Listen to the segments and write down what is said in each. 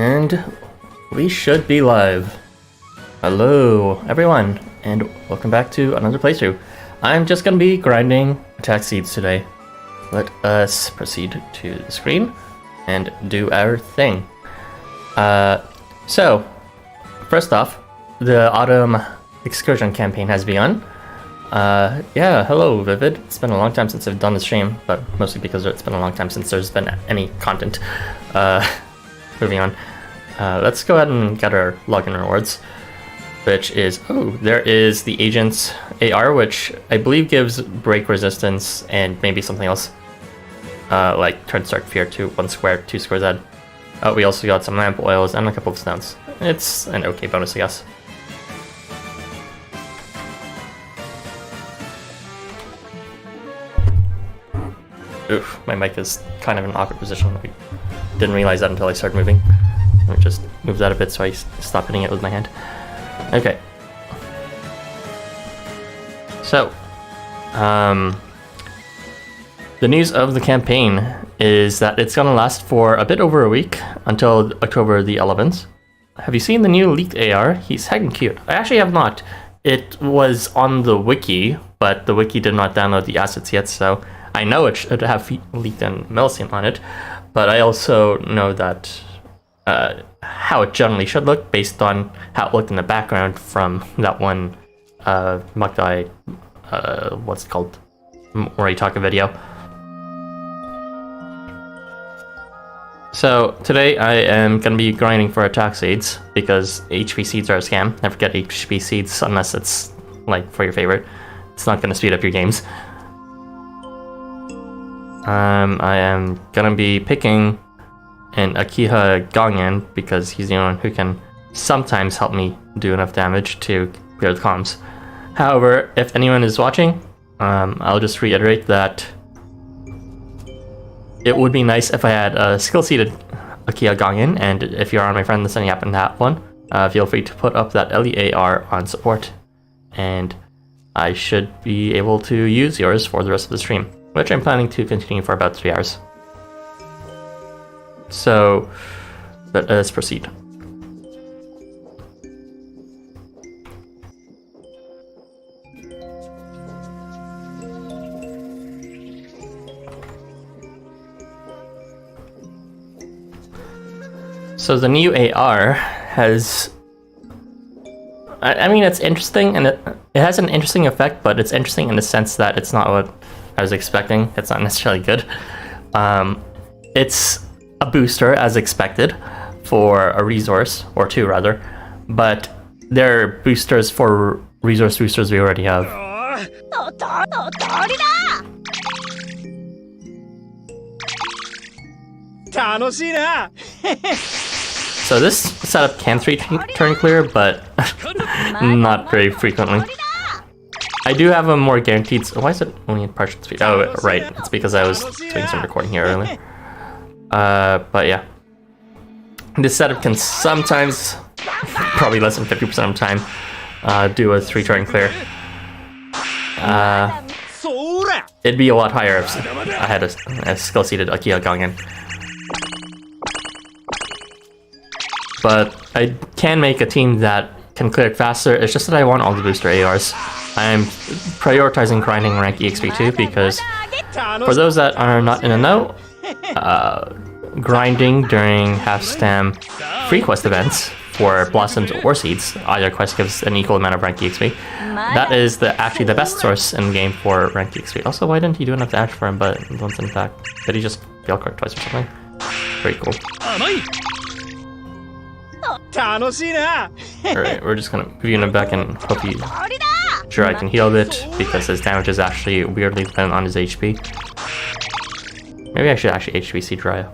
And we should be live. Hello, everyone, and welcome back to another playthrough. I'm just gonna be grinding attack seeds today. Let us proceed to the screen and do our thing. So, first off, the autumn excursion campaign has begun. Yeah, hello, Vivid. It's been a long time since I've done the stream, but mostly because it's been a long time since there's been any content. Moving on. Let's go ahead and get our login rewards, which is, there is the Agent's AR, which I believe gives break resistance and maybe something else. Like turn start fear to 1 square, 2 squares ahead. We also got some lamp oils and a couple of stones. It's an okay bonus, I guess. Oof, my mic is kind of in an awkward position. I didn't realize that until I started moving. I just moved that a bit so I stopped hitting it with my hand. Okay. So, the news of the campaign is that it's gonna last for a bit over a week until October the 11th. Have you seen the new Licht AR? He's heckin' cute. I actually have not. It was on the wiki, but the wiki did not download the assets yet, so I know it should have Licht and Melcene on it, but I also know that how it generally should look based on how it looked in the background from that one Mukdai, what's it called, Moritaka video. So today I am going to be grinding for attack seeds because HP seeds are a scam. Never get HP seeds unless it's like for your favorite. It's not going to speed up your games. I am going to be picking an Akiha Gongen because he's the only one who can sometimes help me do enough damage to clear the comms. However, if anyone is watching, I'll just reiterate that it would be nice if I had a skill-seated Akiha Gongen, and if you're on my friend list and you happen to have one, feel free to put up that LEAR on support, and I should be able to use yours for the rest of the stream, which I'm planning to continue for about 3 hours. So, let us proceed. So the new AR has, I mean, it's interesting, and it has an interesting effect, but it's interesting in the sense that it's not what I was expecting. It's not necessarily good. It's a booster as expected for a resource, or 2 rather, but they're boosters for resource boosters we already have. So this setup can 3-turn clear, but not very frequently. I do have a more guaranteed. Why is it only in partial speed? Oh, right. It's because I was doing some recording here earlier. But yeah, this setup can sometimes, probably less than 50% of the time, do a 3-turn clear. It'd be a lot higher if I had a skill-seated Akiha Gongen. But I can make a team that can clear it faster. It's just that I want all the booster ARs. I'm prioritizing grinding rank EXP too because for those that are not in the know, grinding during half-stam free quest events for blossoms or seeds, either quest gives an equal amount of rank EXP. That is actually the best source in the game for rank EXP. Also, why didn't he do enough damage for him, but once in fact, did he just fail card twice or something? Very cool. Alright, we're just gonna move him back and hope sure I can heal a bit because his damage is actually weirdly dependent on his HP. Maybe I should actually HBC Jiraiya.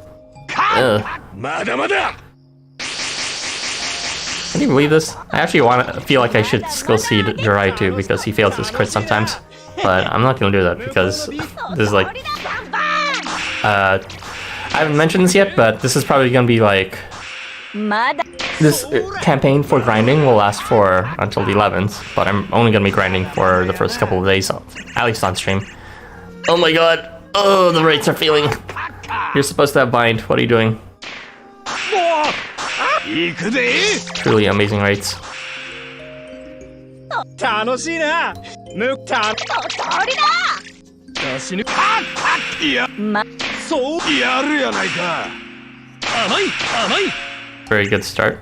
Can you believe this? I actually feel like I should skill seed Jiraiya too because he fails his crit sometimes. But I'm not gonna do that because this is like I haven't mentioned this yet, but this is probably gonna be like this campaign for grinding will last for until the 11th, but I'm only going to be grinding for the first couple of days, at least on stream. Oh my god! Oh, the rates are failing! You're supposed to have bind. What are you doing? Truly amazing rates. 楽しいな。むた。通りだ。死ぬ。いや、そうやるやないか。甘い。 Very good start.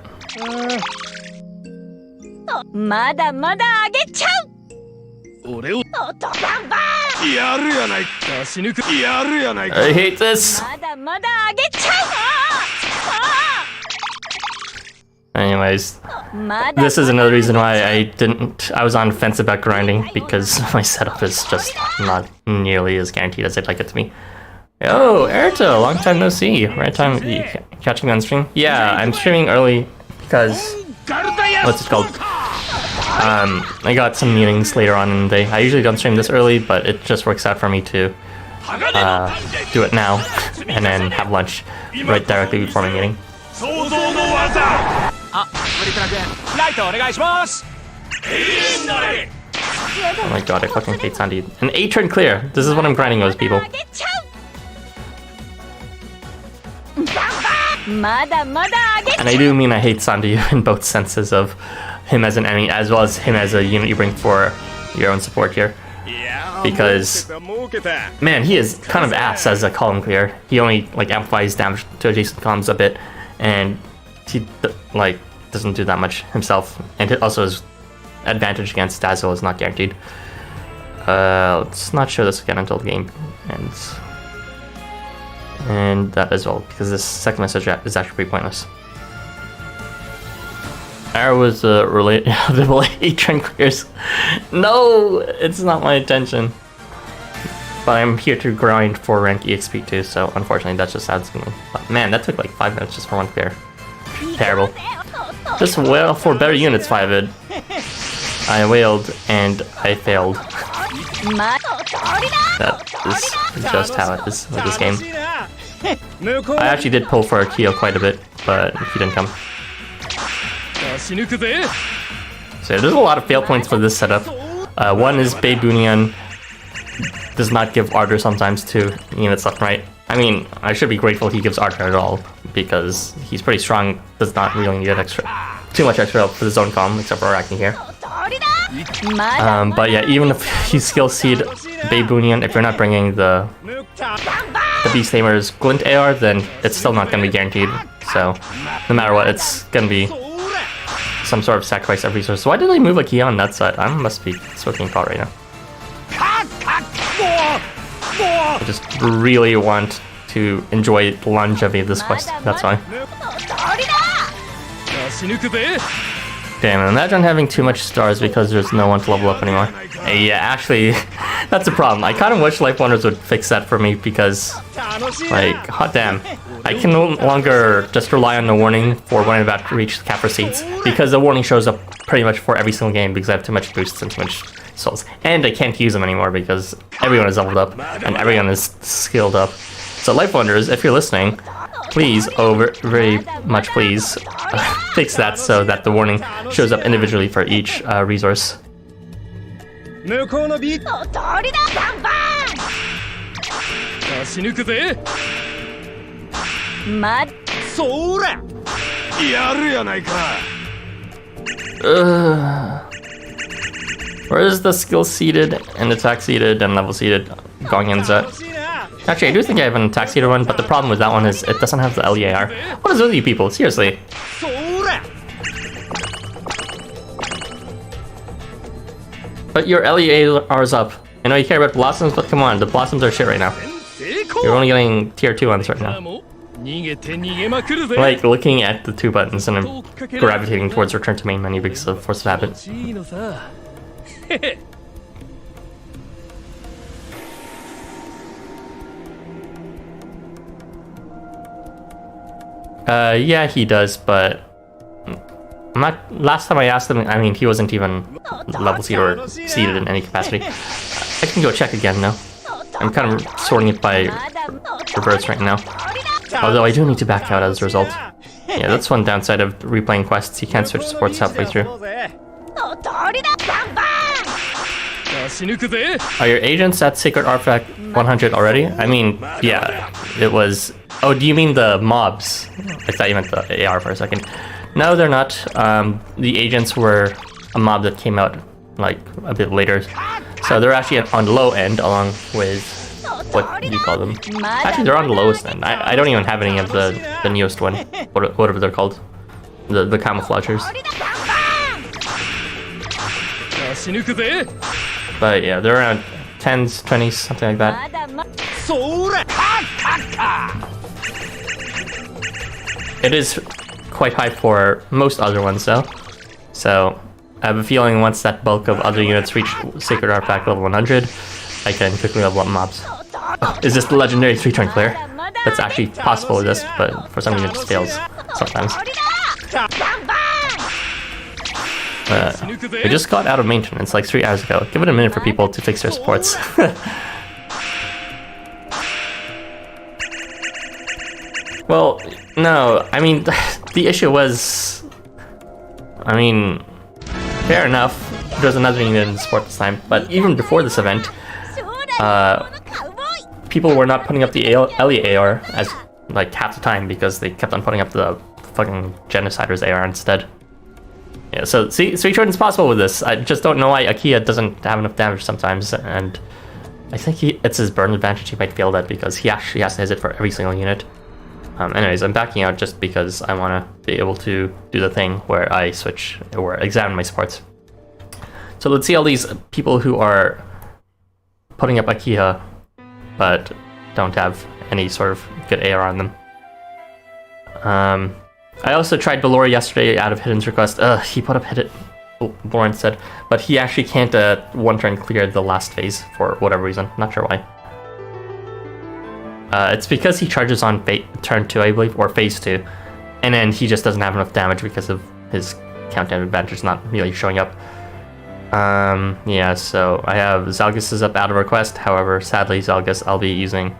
まだまだ上げちゃう。俺をバンバン。やるやないか。死ぬくやるやないか。 I hate this. まだまだ上げちゃう。Anyways, this is another reason why I was on the fence about grinding, because my setup is just not nearly as guaranteed as I'd like it to be. Oh, Erta, long time no see. Right time, you catching me on stream? Yeah, I'm streaming early because, what's it called? I got some meetings later on in the day. I usually don't stream this early, but it just works out for me to do it now and then have lunch right directly before my meeting. Oh my god, I fucking hate Sandy. An 8-turn clear! This is what I'm grinding those people. And I do mean I hate Sandy in both senses of him as an enemy as well as him as a unit you bring for your own support here. Because, man, he is kind of ass as a column clear. He only like amplifies damage to adjacent columns a bit, and he like doesn't do that much himself. And also his advantage against Dazzle is not guaranteed. Let's not show this again until the game ends. And that as well, because this second message is actually pretty pointless. Arrow was related 8-turn clears. No, it's not my intention. But I'm here to grind for rank EXP too, so unfortunately that's just how it's going. But man, that took like 5 minutes just for one clear. Terrible. Just wail for better units, 5id. I wailed and I failed. That is just how it is with this game. I actually did pull for Akio quite a bit, but he didn't come. So yeah, there's a lot of fail points for this setup. One is Beibunian does not give Ardor sometimes to units left and right. I mean, I should be grateful he gives Ardor at all, because he's pretty strong, does not really need too much extra help for the zone column, except for Arachne here. But yeah, even if you skill seed Beibunian, if you're not bringing the Beast Tamer's Glint AR, then it's still not going to be guaranteed. So, no matter what, it's going to be some sort of sacrifice of resources. Why did I move Akio on that side? I must be smoking pot right now. I just really want to enjoy the longevity of this quest, that's why. Damn, imagine having too much stars because there's no one to level up anymore. Yeah, actually, that's a problem. I kind of wish LifeWonders would fix that for me because, like, hot damn. I can no longer just rely on the warning for when I'm about to reach the cap for seats, because the warning shows up pretty much for every single game because I have too much boosts and too much souls. And I can't use them anymore because everyone is leveled up and everyone is skilled up. So LifeWonders, if you're listening, please, very much please, fix that so that the warning shows up individually for each resource. Where is the skill seeded and attack seeded and level seeded going in at? Actually, I do think I have an attack seeded one, but the problem with that one is it doesn't have the LEAR. What is with you people? Seriously. But your LEAR is up. I know you care about blossoms, but come on, the blossoms are shit right now. You're only getting tier 2 ones right now. Like looking at the 2 buttons and I'm gravitating towards return to main menu because of force of habit. Yeah, he does, but last time I asked him, I mean, he wasn't even level seeded or seeded in any capacity. I can go check again now. I'm kind of sorting it by reverse right now. Although I do need to back out as a result. Yeah, that's one downside of replaying quests. You can't switch supports halfway through. Are your agents at Sacred Artifact 100 already? I mean, yeah, it was... Oh, do you mean the mobs? I thought you meant the AR for a second. No, they're not. The agents were a mob that came out like a bit later, so they're actually on the low end along with what do you call them? Actually, they're on the lowest end. I don't even have any of the newest one, whatever they're called, the camouflagers. But yeah, they're around 10s, 20s, something like that. It is quite high for most other ones though, so I have a feeling once that bulk of other units reach Sacred Artifact level 100, I can quickly level up mobs. Oh, is this the legendary 3-turn clear? That's actually possible with this, but for some reason it just fails sometimes. We just got out of maintenance like 3 hours ago. Give it a minute for people to fix their supports. Well, no, I mean, the issue was, I mean, fair enough, there's another unit in the support this time, but even before this event, people were not putting up the Ellie AR as, like, half the time because they kept on putting up the fucking Genociders AR instead. Yeah, so, see, 3-turn's possible with this. I just don't know why Akia doesn't have enough damage sometimes, and I think it's his burn advantage he might fail that because he actually has to hit it for every single unit. Anyways, I'm backing out just because I want to be able to do the thing where I switch or examine my supports. So let's see all these people who are putting up Akia but don't have any sort of good AR on them. I also tried Valor yesterday out of Hidden's request. He put up Valor instead, but he actually can't 1-turn clear the last phase for whatever reason. Not sure why. It's because he charges on turn 2, I believe, or phase 2, and then he just doesn't have enough damage because of his countdown advantage not really showing up. Yeah, so I have Zalgus is up out of request. However, sadly, Zalgus I'll be using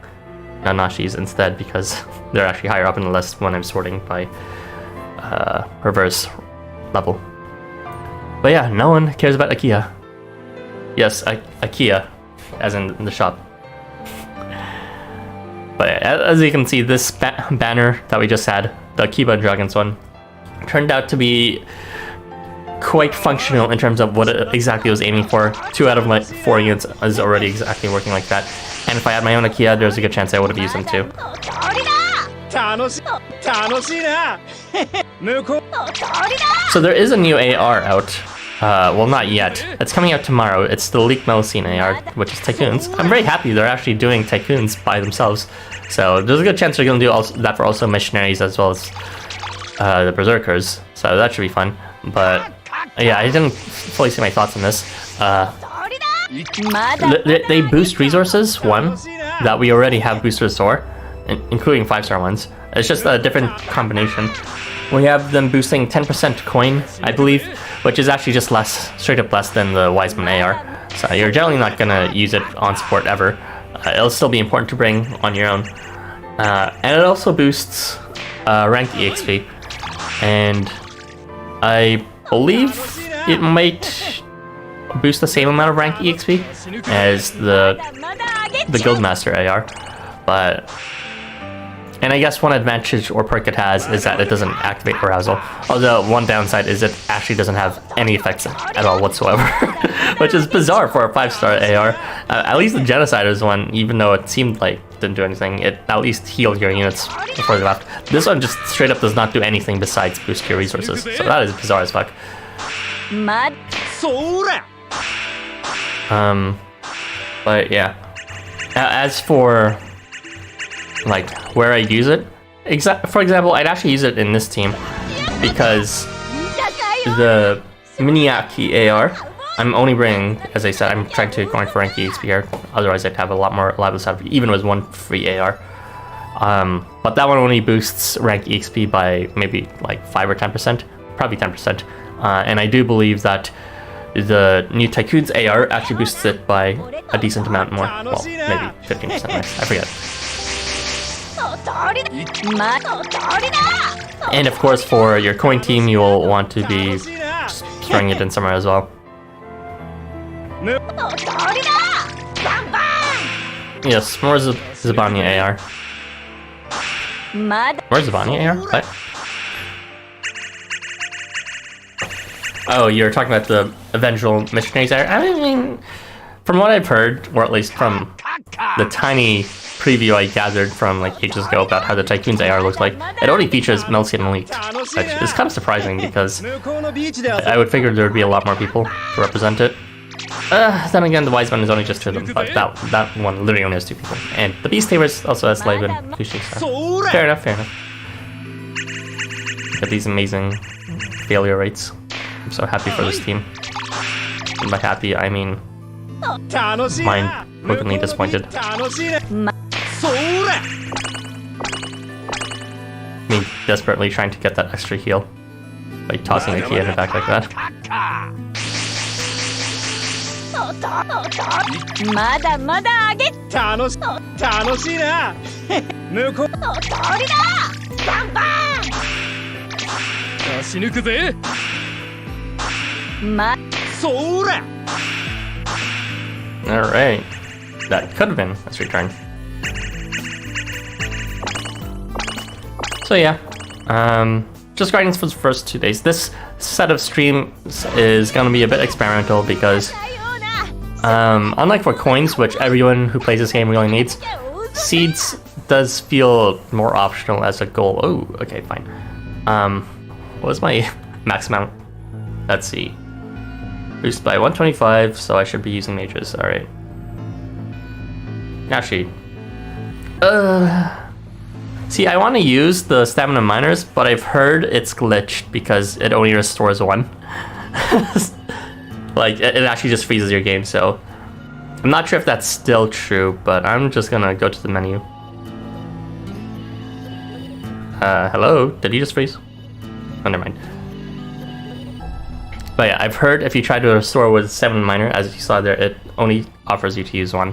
Nanashi's instead because they're actually higher up in the list when I'm sorting by reverse level. But yeah, no one cares about Akia. Yes, Akia, as in the shop. But as you can see, this banner that we just had, the Kiba and Dragons one, turned out to be quite functional in terms of what it exactly was aiming for. 2 out of my 4 units is already exactly working like that. And if I had my own Akia, there's a good chance I would have used them too. So there is a new AR out. Well, not yet. It's coming out tomorrow. It's the Licht Melusine AR, which is Tycoons. I'm very happy they're actually doing Tycoons by themselves. So there's a good chance they're going to do that for also Missionaries as well as the Berserkers. So that should be fun. But yeah, I didn't fully see my thoughts on this. They boost resources, one, that we already have boosters for, including 5-star ones. It's just a different combination. We have them boosting 10% coin, I believe, which is actually just less, straight up less than the Wiseman AR. So you're generally not going to use it on support ever. It'll still be important to bring on your own. And it also boosts rank EXP. And I believe it might boost the same amount of rank EXP as the Guildmaster AR. But... and I guess one advantage or perk it has is that it doesn't activate arousal. Although one downside is it actually doesn't have any effects at all whatsoever, which is bizarre for a 5-star AR. At least the Genociders one, even though it seemed like it didn't do anything, it at least healed your units before they left. This one just straight up does not do anything besides boost your resources. So that is bizarre as fuck. But yeah. As for like where I use it, for example, I'd actually use it in this team because the Miniaki AR, I'm only bringing, as I said, I'm trying to go for rank EXP here, otherwise I'd have a lot more levels out, even with one free AR. But that one only boosts rank EXP by maybe like 5 or 10%, probably 10%. And I do believe that the new Tycoon's AR actually boosts it by a decent amount more, well, maybe 15% more, I forget. And of course, for your coin team, you will want to be throwing it in somewhere as well. Yes, more Zabania AR. More Zabania AR? What? Oh, you're talking about the eventual missionaries there? I mean, from what I've heard, or at least from the tiny preview I gathered from like ages ago about how the Tycoon's AR looks like, it only features Melcy and Licht, which is kind of surprising because I would figure there would be a lot more people to represent it. Then again, the Wise Man is only just 2 of them, but that one literally only has 2 people. And the Beast Tamers also has Slave and Kushi, so fair enough, fair enough. Got these amazing failure rates. I'm so happy for this team. And by happy, I mean mind-brokenly disappointed. Me desperately trying to get that extra heal by tossing the key in the back like that. Alright. That could have been a return. So yeah. Just guidance for the first 2 days. This set of streams is gonna be a bit experimental because unlike for coins, which everyone who plays this game really needs, seeds does feel more optional as a goal. Oh, okay, fine. What was my max amount? Let's see. Boost by 125, so I should be using mages. Alright. Actually. See, I want to use the stamina miners, but I've heard it's glitched because it only restores 1. Like, it actually just freezes your game, so I'm not sure if that's still true, but I'm just gonna go to the menu. Hello? Did he just freeze? Oh, never mind. But yeah, I've heard if you try to restore with 7 miner, as you saw there, it only offers you to use 1.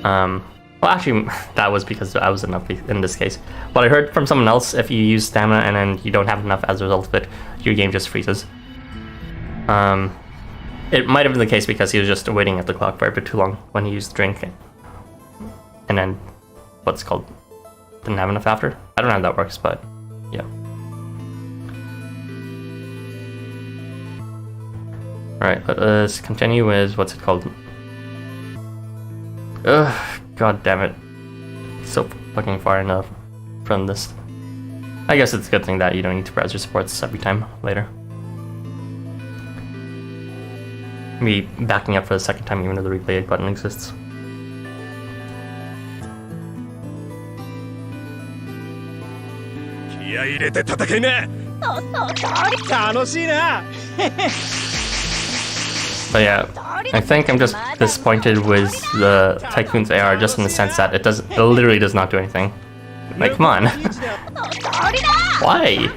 Well, actually, that was because I was enough in this case. But I heard from someone else, if you use stamina and then you don't have enough as a result of it, your game just freezes. It might have been the case because he was just waiting at the clock for a bit too long when he used drink. And then, what's it called? Didn't have enough after? I don't know how that works, but yeah. Alright, let's continue with, what's it called? Ugh, god damn it. So fucking far enough from this. I guess it's a good thing that you don't need to browse your supports every time later. Me backing up for the second time even though the replay button exists. But yeah, I think I'm just disappointed with the Tycoon's AR just in the sense that it literally does not do anything. Like, come on. Why?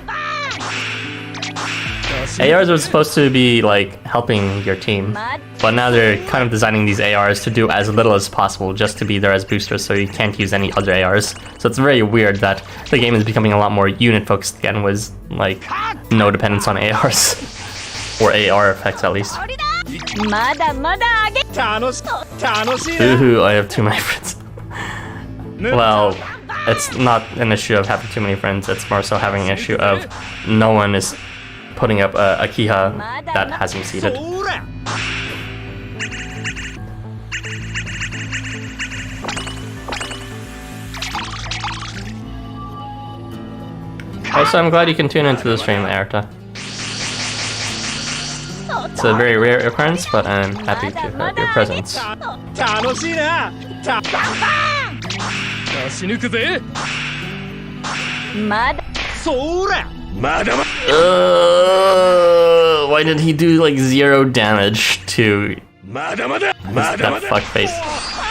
ARs are supposed to be like helping your team, but now they're kind of designing these ARs to do as little as possible just to be there as boosters so you can't use any other ARs. So it's very weird that the game is becoming a lot more unit focused again with like no dependence on ARs. Or AR effects at least. Ooh, I have too many friends. Well, it's not an issue of having too many friends, it's more so having an issue of no one is putting up a Kiha that has me seated. Also, I'm glad you can tune into the stream, Aerta. It's a very rare occurrence, but I'm happy to have your presence. Why did he do like 0 damage to that fuckface?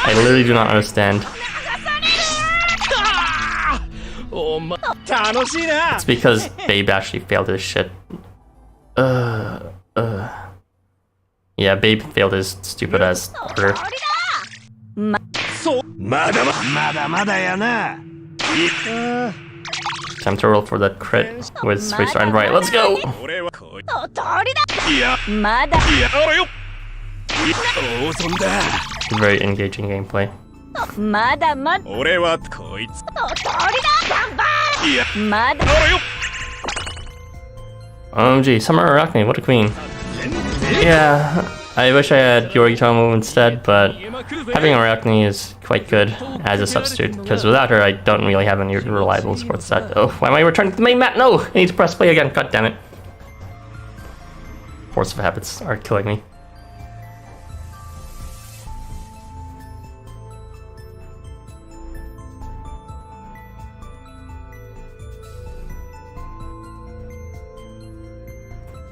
I literally do not understand. It's because Babe actually failed his shit. Yeah, Babe failed his stupid ass order. Time to roll for that crit with Racer and right. Let's go! Very engaging gameplay. OMG, Summer Arachne, what a queen. Yeah, I wish I had Yoritomo instead, but having Arachne is quite good as a substitute, because without her I don't really have any reliable support set. Oh, why am I returning to the main map? No! I need to press play again, god damn it. Force of habits are killing me.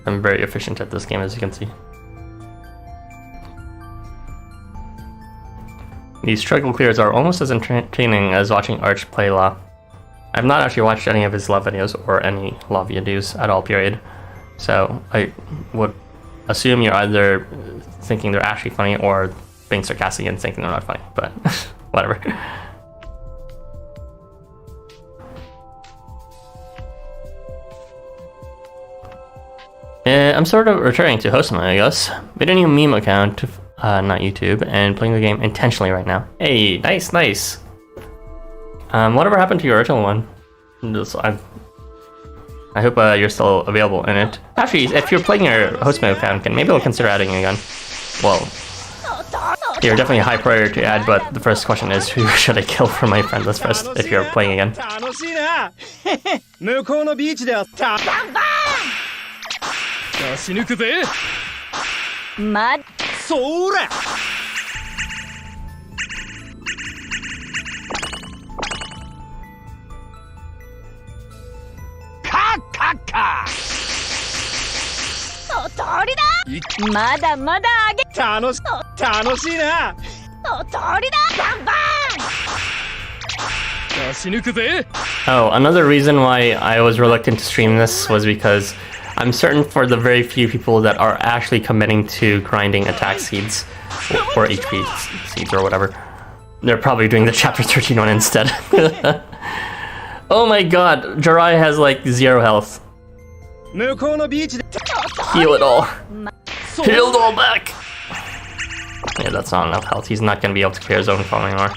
I'm very efficient at this game, as you can see. These struggle clears are almost as entertaining as watching Arch play La. I've not actually watched any of his La videos or any La videos at all, period. So I would assume you're either thinking they're actually funny or being sarcastic and thinking they're not funny, but whatever. I'm sort of returning to Housamo, I guess. Made a new meme account, not YouTube, and playing the game intentionally right now. Hey, nice, nice. Whatever happened to your original one? I hope you're still available in it. Actually, if you're playing your Housamo account, maybe I'll consider adding you again. Well, you're definitely a high priority to add, but the first question is, who should I kill for my friend list first if you're playing again? Oh, another reason why I was reluctant to stream this was because I'm certain for the very few people that are actually committing to grinding attack seeds or HP seeds or whatever, they're probably doing the chapter 13 one instead. Oh my god, Jirai has like 0 health. Heal it all. Heal it all back! Yeah, that's not enough health. He's not gonna be able to clear his own phone anymore.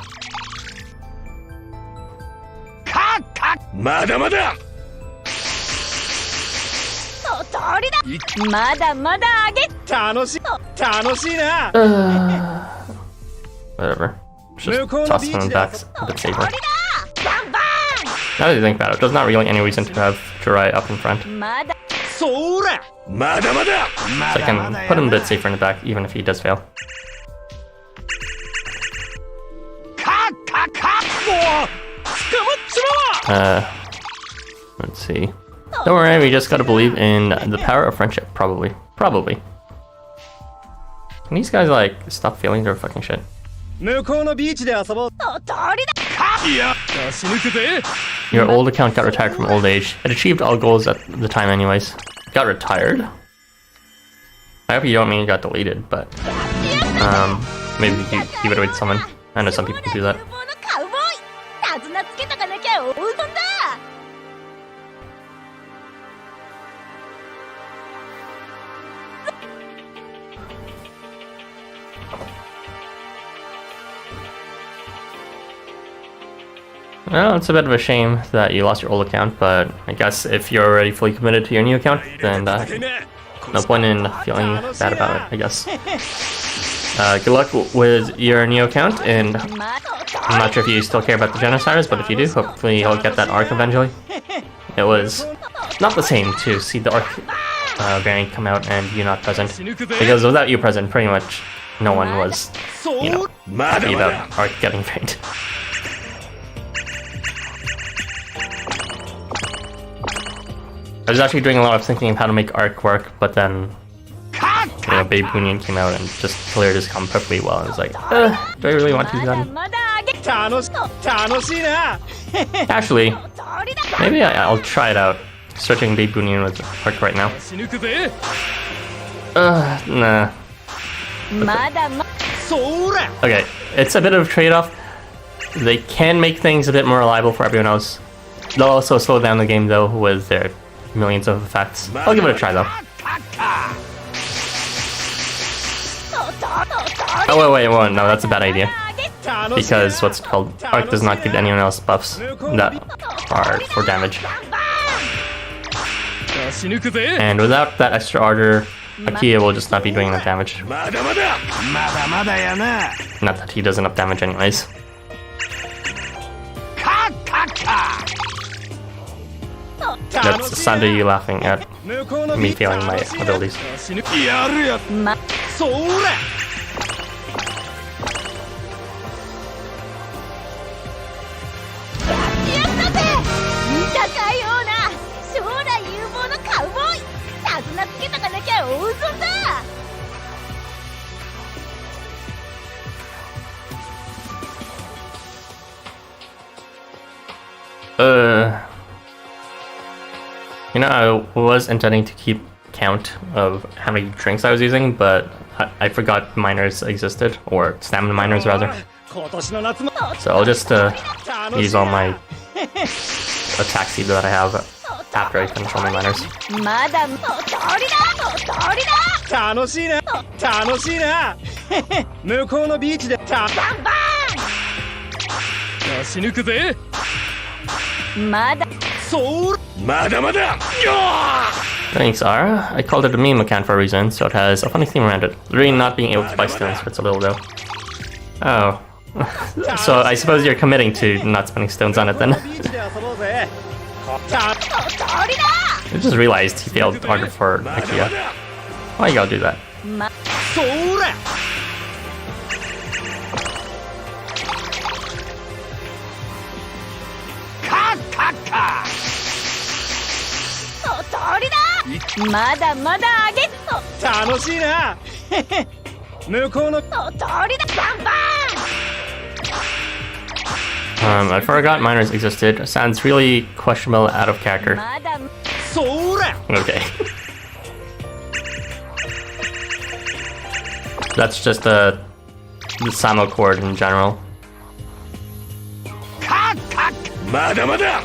Whatever. Just toss him back a bit safer. Now that you think about it, there's not really any reason to have Jirai up in front. So I can put him a bit safer in the back, even if he does fail. Let's see. Don't worry, we just gotta believe in the power of friendship, probably. Probably. Can these guys, like, stop failing their fucking shit? Your old account got retired from old age. It achieved all goals at the time anyways. Got retired? I hope you don't mean it got deleted, but... maybe you would wait someone. I know some people can do that. Well, it's a bit of a shame that you lost your old account, but I guess if you're already fully committed to your new account, then no point in feeling bad about it, I guess. Good luck with your new account, and I'm not sure if you still care about the Genociders, but if you do, hopefully you'll get that arc eventually. It was not the same to see the arc variant come out and you not present, because without you present, pretty much no one was, you know, happy about arc getting variant. I was actually doing a lot of thinking of how to make Arc work, but then, you know, Babe Bunyan came out and just cleared his comp perfectly well. I was like, do I really want to do that? Actually, maybe I'll try it out. Searching Babe Bunyan with Arc right now. Nah. Okay, it's a bit of a trade-off. They can make things a bit more reliable for everyone else. They'll also slow down the game though with their millions of effects. I'll give it a try though. Oh wait, no, that's a bad idea. Because what's it called? Arc does not give anyone else buffs that are for damage. And without that extra ardor, Akia will just not be doing enough damage. まだまだやな Not that he does enough damage anyways. カッカッカ That's Sandy laughing at me failing my abilities. やるやそれやったぜ見たかような将来有望のカウボーイ手綱つけとかなきゃ大損だ You know, I was intending to keep count of how many drinks I was using, but I forgot miners existed, or stamina miners rather. 今年の夏も So I'll just use all my attack seed that I have after I finish all my miners. まだ通りだ楽しいな楽しいな向こうのビーチでバンバ出し抜くぜンまだそうまだまだよ Thanks, Ara. I called it a meme account for a reason, so it has a funny theme around it. Really not being able to buy stones hurts a little though. Oh. So I suppose you're committing to not spending stones on it then. ビーチで遊ぼうぜ I just realized he failed order for Ikea. Why you gotta do that? それ カッカッカ通りだまだまだ上げ楽しいな向こうの通りだバンバ I forgot miners existed. Sounds really questionable out of ン character. まだそれ Okay. That's just the Samo chord in general. カッカッまだまだ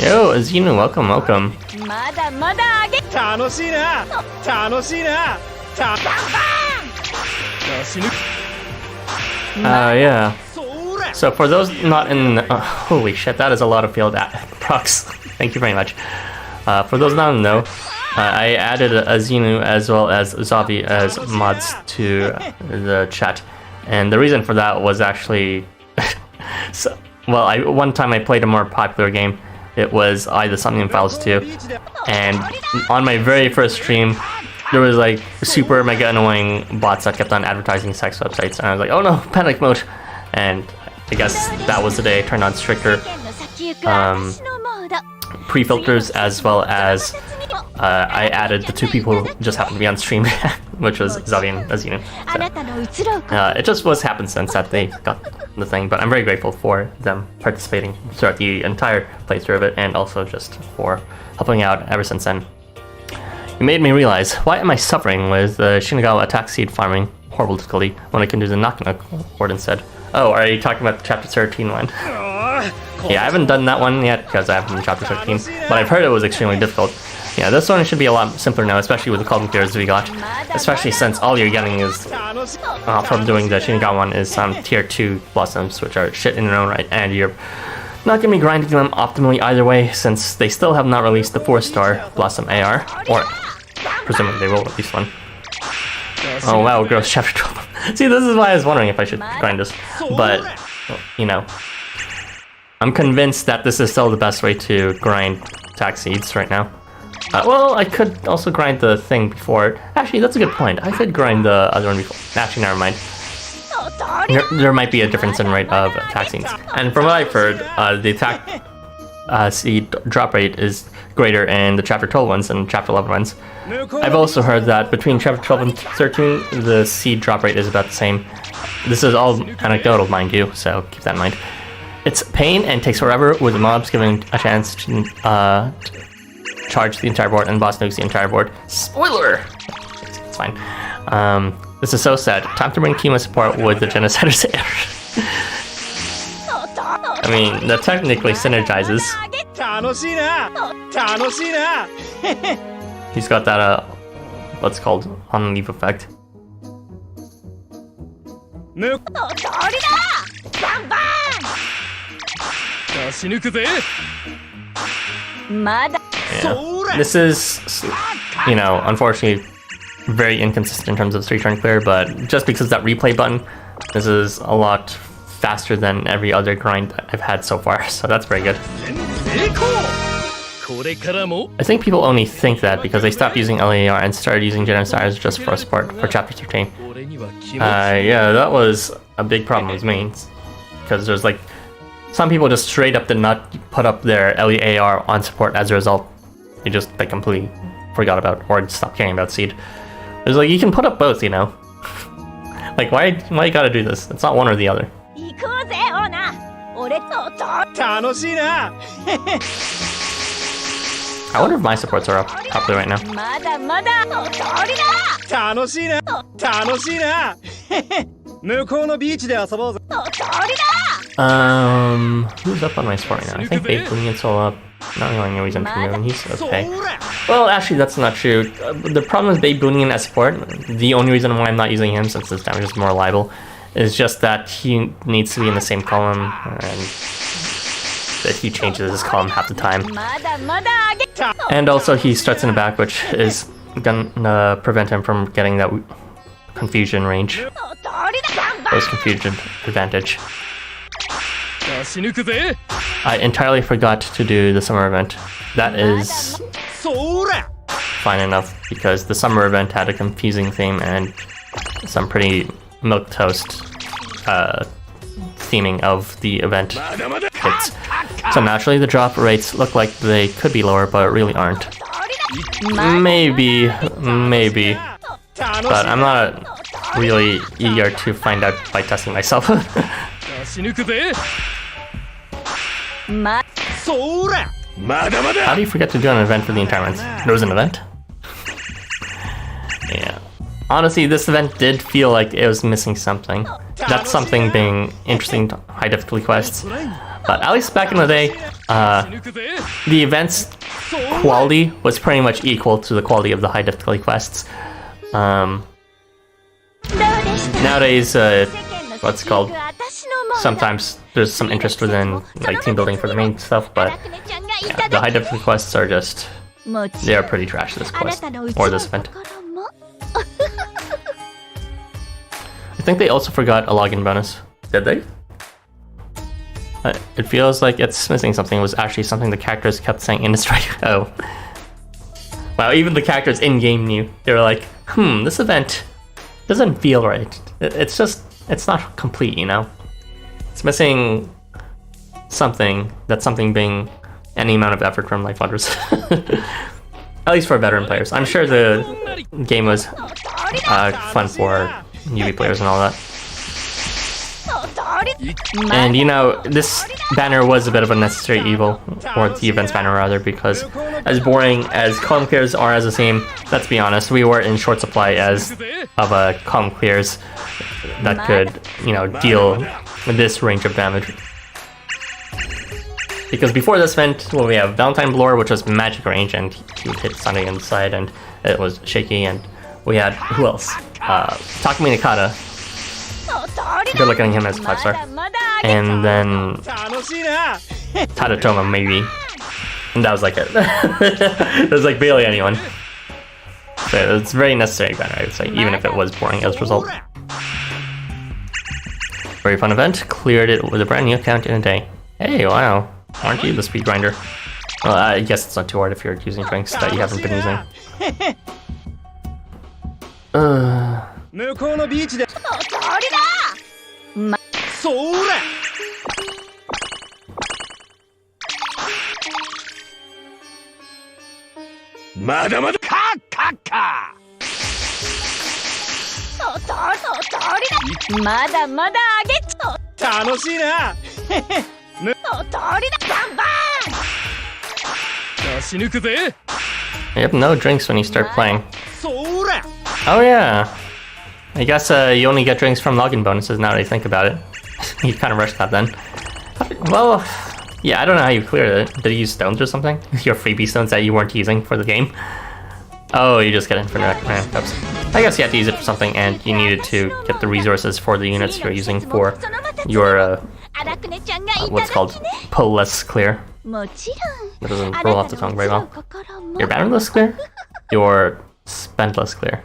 Yo, Azinu, welcome, welcome. まだまだ上げ楽しいな楽しいなバンバン出し抜く Yeah. それ So for those not in, holy shit, that is a lot of field procs. Thank you very much. For those not in the know, I added Azinu as well as Zabi as mods to the chat, and the reason for that was actually, one time I played a more popular game. It was the Somnium Files 2, and on my very first stream, there was like super mega annoying bots that kept on advertising sex websites, and I was like, oh no, panic mode. And I guess that was the day I turned on stricter pre-filters, as well as I added the two people who just happened to be on stream, which was Zavi and Azinu. あなたの移ろう It just was happenstance that they got the thing, but I'm very grateful for them participating throughout the entire playthrough of it, and also just for helping out ever since then. You made me realize, why am I suffering with the Shinagawa attack seed farming horrible difficulty when I can do the Nakana chord instead? Oh, are you talking about the chapter 13 one? Yeah, I haven't done that one yet because I haven't done chapter 13, but I've heard it was extremely difficult. Yeah, this one should be a lot simpler now, especially with the carbon clears we got. Especially since all you're getting is, from doing the Shinagawa one, is some tier 2 blossoms, which are shit in their own right, and you're not going to be grinding them optimally either way, since they still have not released the 4-star Blossom AR, or presumably they will release one. Oh wow, gross, chapter 12. See, this is why I was wondering if I should grind this, but, you know, I'm convinced that this is still the best way to grind attack seeds right now. Well, I could also grind the thing before. Actually, that's a good point. I could grind the other one before. Actually, never mind. There might be a difference in rate of attack seeds. And from what I've heard, the attack seed drop rate is greater in the chapter 12 ones than chapter 11 ones. I've also heard that between chapter 12 and 13, the seed drop rate is about the same. This is all anecdotal, mind you, so keep that in mind. It's pain and takes forever, with the mobs giving a chance to charge the entire board and boss nukes the entire board. Spoiler! It's fine. This is so sad. Time to bring Kima support with the Genocider's air. I mean, that technically synergizes. He's got that, what's called on-leave effect. Yeah. This is you know, unfortunately, very inconsistent in terms of 3-turn clear, but just because of that replay button, this is a lot faster than every other grind I've had so far, so that's very good. I think people only think that because they stopped using LAR and started using Genocides just for support for Chapter 13. Yeah, that was a big problem with mains, because there's like, some people just straight up did not put up their LEAR on support as a result. They just like completely forgot about or stopped caring about seed. It's like, you can put up both, you know? Like, why you gotta do this? It's not one or the other. I wonder if my supports are up properly right now. Who's up on my support right now? I think Babe Boonean's all up. Not really any reason to move, he's okay. Well, actually, that's not true. The problem with Babe Boonean as support, the only reason why I'm not using him, since his damage is more reliable, is just that he needs to be in the same column, and that he changes his column half the time. And also, he starts in the back, which is gonna prevent him from getting that confusion range. Post confusion advantage. I entirely forgot to do the summer event. That is fine enough, because the summer event had a confusing theme and some pretty milquetoast theming of the event hits. So naturally the drop rates look like they could be lower, but really aren't. Maybe. But I'm not really eager to find out by testing myself. How do you forget to do an event for the entire month? There was an event? Yeah. Honestly, this event did feel like it was missing something. That's something being interesting to high difficulty quests. But at least back in the day, the event's quality was pretty much equal to the quality of the high difficulty quests. Nowadays, what's it called? Sometimes there's some interest within like team building for the main stuff, but yeah, the high difficulty quests are just, they are pretty trash this quest, or this event. I think they also forgot a login bonus. Did they? It feels like it's missing something. It was actually something the characters kept saying in the strike. Oh. Wow, even the characters in-game knew. They were like, this event doesn't feel right. It's not complete, you know? It's missing something, that something being any amount of effort from LifeWonders. At least for veteran players. I'm sure the game was fun for newbie players and all that. And you know, this banner was a bit of a necessary evil, or the events banner rather, because as boring as column clears are as a theme, let's be honest, we were in short supply of column clears that could, you know, deal with this range of damage. Because before this event, well, we have Valentine Blower, which was magic range, and he would hit Sunday on the side, and it was shaky, and we had, who else? Takumi Nakata. Good looking at him as a 5-star. And then Tadatoma maybe. And that was like it. It was like barely anyone. So it's very necessary banner, I would say, even if it was boring as a result. Very fun event. Cleared it with a brand new account in a day. Hey, wow. Aren't you the speed grinder? Well, I guess it's not too hard if you're using drinks that you haven't been using. You have no drinks when you start playing. Oh yeah. I guess you only get drinks from login bonuses now that I think about it. You kind of rushed that then. Well, yeah, I don't know how you cleared it. Did you use stones or something? Your freebie stones that you weren't using for the game? Oh, you just get infinite cups. I guess you had to use it for something, and you needed to get the resources for the units you're using for your, what's called pull-less clear. That doesn't roll off the tongue very well. Your bannerless clear? Your spent less clear.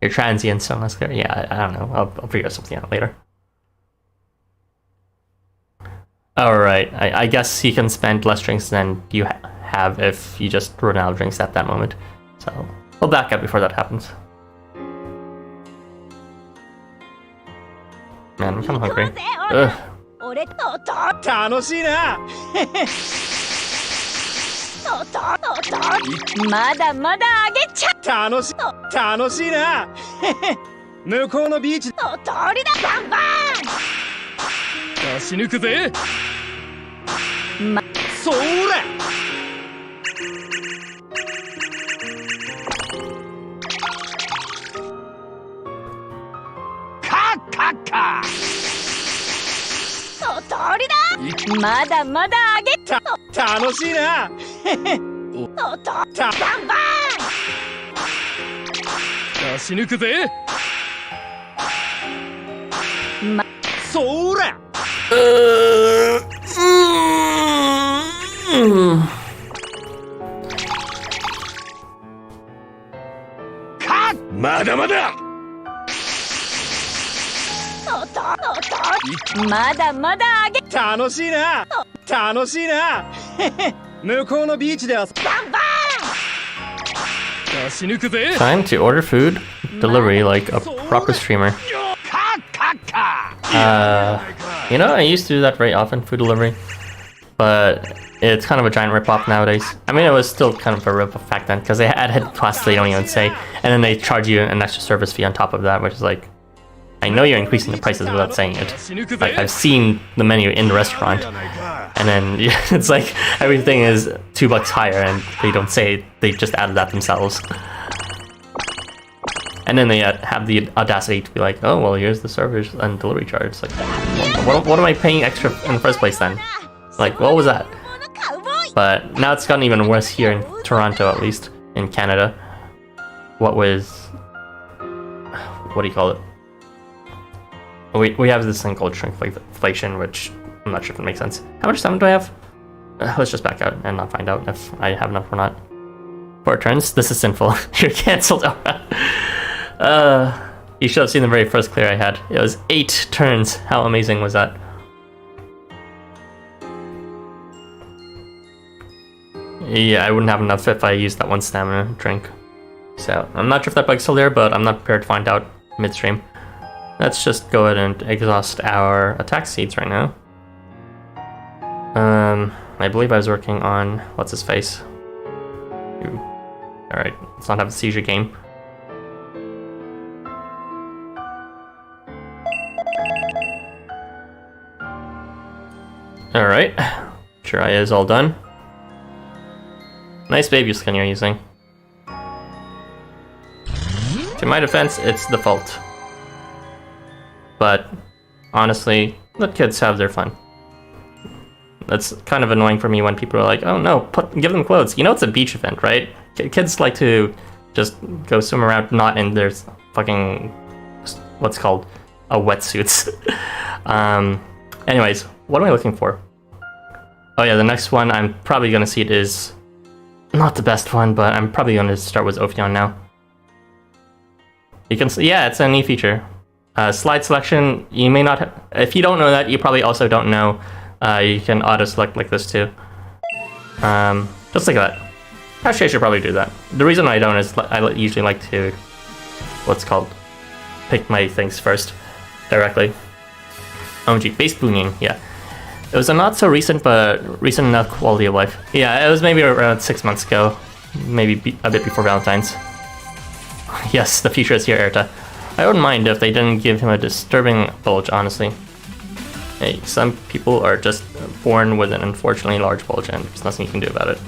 Your transient zone less clear. Yeah, I don't know. I'll figure something out later. Alright, I guess you can spend less drinks than you have if you just run out of drinks at that moment. So, we'll back up before that happens. Man, I'm kind of hungry. Ugh. 楽しいなまだまだあげちゃ楽しいな向こうのビーチ鳥だバンバ出し抜くぜンまそーらカッカッカ鳥だまだまだあげちゃ楽しいなバンバ出し抜くぜンまそーらまだまだまだまだあげ楽しいな向こうのビーチではバンバ出し抜くぜ Time to order food delivery like a proper streamer. You know, I used to do that very often, food delivery. But it's kind of a giant rip-off nowadays. I mean, it was still kind of a rip-off back then, because they added costs they don't even say. And then they charge you an extra service fee on top of that, which is like... I know you're increasing the prices without saying it. Like, I've seen the menu in the restaurant. And then it's like, everything is $2 higher, and they don't say it, they just added that themselves. And then they have the audacity to be like, oh, well, here's the service and delivery charge. It's like, what am I paying extra in the first place then? Like, what was that? But now it's gotten even worse here in Toronto, at least, in Canada. What do you call it? We have this thing called shrinkflation, which I'm not sure if it makes sense. How much time do I have? Let's just back out and not find out if I have enough or not. 4 turns? This is sinful. You're cancelled. You should have seen the very first clear I had. It was 8 turns. How amazing was that? Yeah, I wouldn't have enough if I used that one stamina drink. So, I'm not sure if that bug's still there, but I'm not prepared to find out midstream. Let's just go ahead and exhaust our attack seeds right now. I believe I was working on... what's his face? Alright, let's not have a seizure game. Alright, Jiraiya is all done. Nice baby skin you're using. To my defense, it's default. But honestly, let kids have their fun. That's kind of annoying for me when people are like, oh no, give them clothes. You know it's a beach event, right? Kids like to just go swim around not in their fucking, what's called, wetsuits. Anyways, what am I looking for? Oh yeah, the next one I'm probably gonna see it is not the best one, but I'm probably gonna start with Ophion now. You can see, yeah, it's a neat feature. Slide selection, you may not, if you don't know that, you probably also don't know you can auto-select like this too. Just like that. Actually, I should probably do that. The reason I don't is I usually like to, what's called, pick my things first, directly. OMG, base booming, yeah. It was a not so recent, but recent enough quality of life. Yeah, it was maybe around 6 months ago, maybe a bit before Valentine's. Yes, the future is here, Erta. I wouldn't mind if they didn't give him a disturbing bulge, honestly. Hey, some people are just born with an unfortunately large bulge, and there's nothing you can do about it.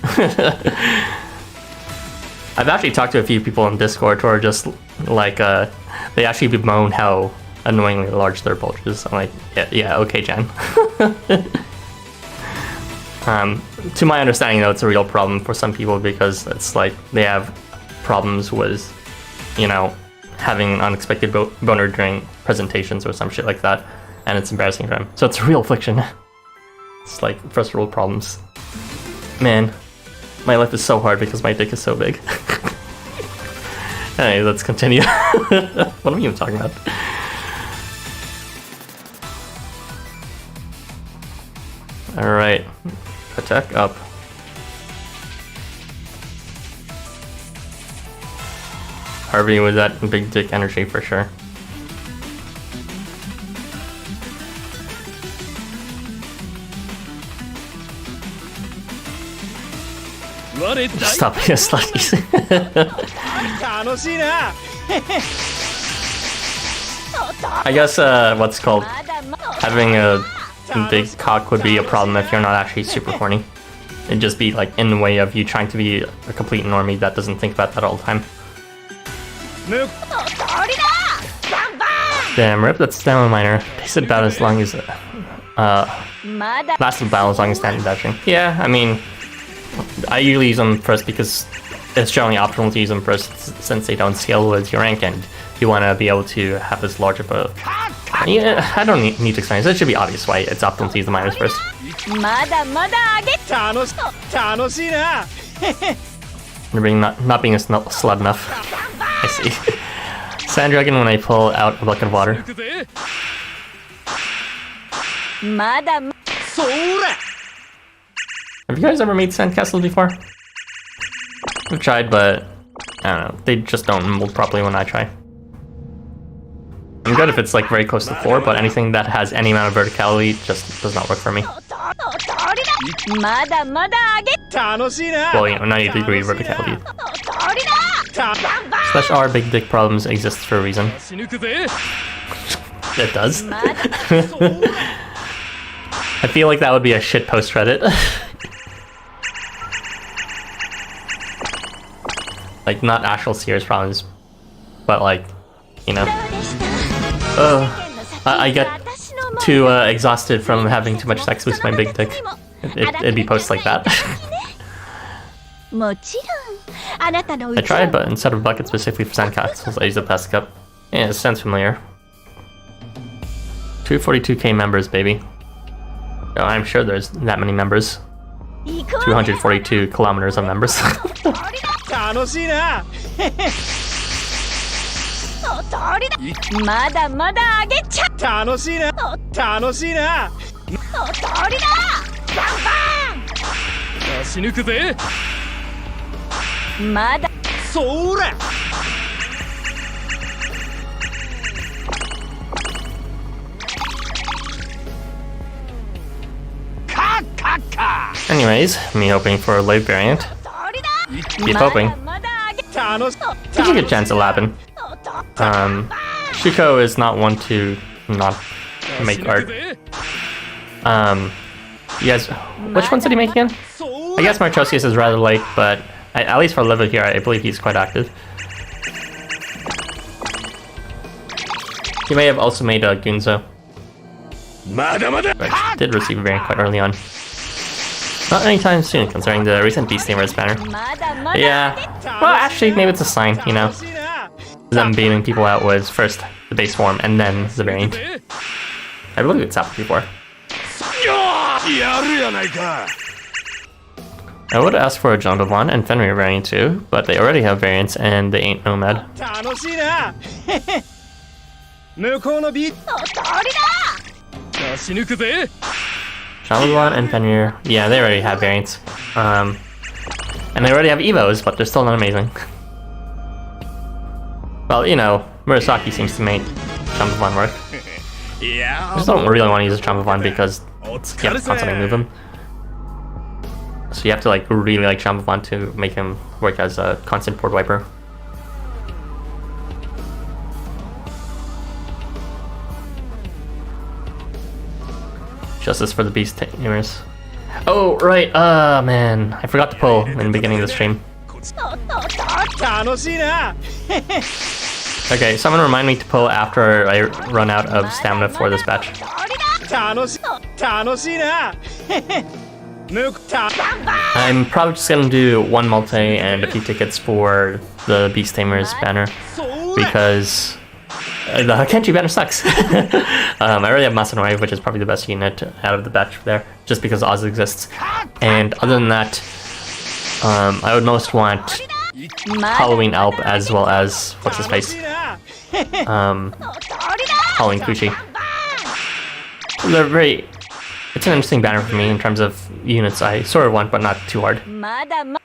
I've actually talked to a few people in Discord who are just like, they actually bemoan how annoyingly large their bulge is. I'm like, yeah, okay, Jan. To my understanding, though, it's a real problem for some people because it's like they have problems with, you know, having an unexpected boner during presentations or some shit like that, and it's embarrassing for them. So it's a real affliction. It's like first world problems. Man, my life is so hard because my dick is so big. Anyway, let's continue. What am I even talking about? Alright. Attack up. Harvey with that big dick energy for sure. Stop being a slutty. I guess what's called having a big cock would be a problem if you're not actually super horny. It'd just be like in the way of you trying to be a complete normie that doesn't think about that all the time. Damn, rip that stamina miner. Tasted about as long as lasted about as long as standing dashing. Yeah, I mean, I usually use them first because it's generally optional to use them first since they don't scale with your rank and you want to be able to have as large of a... Yeah, I don't need to explain this. It should be obvious why it's optional to use the miners first. You're being not being a slut enough. I see. Sand dragon when I pull out a bucket of water. Have you guys ever made sandcastles before? I've tried, but I don't know. They just don't mold properly when I try. I'm good if it's like very close to the floor, but anything that has any amount of verticality just does not work for me. Well, you know, 90-degree verticality. Slash R big dick problems exist for a reason. It does. I feel like that would be a shit post Reddit. Like, not actual serious problems, but like, you know. I get too exhausted from having too much sex with my big dick. It'd be posts like that. I tried, but instead of a bucket specifically for sandcastles, I used a plastic cup. Yeah, it sounds familiar. 242k members, baby. Oh, I'm sure there's that many members. 242 kilometers of members. Anyways, me hoping for a late variant. Keep hoping. There's a good chance it'll happen. Shuko is not one to not make art. You guys, which ones did he make again? I guess Marchosius is rather late, but at least for Livid here, I believe he's quite active. He may have also made a Gunzo, which did receive a variant quite early on. Not anytime soon, considering the recent Beast Tamers banner. But yeah, well, actually, maybe it's a sign, you know. Them beaming people out was first the base form and then the variant. I believe it's happened before. I would ask for a John Devon and Fenrir variant too, but they already have variants and they ain't Nomad. John Devon and Fenrir, yeah, they already have variants. And they already have Evos, but they're still not amazing. Well, you know, Murasaki seems to make John Devon work. I just don't really want to use a John Devon because you have to constantly move him. So you have to like really like John Devon to make him work as a constant board wiper. Justice for the Beast Tamers. Oh, right, man. I forgot to pull in the beginning of the stream. Okay, someone remind me to pull after I run out of stamina for this batch. I'm probably just gonna do one multi and a few tickets for the Beast Tamers banner because the Kenshi banner sucks. I already have Masanori, which is probably the best unit out of the batch there, just because Oz exists. And other than that, I would most want Halloween Alp as well as what's his face? Halloween Kushi. They're very. It's an interesting banner for me in terms of units I sort of want, but not too hard. I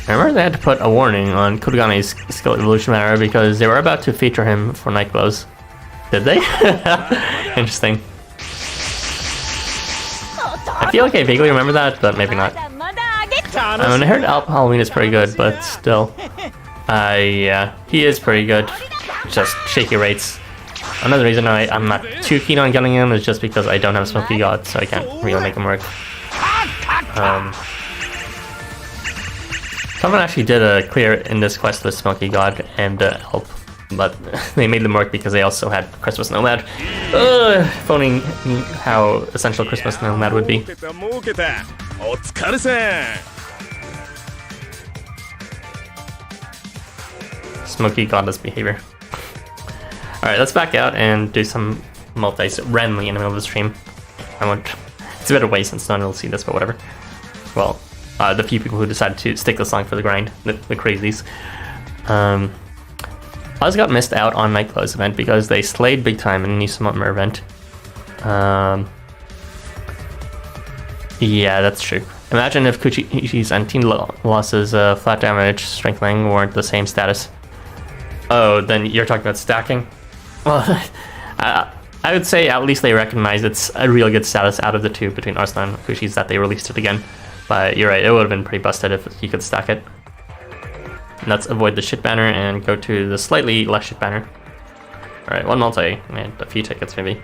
remember they had to put a warning on Kodogane's skill evolution banner because they were about to feature him for Night Glows. Did they? Interesting. I feel like I vaguely remember that, but maybe not. I mean, I heard Alp Halloween is pretty good, but still. Yeah, he is pretty good. Just shaky rates. Another reason I'm not too keen on getting him is just because I don't have Smoky God, so I can't really make him work. Someone actually did a clear in this quest with Smoky God and Alp, but they made them work because they also had Christmas Nomad. Phoning how essential Christmas Nomad would be. Smoky Godless behavior. Alright, let's back out and do some multis randomly in the middle of the stream. It's a bit of a waste since no one will see this, but whatever. Well, the few people who decided to stick this long for the grind, the crazies. I just got missed out on Night Glows event because they slayed big time in the Housamo event. Yeah, that's true. Imagine if Kuchi's and team losses flat damage strengthening weren't the same status. Oh, then you're talking about stacking? Well, I would say at least they recognize it's a real good status out of the two between Arslan and Kuchi's that they released it again. But you're right, it would have been pretty busted if you could stack it. Let's avoid the shit banner and go to the slightly less shit banner. Alright, one multi and a few tickets maybe.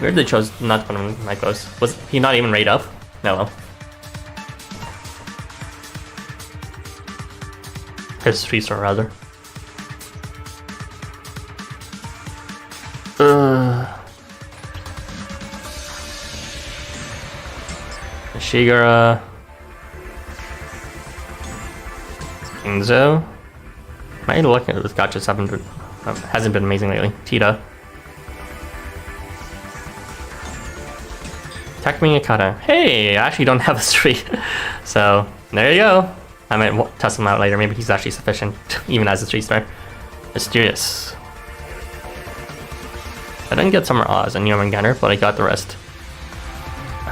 Weird they chose not to put him in Night Glows. Was he not even rate up? No, well. His 3-star rather. Shigura. Enzo. My luck with gotchas hasn't been amazing lately. Tita. Takumi Akata. Hey, I actually don't have a 3. So, there you go. I might test him out later. Maybe he's actually sufficient, even as a 3-star. Mysterious. I didn't get Summer Oz and Yeoman Gunner, but I got the rest.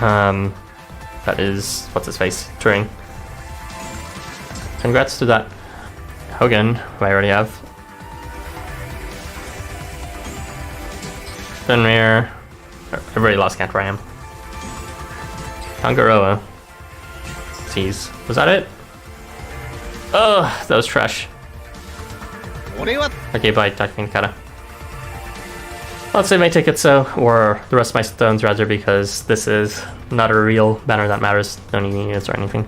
That is, what's his face? Turing. Congrats to that Hogan, who I already have. Fenrir. I've already lost count where I am. Tangaroa. Jeez. Was that it? Oh, that was trash. Okay, bye, Takumi Akata. I'll save my tickets or the rest of my stones rather, because this is not a real banner that matters. Don't need units or anything.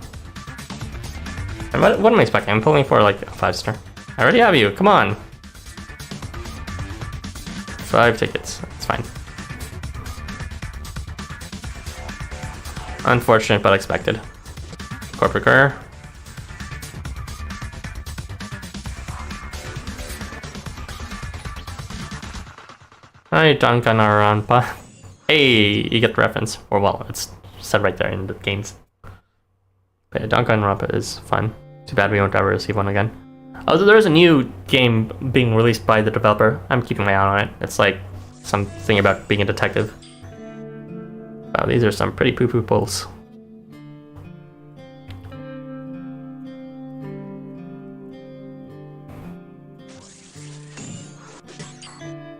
And what am I expecting? I'm pulling for like a 5-star. I already have you, come on. 5 tickets, it's fine. Unfortunate but expected. Corporate car. Hi, Danganronpa. Hey, you get the reference. Or well, it's said right there in the games. But yeah, Danganronpa is fun. Too bad we won't ever receive one again. Although there is a new game being released by the developer. I'm keeping my eye on it. It's like something about being a detective. Wow, these are some pretty poo-poo pulls.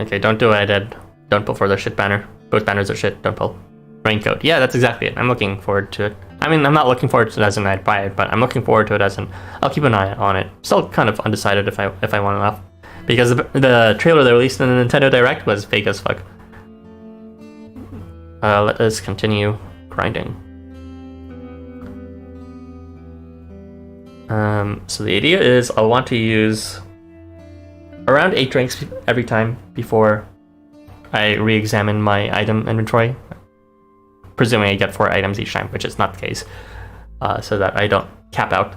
Okay, don't do what I did. Don't pull for the shit banner. Both banners are shit, don't pull. Raincoat. Yeah, that's exactly it. I'm looking forward to it. I mean, I'm not looking forward to it as in I'd buy it, but I'm looking forward to it as in I'll keep an eye on it. Still kind of undecided if I want enough. Because the trailer they released in the Nintendo Direct was fake as fuck. Let us continue grinding. So the idea is I'll want to use around 8 drinks every time before I re-examine my item inventory. Presuming I get 4 items each time, which is not the case. So that I don't cap out.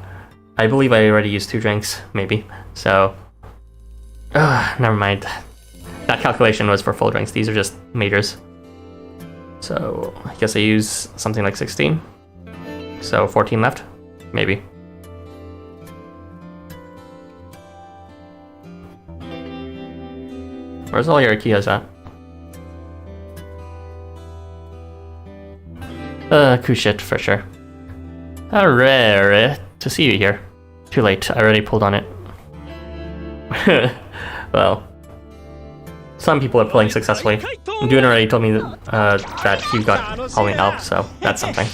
I believe I already used 2 drinks, maybe. So, never mind. That calculation was for full drinks. These are just majors. So, I guess I use something like 16. So 14 left? Maybe. Where's all your Kias at? Kushit for sure. Rare to see you here. Too late, I already pulled on it. Well, some people are playing successfully. Dune already told me that he got Halloween Elf, so that's something.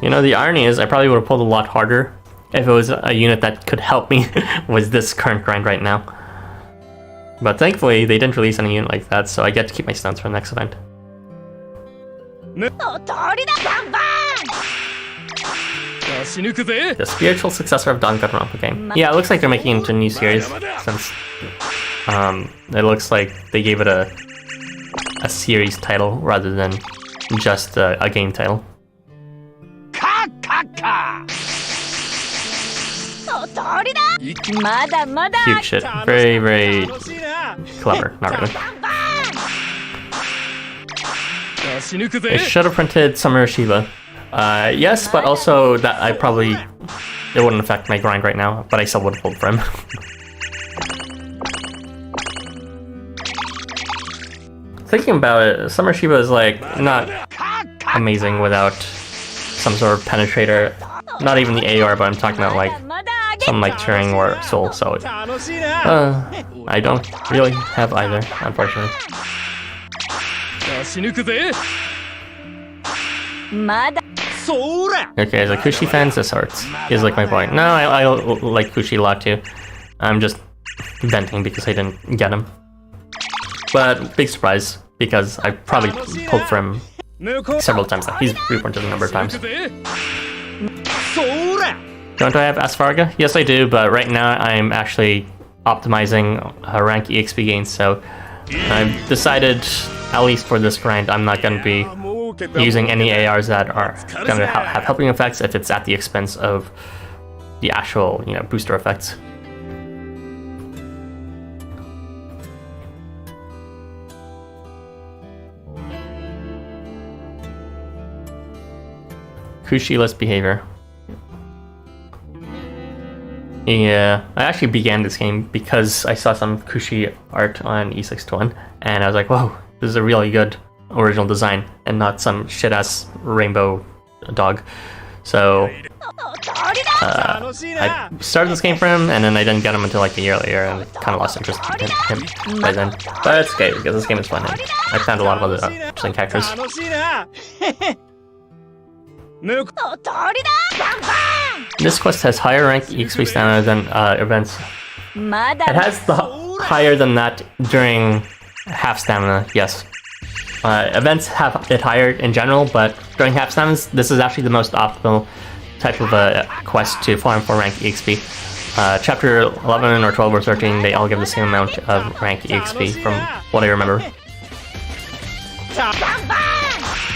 You know, the irony is I probably would have pulled a lot harder if it was a unit that could help me with this current grind right now. But thankfully, they didn't release any unit like that, so I get to keep my stones for the next event. The spiritual successor of Danganronpa game. Yeah, it looks like they're making it into a new series, since it looks like they gave it a series title rather than just a game title. Cute shit. Very, very clever. Not really. They should have printed Summer Shiba. Yes, but also that it wouldn't affect my grind right now, but I still would have pulled for him. Thinking about it, Summer Shiba is like not amazing without some sort of penetrator. Not even the AR, but I'm talking about like some like Turing or Soul, so I don't really have either, unfortunately. Okay, as a Kushi fan, this hurts. He's like my point. No, I like Kushi a lot too. I'm just venting because I didn't get him. But big surprise, because I probably pulled for him several times now. He's reprinted a number of times. Don't I have Asfarga? Yes, I do, but right now I'm actually optimizing rank EXP gains, so I've decided, at least for this grind, I'm not going to be using any ARs that are going to have helping effects if it's at the expense of the actual, booster effects. Kushi-less behavior. Yeah, I actually began this game because I saw some Kushi art on E621, and I was like, whoa, this is a really good original design, and not some shit-ass rainbow dog. So, I started this game for him, and then I didn't get him until like a year later, and I kind of lost interest in him by then. But it's okay, because this game is fun, and I found a lot of other interesting characters. This quest has higher rank EXP stamina than events. It has the higher than that during half stamina, yes. Events have it higher in general, but during half stamanas, this is actually the most optimal type of a quest to farm for rank EXP. Chapter 11 or 12 or 13, they all give the same amount of rank EXP from what I remember.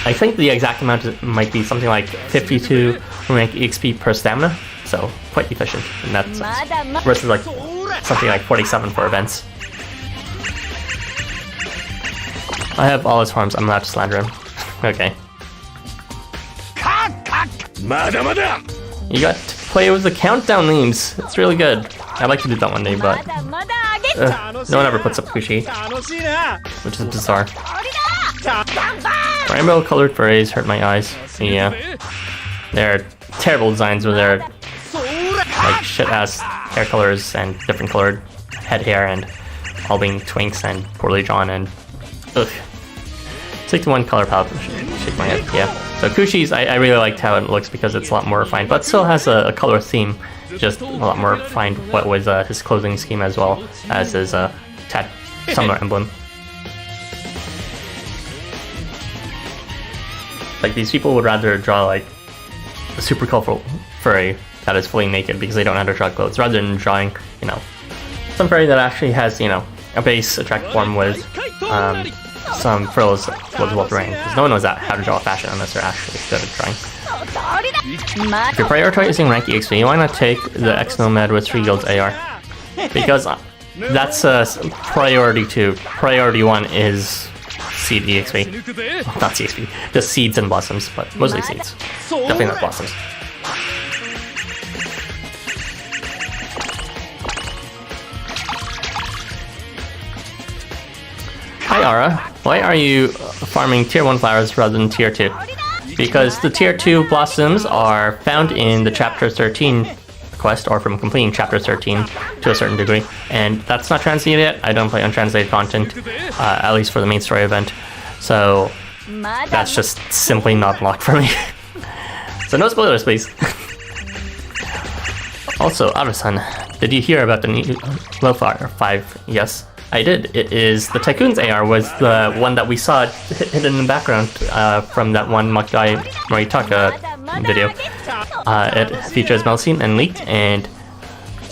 I think the exact amount might be something like 52 rank EXP per stamina, so quite efficient in that sense, versus like something like 47 for events. I have all his farms, I'm allowed to slander him. Okay. You got to play with the countdown memes, it's really good. I'd like to do that one day, but no one ever puts up Kushi, which is bizarre. Rainbow colored furries hurt my eyes. Yeah. They're terrible designs with their like shit ass hair colors and different colored head hair and all being twinks and poorly drawn and ugh. Stick to one color palette. Shake my head. Yeah. So Kushi's, I really liked how it looks because it's a lot more refined, but still has a color theme, just a lot more refined. What was his clothing scheme as well as his summoner emblem. Like, these people would rather draw like a super colorful furry that is fully naked because they don't know how to draw clothes, rather than drawing, some furry that actually has, a base attractive form with some frills with wolf ring, because no one knows how to draw fashion unless they're actually good at drawing. If you're prioritizing rank EXP, why not take the X-Nomad with 3 guilds AR? Because That's priority 2. Priority 1 is seed EXP. Not CXP, just seeds and blossoms, but mostly seeds. Definitely not blossoms. Hi Ara, why are you farming tier 1 flowers rather than tier 2? Because the tier 2 blossoms are found in the chapter 13 quest, or from completing chapter 13 to a certain degree, and that's not translated yet. I don't play untranslated content, at least for the main story event, so that's just simply not unlocked for me. So no spoilers, please. Also, Ara-san, did you hear about the new Lowfire 5? Yes, I did. It is the Tycoon's AR was the one that we saw hidden in the background from that one Makai Moritaka video. It features Melcene and Licht, and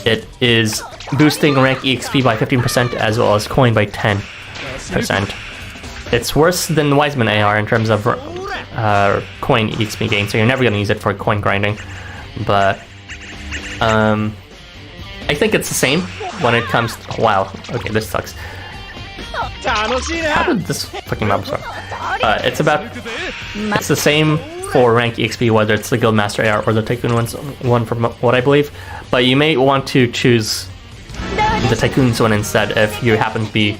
it is boosting rank EXP by 15% as well as coin by 10%. It's worse than the Wiseman AR in terms of coin EXP gain, so you're never going to use it for coin grinding. But I think it's the same when it comes to... Wow, okay, this sucks. How did this fucking mob start? It's the same for rank EXP, whether it's the Guildmaster AR or the Tycoon one from what I believe, but you may want to choose the Tycoon's one instead if you happen to be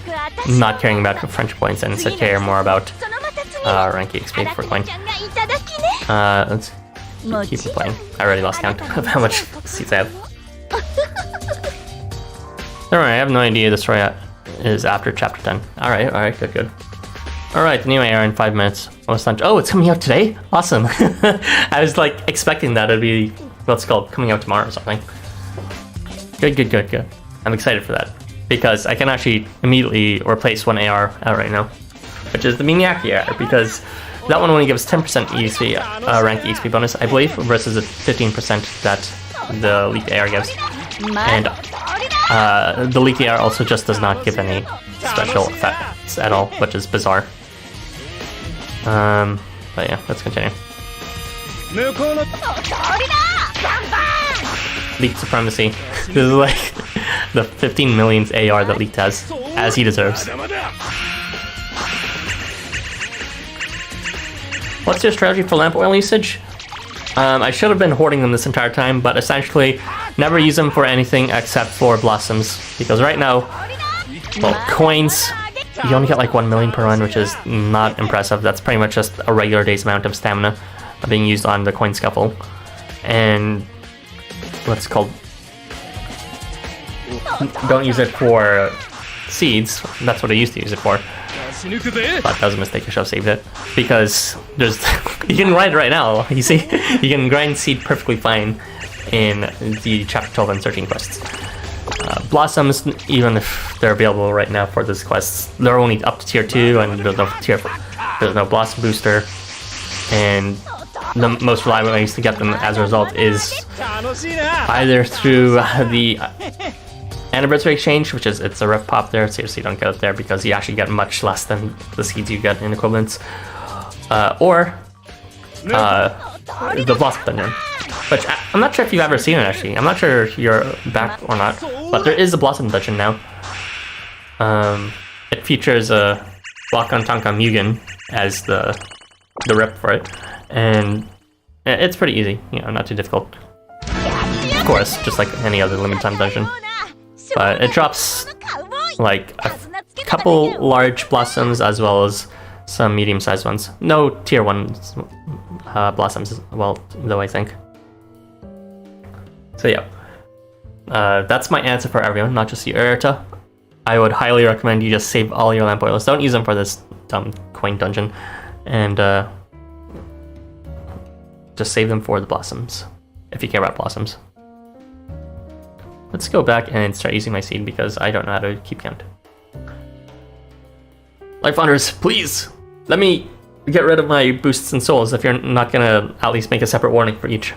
not caring about friendship points and instead care more about rank EXP for coin. Let's keep playing. I already lost count of how much seats I have. Alright, I have no idea the story is after chapter 10. Alright, good. Alright, the new AR in 5 minutes. Oh, it's coming out today? Awesome. I was like expecting that it'd be, what's it called, coming out tomorrow or something. Good. I'm excited for that, because I can actually immediately replace one AR out right now, which is the Miyaki AR, because that one only gives 10% EXP, rank EXP bonus, I believe, versus the 15% that the Licht AR gives. And the Licht AR also just does not give any special effects at all, which is bizarre. But yeah, let's continue. Licht Supremacy. This is like the 15 millionth AR that Licht has, as he deserves. What's your strategy for lamp oil usage? I should have been hoarding them this entire time, but essentially never use them for anything except for blossoms, because right now, well, coins, you only get like 1 million per run, which is not impressive. That's pretty much just a regular day's amount of stamina being used on the coin scuffle. And what's it called? Don't use it for seeds. That's what I used to use it for. But that was a mistake. I should have saved it, because there's you can grind it right now. You see, you can grind seed perfectly fine in the chapter 12 and 13 quests. Blossoms, even if they're available right now for this quest, they're only up to tier 2, and there's no blossom booster. And the most reliable ways to get them as a result is either through the Anniversary Exchange, which is it's a ref pop there. Seriously, don't get it there, because you actually get much less than the seeds you get in equivalents, or the Blossom Dungeon, which I'm not sure if you've ever seen it. Actually, I'm not sure if you're back or not, but there is a Blossom Dungeon now. It features a Wakan Tanka Mugen as the rep for it, and it's pretty easy. You know, not too difficult. Of course, just like any other limited time dungeon. But it drops like a couple large blossoms as well as some medium-sized ones. No tier 1 blossoms, well, though, I think. So yeah, that's my answer for everyone, not just you, Erta. I would highly recommend you just save all your lamp oils. Don't use them for this dumb coin dungeon, and just save them for the blossoms, if you care about blossoms. Let's go back and start using my seed, because I don't know how to keep count. LifeWonders, please let me get rid of my boosts and souls if you're not gonna at least make a separate warning for each.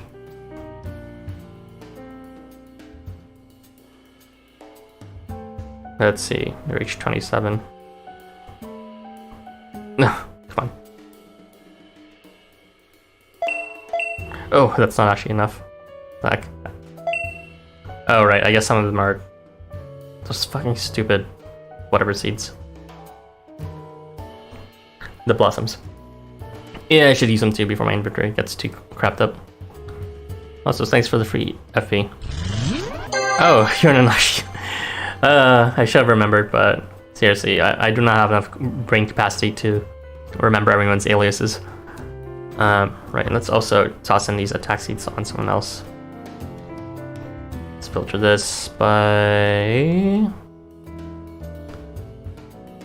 Let's see, I reached 27. No, come on. Oh, that's not actually enough. Like, oh right, I guess some of them are Those fucking stupid whatever seeds. The blossoms. Yeah, I should use them too before my inventory gets too crapped up. Also, thanks for the free FP. Oh, you're in a nice. I should have remembered, but seriously, I do not have enough brain capacity to remember everyone's aliases. Right, and let's also toss in these attack seeds on someone else. Let's filter this by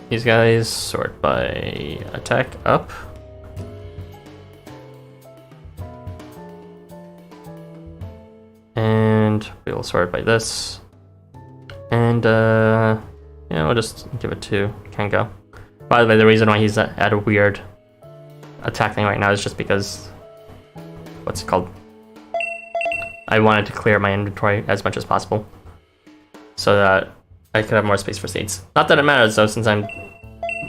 these guys, sort by attack up. And we'll sort by this. And yeah, we'll just give it to Kengo. By the way, the reason why he's at a weird attack thing right now is just because, what's it called? I wanted to clear my inventory as much as possible so that I could have more space for seeds. Not that it matters though, since I'm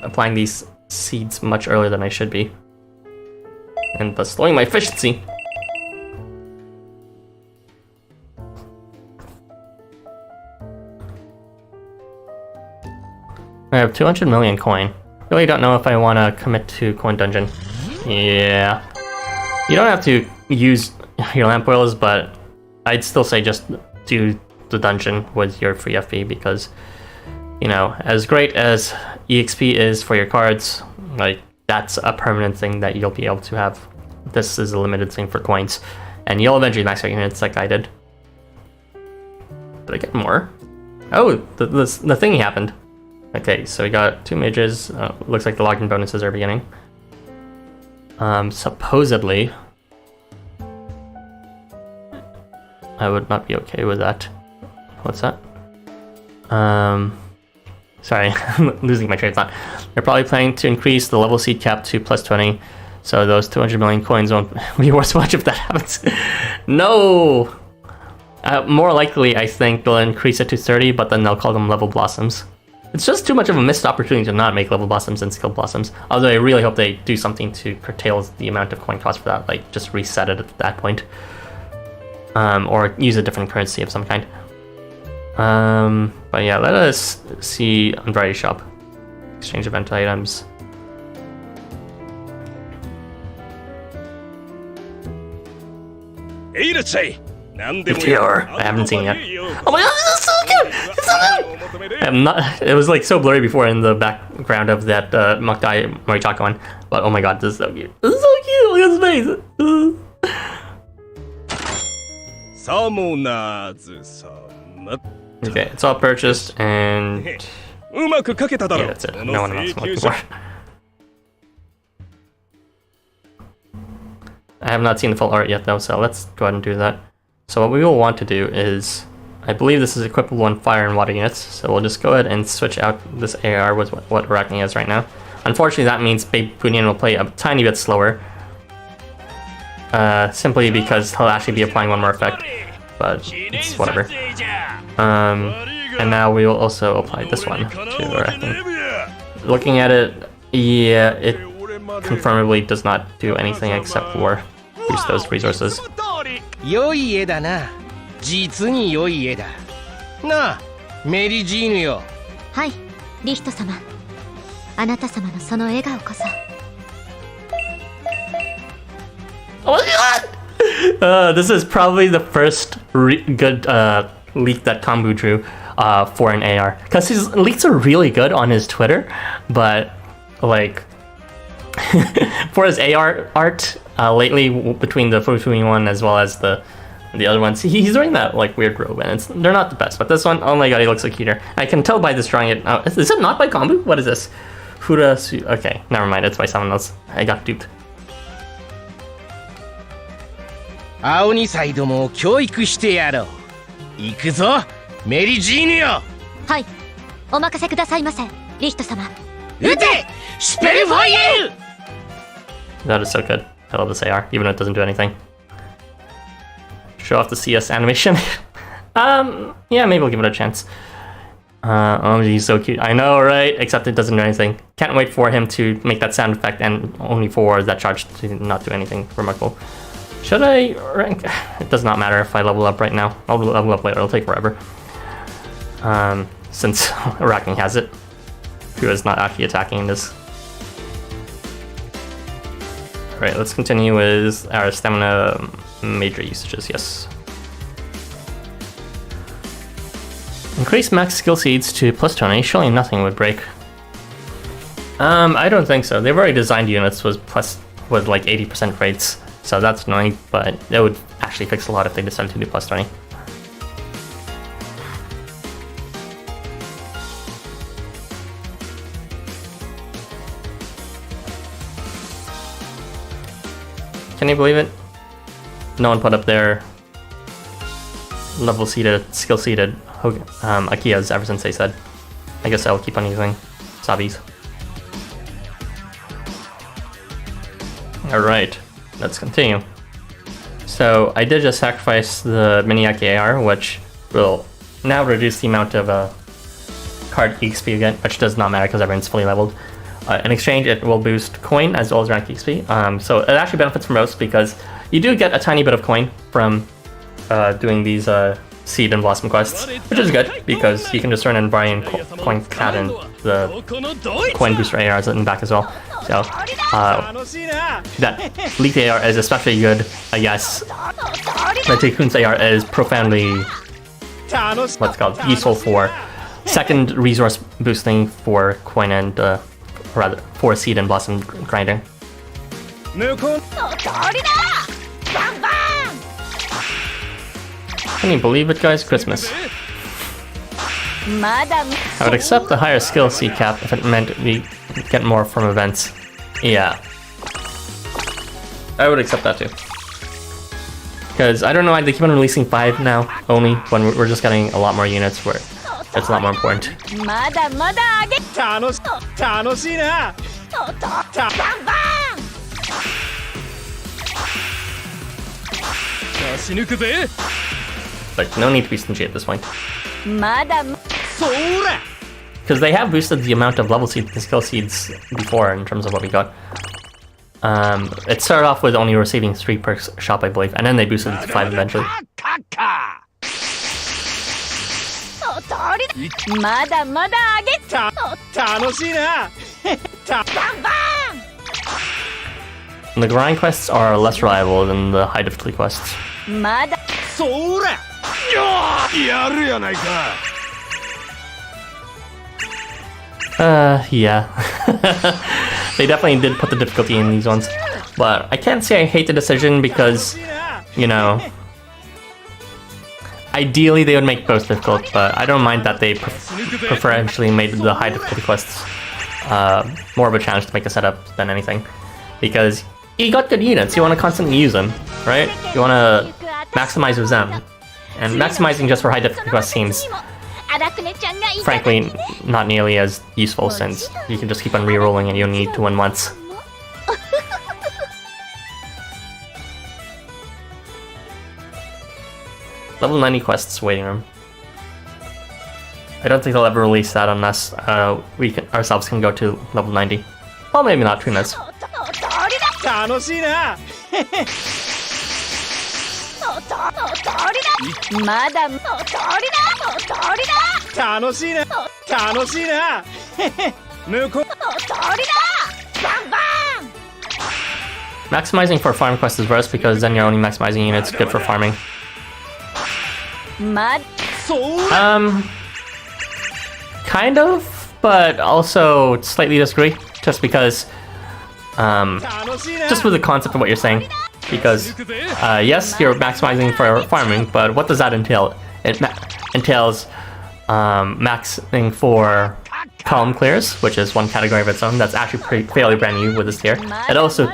applying these seeds much earlier than I should be, and thus slowing my efficiency. I have 200 million coin. Really don't know if I want to commit to coin dungeon. Yeah. You don't have to use your lamp oils, but I'd still say just do the dungeon with your free FP because, you know, as great as EXP is for your cards, like, that's a permanent thing that you'll be able to have. This is a limited thing for coins, and you'll eventually max out units like I did. Did I get more? Oh, the thing happened. Okay, so we got 2 mages. Looks like the login bonuses are beginning. Supposedly, I would not be okay with that. What's that? Sorry, I'm losing my train of thought. They're probably planning to increase the level seed cap to plus 20, so those 200 million coins won't be worth much if that happens. No! More likely, I think they'll increase it to 30, but then they'll call them level blossoms. It's just too much of a missed opportunity to not make level blossoms and skill blossoms. Although I really hope they do something to curtail the amount of coin cost for that, like just reset it at that point. Or use a different currency of some kind. But yeah, let us see on Variety Shop. Exchange event items. Meteor. I haven't seen it yet. Oh my god, this is so cute! It's so cute! I'm not. It was like so blurry before in the background of that Mokdai Moritaku one, but oh my god, this is so cute. This is so cute! Look at his face! Okay, it's all purchased and yeah, that's it. No one else is looking for. I have not seen the full art yet though, so let's go ahead and do that. So what we will want to do is, I believe this is equipable on fire and water units, so we'll just go ahead and switch out this AR with what Arachne has right now. Unfortunately, that means Babe Bunyan will play a tiny bit slower, simply because he'll actually be applying one more effect, but it's whatever. And now we will also apply this one to Arachne. Looking at it, yeah, it confirmably does not do anything except for boost those resources. 良い絵だな。実に良い絵だ。なあ、メリジーヌよ。はい、リヒト様。あなた様のその笑顔こそ。Oh my god! This is probably the first good leak that Kambu drew for an AR. Because his leaks are really good on his Twitter, but like for his AR art lately, between the Futui one as well as the other ones, he's wearing that like weird robe, and they're not the best. But this one, oh my god, he looks so cuter. I can tell by this drawing it. Is it not by Kambu? What is this? Okay, never mind. It's by someone else. I got duped. 青二歳どもを教育してやろう。行くぞ、メリジーヌよ。はい、お任せくださいませ、リヒト様。撃て、スペルファイエル。 That is so good. I love this AR, even though it doesn't do anything. Show off the CS animation. Yeah, maybe we'll give it a chance. Oh, he's so cute. I know, right? Except it doesn't do anything. Can't wait for him to make that sound effect and only for that charge to not do anything remarkable. Should I rank? It does not matter if I level up right now. I'll level up later. It'll take forever. since Arachne has it, who is not actually attacking in this. Alright, let's continue with our stamina major usages, yes. Increase max skill seeds to +20, surely nothing would break. I don't think so. They've already designed units with like 80% rates, so that's annoying, but it would actually fix a lot if they decided to do +20. Can you believe it? No one put up their level seeded, skill seeded Akias ever since they said. I guess I'll keep on using Sabis. Alright, let's continue. So I did just sacrifice the mini Aki AR, which will now reduce the amount of card EXP again, which does not matter because everyone's fully leveled. In exchange, it will boost coin as well as rank XP. So it actually benefits from most because you do get a tiny bit of coin from doing these seed and blossom quests, which is good because you can just earn and buy in coin cat and the coin booster ARs in the back as well. So that Licht AR is especially good, I guess. The Tycoon's AR is profoundly what's called useful for second resource boosting for coin and rather for seed and blossom grinding. Can you believe it, guys? Christmas. I would accept the higher skill seed cap if it meant we get more from events. Yeah. I would accept that too. Because I don't know why they keep on releasing 5 now, only, when we're just getting a lot more units where it's a lot more important. But no need to be stingy at this point. Because they have boosted the amount of level seeds and skill seeds before in terms of what we got. It started off with only receiving 3 per shop, I believe, and then they boosted it to 5 eventually. And the grind quests are less reliable than the high difficulty quests. Yeah. They definitely did put the difficulty in these ones. But I can't say I hate the decision because, you know, ideally they would make both difficult, but I don't mind that they preferentially made the high difficulty quests more of a challenge to make a setup than anything. Because you got good units, you want to constantly use them, right? You want to maximize with them. And maximizing just for high difficulty quests seems, frankly, not nearly as useful since you can just keep on re-rolling and you only need to win once. Level 90 quests waiting room. I don't think they'll ever release that unless we ourselves can go to level 90. Well, maybe not, who knows. Maximizing for farm quests is worse because then you're only maximizing units good for farming. Kind of, but also slightly disagree, just because, just with the concept of what you're saying, because, yes, you're maximizing for farming, but what does that entail? It entails, maxing for column clears, which is one category of its own, that's actually fairly brand new with this tier. It also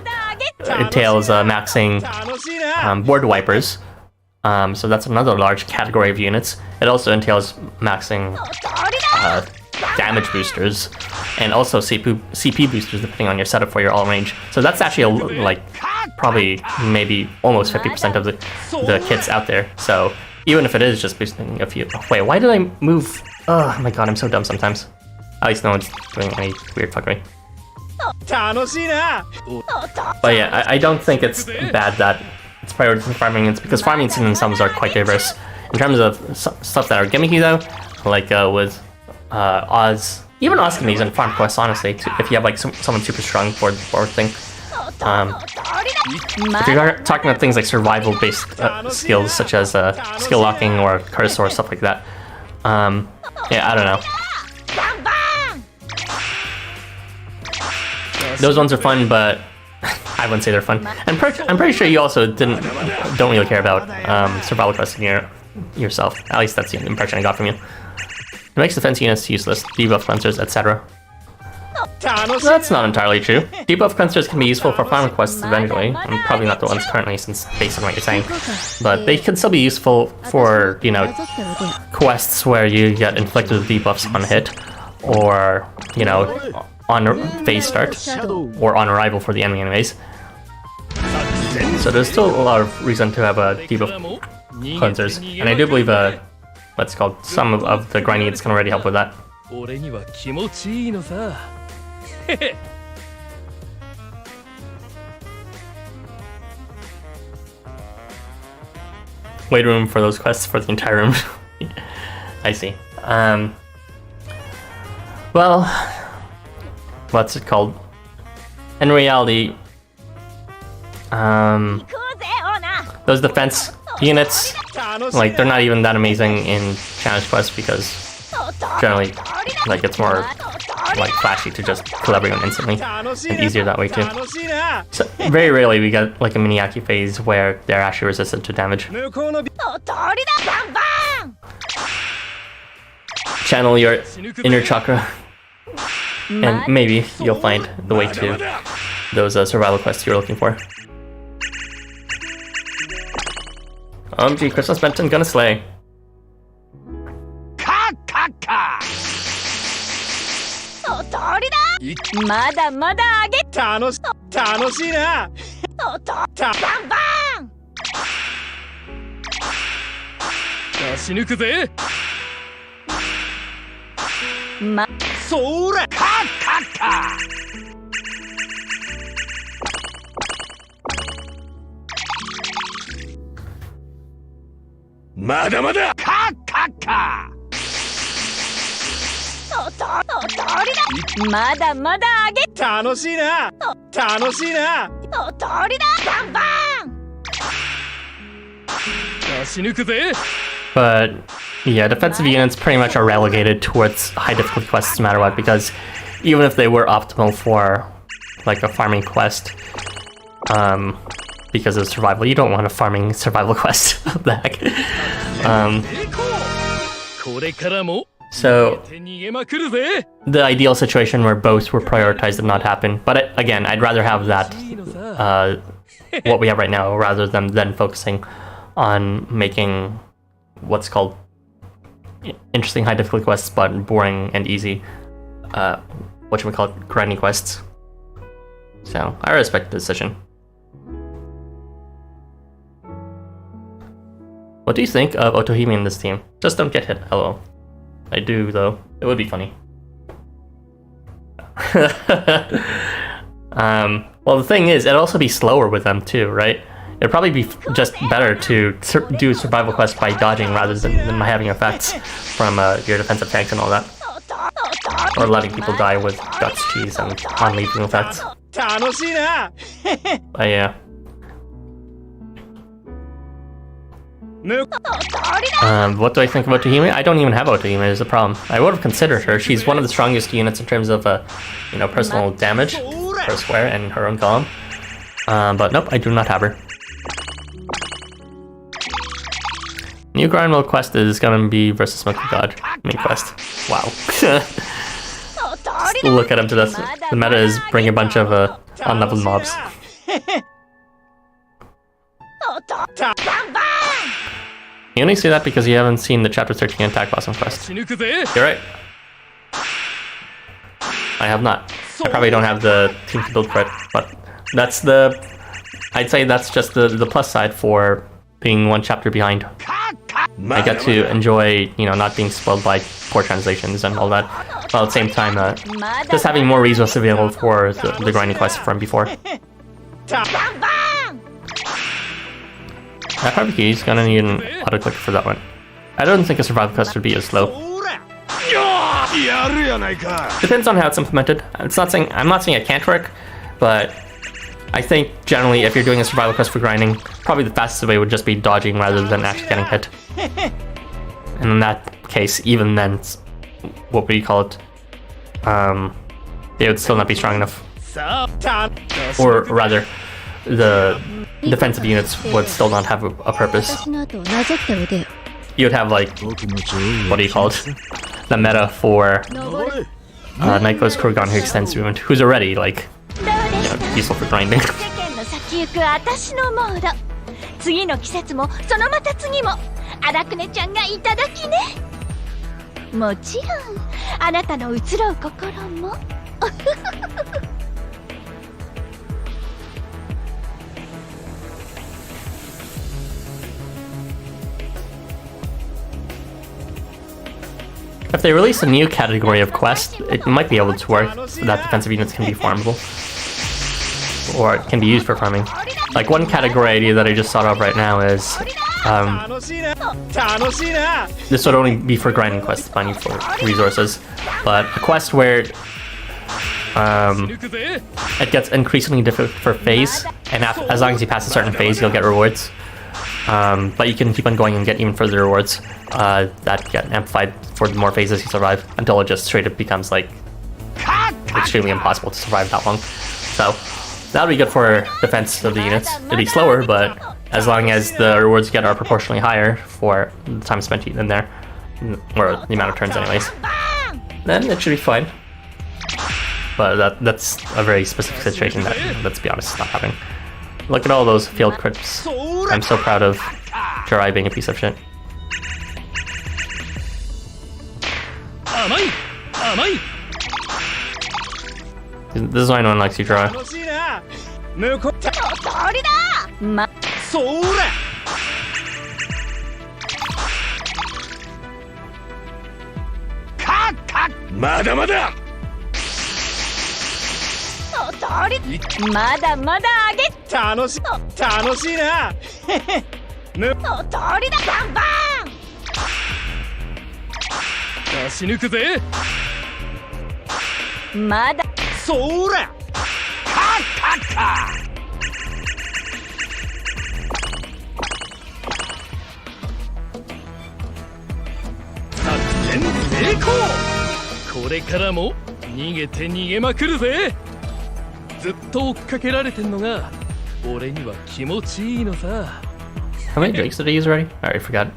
entails, maxing, board wipers, so that's another large category of units. It also entails maxing damage boosters and also CP boosters depending on your setup for your all range. So that's actually like probably maybe almost 50% of the kits out there. So even if it is just boosting a few... Wait, why did I move? Oh my god, I'm so dumb sometimes. At least no one's doing any weird fuckery. But yeah, I don't think it's bad that it's prioritizing farming. It's because farming in themselves are quite diverse. In terms of stuff that are gimmicky though, like with Oz. Even Oz can be used in farm quests, honestly, if you have like someone super strong for the forward thing. If you're talking about things like survival-based skills, such as skill locking or curse or stuff like that, yeah, I don't know. Those ones are fun, but I wouldn't say they're fun. And I'm pretty sure you also don't really care about survival quests yourself. At least that's the impression I got from you. It makes defense units useless, debuff cleansers, etc. That's not entirely true. Debuff cleansers can be useful for farm quests eventually, and probably not the ones currently, since based on what you're saying. But they can still be useful for, you know, quests where you get inflicted with debuffs on hit, or, you know, on phase start, or on arrival for the enemy enemies. So there's still a lot of reason to have debuff cleansers, and I do believe what's called some of the grind needs can already help with that. Wait room for those quests for the entire room. I see. Well, what's it called? In reality, those defense units, like, they're not even that amazing in challenge quests because generally, like, it's more like flashy to just kill everyone instantly, and easier that way too. So very rarely we get like a Miniaki phase where they're actually resistant to damage. Channel your inner chakra, and maybe you'll find the way to those survival quests you're looking for. OMG, Christmas Benton gonna slay. But yeah, defensive units pretty much are relegated towards high difficulty quests no matter what, because even if they were optimal for like a farming quest, because of survival, you don't want a farming survival quest. What the heck? So the ideal situation where both were prioritized did not happen. But again, I'd rather have that, what we have right now, rather than focusing on making what's called interesting high difficulty quests, but boring and easy, whatchamacallit, grinding quests. So I respect the decision. What do you think of Otohime in this team? Just don't get hit, lol. I do, though. It would be funny. Well, the thing is, it'd also be slower with them too, right? It'd probably be just better to do survival quests by dodging rather than having effects from your defensive tanks and all that. Or letting people die with guts, cheese, and non-lethal effects. But yeah. What do I think of Otohime? I don't even have Otohime is the problem. I would have considered her. She's one of the strongest units in terms of, you know, personal damage per square and her own column. But nope, I do not have her. New grind mode quest is gonna be versus Smoky God main quest. Wow. Look at him to death. The meta is bring a bunch of unleveled mobs. You only say that because you haven't seen the Chapter 13 Attack Blossom quest. You're right. I have not. I probably don't have the team to build for it, but that's I'd say that's just the plus side for being one chapter behind. I get to enjoy, you know, not being spoiled by poor translations and all that, while at the same time, just having more resources available for the grinding quest from before. That barbecue is gonna need an auto-clicker for that one. I don't think a survival quest would be as slow. やるやないか Depends on how it's implemented. I'm not saying it can't work, but I think generally if you're doing a survival quest for grinding, probably the fastest way would just be dodging rather than actually getting hit. And in that case, even then, what would you call it? They would still not be strong enough. Or rather, the defensive units would still not have a purpose. You'd have like, what do you call it? The meta for Nyko's Kurgan who extends movement, who's already like, useful for grinding. 次の季節もそのまた次も荒くねちゃんがいただきね。もちろんあなたの移ろう心も。If they release a new category of quest, it might be able to work so that defensive units can be farmable. Or it can be used for farming. Like one category idea that I just thought of right now is this would only be for grinding quests, finding for resources. But a quest where it gets increasingly difficult for phase, and as long as you pass a certain phase, you'll get rewards. But you can keep on going and get even further rewards that get amplified for the more phases you survive, until it just straight up becomes like extremely impossible to survive that long. So that would be good for defense of the units. It'd be slower, but as long as the rewards you get are proportionally higher for the time spent in there, or the amount of turns anyways, then it should be fine. But that's a very specific situation that, let's be honest, is not happening. Look at all those field crits. I'm so proud of Jirai being a piece of shit. This is why no one likes you, Jirai. How many drakes did I use already? I already forgot.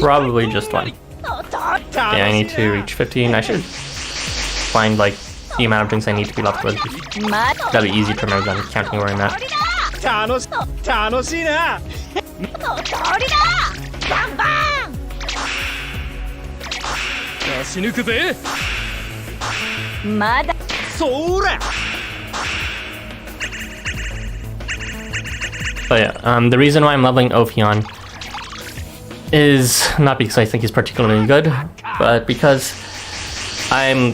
Probably just one. Yeah, I need to reach 15. I should find like the amount of things I need to be left with. That'd be easy to remember than counting where I'm at. But yeah, the reason why I'm leveling Ophion is not because I think he's particularly good, but because I'm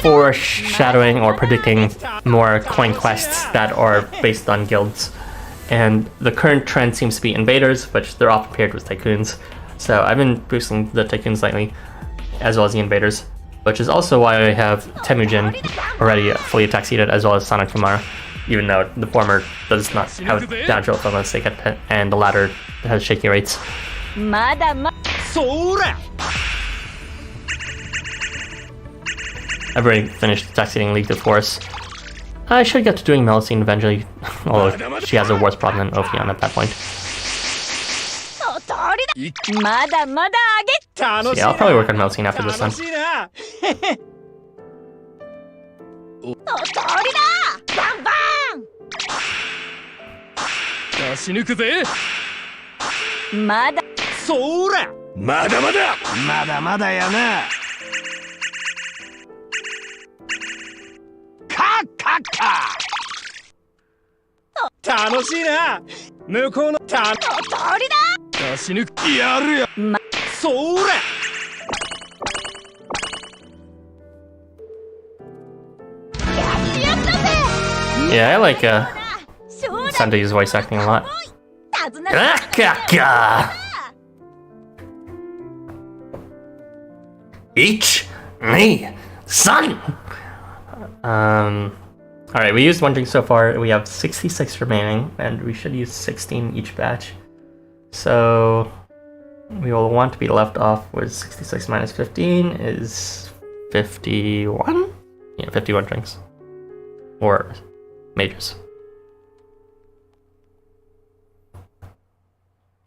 foreshadowing or predicting more coin quests that are based on guilds. And the current trend seems to be invaders, which they're often paired with tycoons. So I've been boosting the tycoons lately, as well as the invaders, which is also why I have Temujin already fully attack seated, as well as Sonic Kumara, even though the former does not have down drill from a stake and the latter has shaky rates. I've already finished attack seating League of Force. I should get to doing Melusine eventually, although she has a worse problem than Ophion at that point. So yeah, I'll probably work on Melusine after this then. Yeah, I like Sunday's voice acting a lot. 尋ねて Each me son. Alright, we used one drink so far. We have 66 remaining, and we should use 16 each batch. So we will want to be left off with 66 minus 15 is 51? Yeah, 51 drinks. Or majors.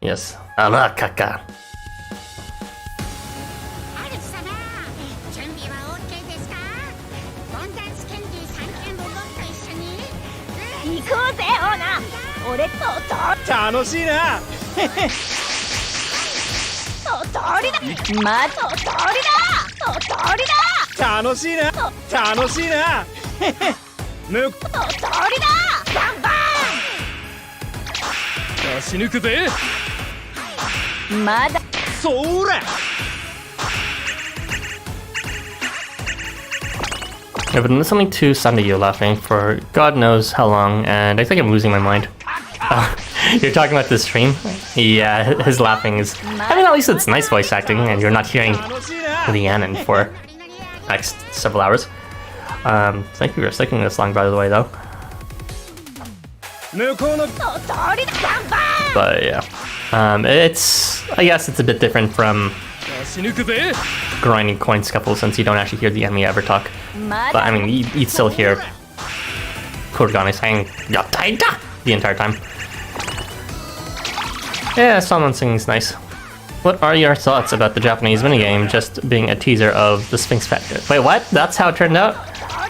Yes. Alakaka. アル様、準備は OK ですか？ボンダンスキャンディー3件分僕と一緒に。行こうぜオーナー。俺と楽しいな。鳥だ。まと鳥だ。鳥だ。楽しいな。楽しいな。ぬ鳥だ。バンバ出し抜くぜ。ン。まだ。そら。 I've been listening to Sunday You laughing for God knows how long, and I think I'm losing my mind. You're talking about this stream? Yeah, his laughing is... I mean, at least it's nice voice acting, and you're not hearing Leanne for next several hours. Thank you for sticking this long, by the way, though. 向こうの 鳥だ。バンバン。 But yeah, it's... I guess it's a bit different from 出し抜くぜ。 grinding coin scuffle since you don't actually hear the enemy ever talk. ま But だ。 I mean, you'd still hear Kurugane saying "Yataita" the entire time. Yeah, someone singing's nice. What are your thoughts about the Japanese minigame just being a teaser of the Sphinx factor? Wait, what? That's how it turned out?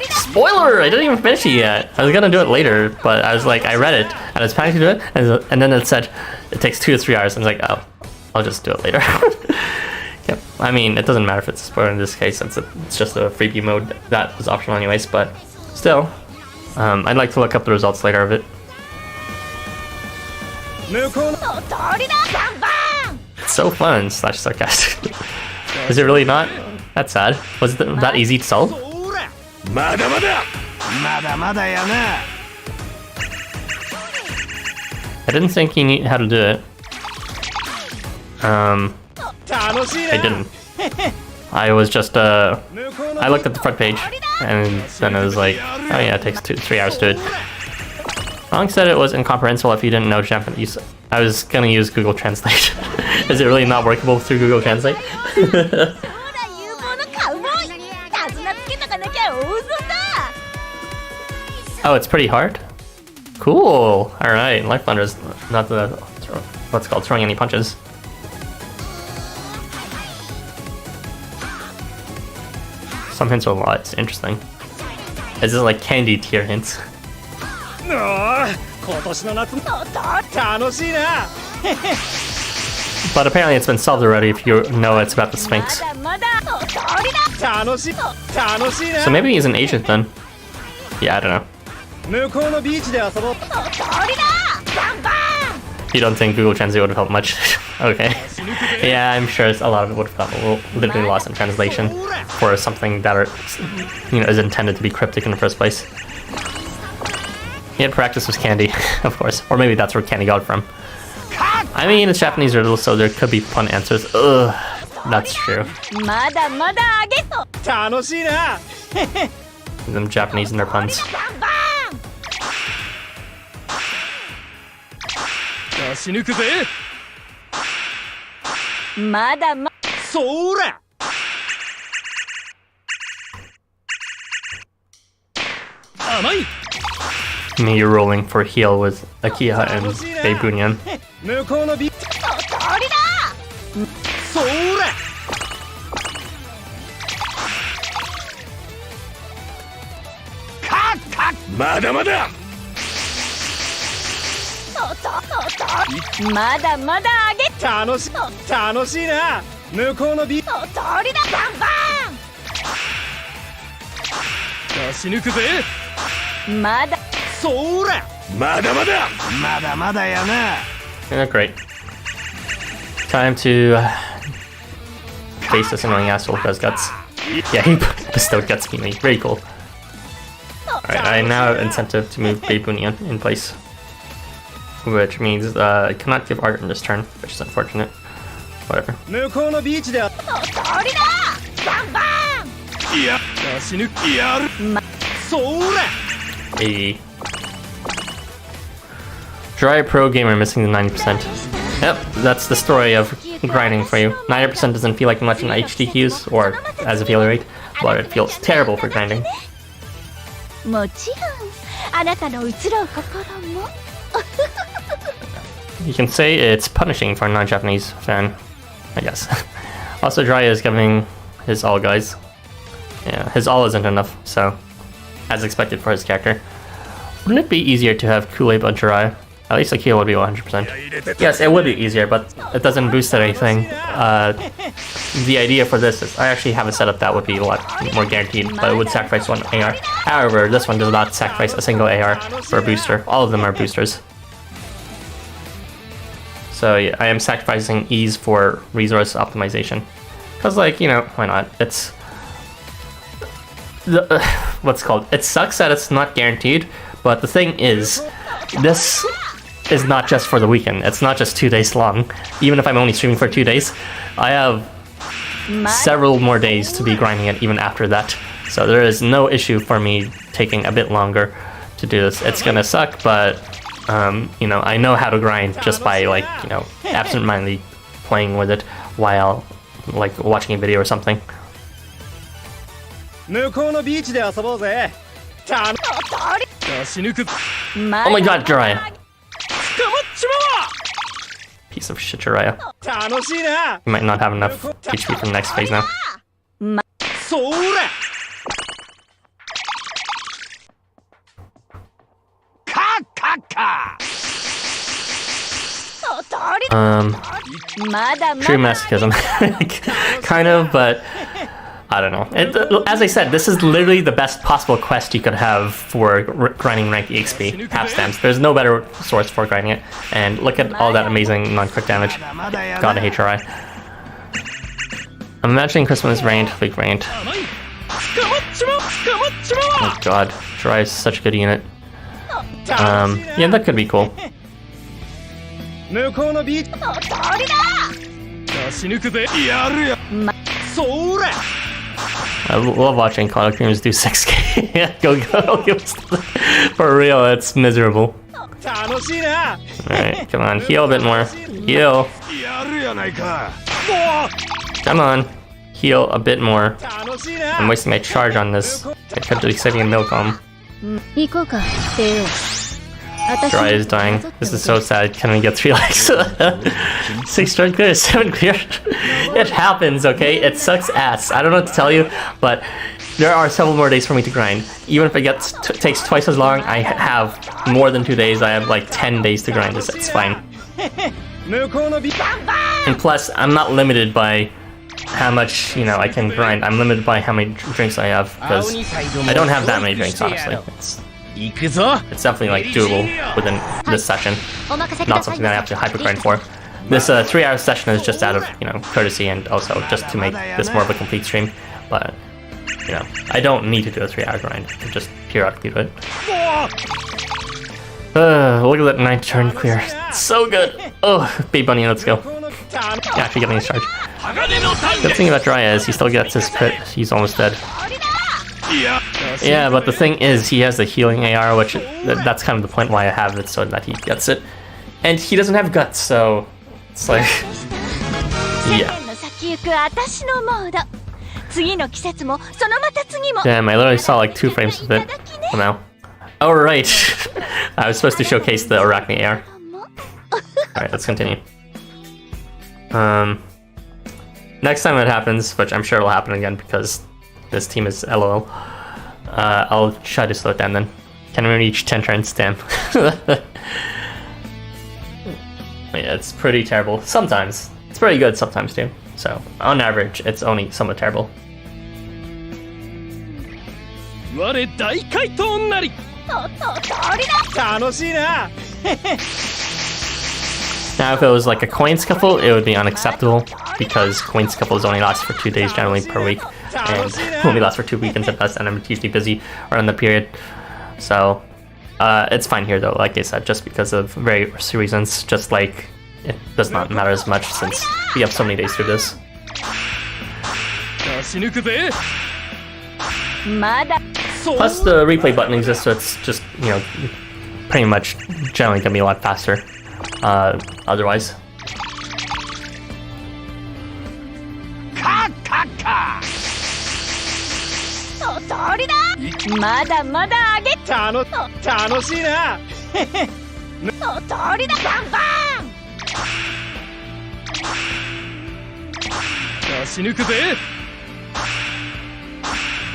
Spoiler! I didn't even finish it yet. I was gonna do it later, but I was like, I read it, and I was planning to do it, and then it said it takes 2 to 3 hours, and I was like, oh, I'll just do it later. Yep. I mean, it doesn't matter if it's a spoiler in this case, since it's just a freebie mode that was optional anyways, but still, I'd like to look up the results later of it. 向こうの鳥だ。バンバン。 It's so fun, slash sarcastic. Is it really not? That's sad. Was it that easy to solve? そら。まだまだ。まだまだやな。 I didn't think you knew how to do it. 楽しい I な。 didn't. I was just, 向こうの I looked at the front page, and then it was like, oh yeah, it takes 2 to 3 hours to do it. Long said it was incomprehensible if you didn't know Japanese. I was gonna use Google Translate. Is it really not workable through Google Translate? ほら有望のカウボーイ。手綱つけとかなきゃ大損だ。 Oh, it's pretty hard? Cool. Alright, LifeWonders, not the, what's it called, throwing any punches. Some hints are a lot, it's interesting. Is this like candy tier hints? ああ、今年の夏も楽しいな。 But apparently it's been solved already if you know it's about the Sphinx. まだまだ。鳥だ。楽しいな。 So maybe he's an Asian then. Yeah, I don't know. 向こうのビーチで遊ぼう。鳥だ。バンバン。 You don't think Google Translate would have helped much? Okay. Yeah, I'm sure a lot of it would have gotten literally lost in translation for something that are, is intended to be cryptic in the first place. He had practice with candy, of course. Or maybe that's where candy got it from. I mean, it's Japanese riddle, so there could be pun answers. Ugh, that's true. まだまだあげと。楽しいな。 Them Japanese and their puns. バンバ出し抜くぜ。ン。まだま。そら。甘い。 Me rolling for heal with Akiha and Beibunyan. 向こうのビーチ。鳥だ。そら。カッカッ。まだまだ。まだまだあげと。楽しいな。向こうのビーチ。鳥だ。バンバ出し抜くぜ。ン。まだ。そら。まだまだ。まだまだやな。 Yeah, great. Time to face this annoying asshole who has guts. Yeah, he bestowed guts being very cool. Alright, I now have incentive to move Beibunyan in place. which means I cannot give art in this turn, which is unfortunate. Whatever. 向こうのビーチで通りだバンバンいや死ぬやるそら A dry pro gamer missing the 90%. Yep, that's the story of grinding for you. 90% doesn't feel like much in HD queues or as a failure rate, but it feels terrible for grinding. もちろんあなたの移ろう心も You can say it's punishing for a non-Japanese fan, I guess. Also, Dry is giving his all, guys. Yeah, his all isn't enough, so as expected for his character. Wouldn't it be easier to have Kool-Aid on Dry? At least Akio would be 100%. Yes, it would be easier, but it doesn't boost anything. The idea for this is I actually have a setup that would be a lot more guaranteed, but it would sacrifice one AR. However, this one does not sacrifice a single AR for a booster. All of them are boosters. So yeah, I am sacrificing ease for resource optimization. Because, like, you know, why not? It's... what's it called? It sucks that it's not guaranteed, but the thing is, this is not just for the weekend. It's not just 2 days long. Even if I'm only streaming for 2 days, I have several more days to be grinding it even after that. So there is no issue for me taking a bit longer to do this. It's gonna suck, but you know, I know how to grind just by, like, you know, absentmindedly playing with it while, like, watching a video or something. 向こうのビーチで遊ぼうぜ死ぬく Oh my god, Jiraiya! 捕まっちま Piece of shit, Jiraiya. 楽しいな You might not have enough HP for the next phase now. そらカッカッカ True masochism. Kind of, but I don't know. As I said, this is literally the best possible quest you could have for grinding rank EXP, half stamps. There's no better source for grinding it. And look at all that amazing non-crit damage. God, I hate Jirai. I'm imagining Christmas rained, fake rained. Oh god, Jirai is such a good unit. Yeah, that could be cool. 向こうのビーチ死ぬくぜやるやそら I love watching Connor Creams do 6k. Yeah, go. For real, it's miserable. 楽しいな Alright, come on, heal a bit more. Heal. やるやないか Come on. Heal a bit more. 楽しいな I'm wasting my charge on this. I could be saving a milk home. 行こうか帝王 Dry is dying. This is so sad. Can we get 3 likes? 6 turn clear, 7 clear. It happens, okay? It sucks ass. I don't know what to tell you, but there are several more days for me to grind. Even if it takes twice as long, I have more than 2 days. I have like 10 days to grind this. It's fine. 向こうのビーチ And plus, I'm not limited by how much, you know, I can grind. I'm limited by how many drinks I have, because I don't have that many drinks, honestly. 行くぞ It's definitely, like, doable within this session. Not something that I have to hyper grind for. This 3-hour session is just out of, you know, courtesy and also just to make this more of a complete stream. But, you know, I don't need to do a 3-hour grind. I can just periodically do it. Look at that 9 turn clear. So good. Oh, Babe Bunny, let's go. Yeah, actually getting his charge. Good thing about Jiraiya is he still gets his crit. He's almost dead. Yeah, but the thing is, he has the healing AR, which that's kind of the point why I have it, so that he gets it. And he doesn't have guts, so it's like, yeah. Damn, I literally saw like 2 frames of it. Oh no. Oh right, I was supposed to showcase the Arachne AR. Alright, let's continue. Next time it happens, which I'm sure will happen again because this team is LOL, I'll try to slow it down then. Can we reach 10 turns? Damn. Yeah, it's pretty terrible. Sometimes. It's pretty good sometimes too. So, on average, it's only somewhat terrible. 我大怪盗なり楽しいな Now, if it was like a coin scuffle, it would be unacceptable because coin scuffles only last for 2 days generally per week, and only last for 2 weekends at best, and I'm usually busy around the period. So, It's fine here though, like I said, just because of various reasons. Just like it does not matter as much since we have so many days through this. 出し抜くぜ まだ Plus the replay button exists, so it's just, you know, pretty much generally gonna be a lot faster. Otherwise. カッカッカおとりだまだまだ上げ楽しいなおとりだバンバ出し抜くぜ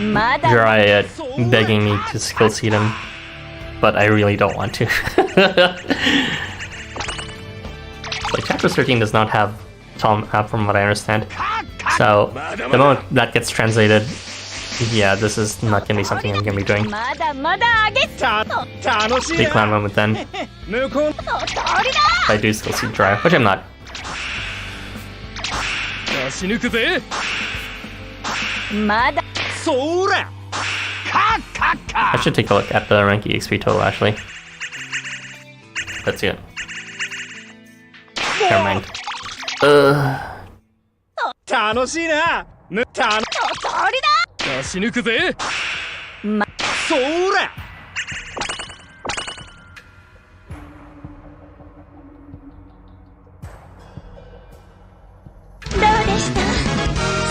ンまだ Jiraiya begging me to skill seed him, but I really don't want to. Like chapter 13 does not have Tom from what I understand. So the moment that gets translated, yeah, this is not gonna be something I'm gonna be doing. まだまだ上げ楽しい Big な clown moment then. 向こうおとりだ If I do skill seed Jiraiya, which I'm not. 出し抜くぜまだそらカッカッカ I should take a look at the rank EXP total actually. Let's see it. Never mind. 楽しいなおとり出し抜くぜまそらどうでした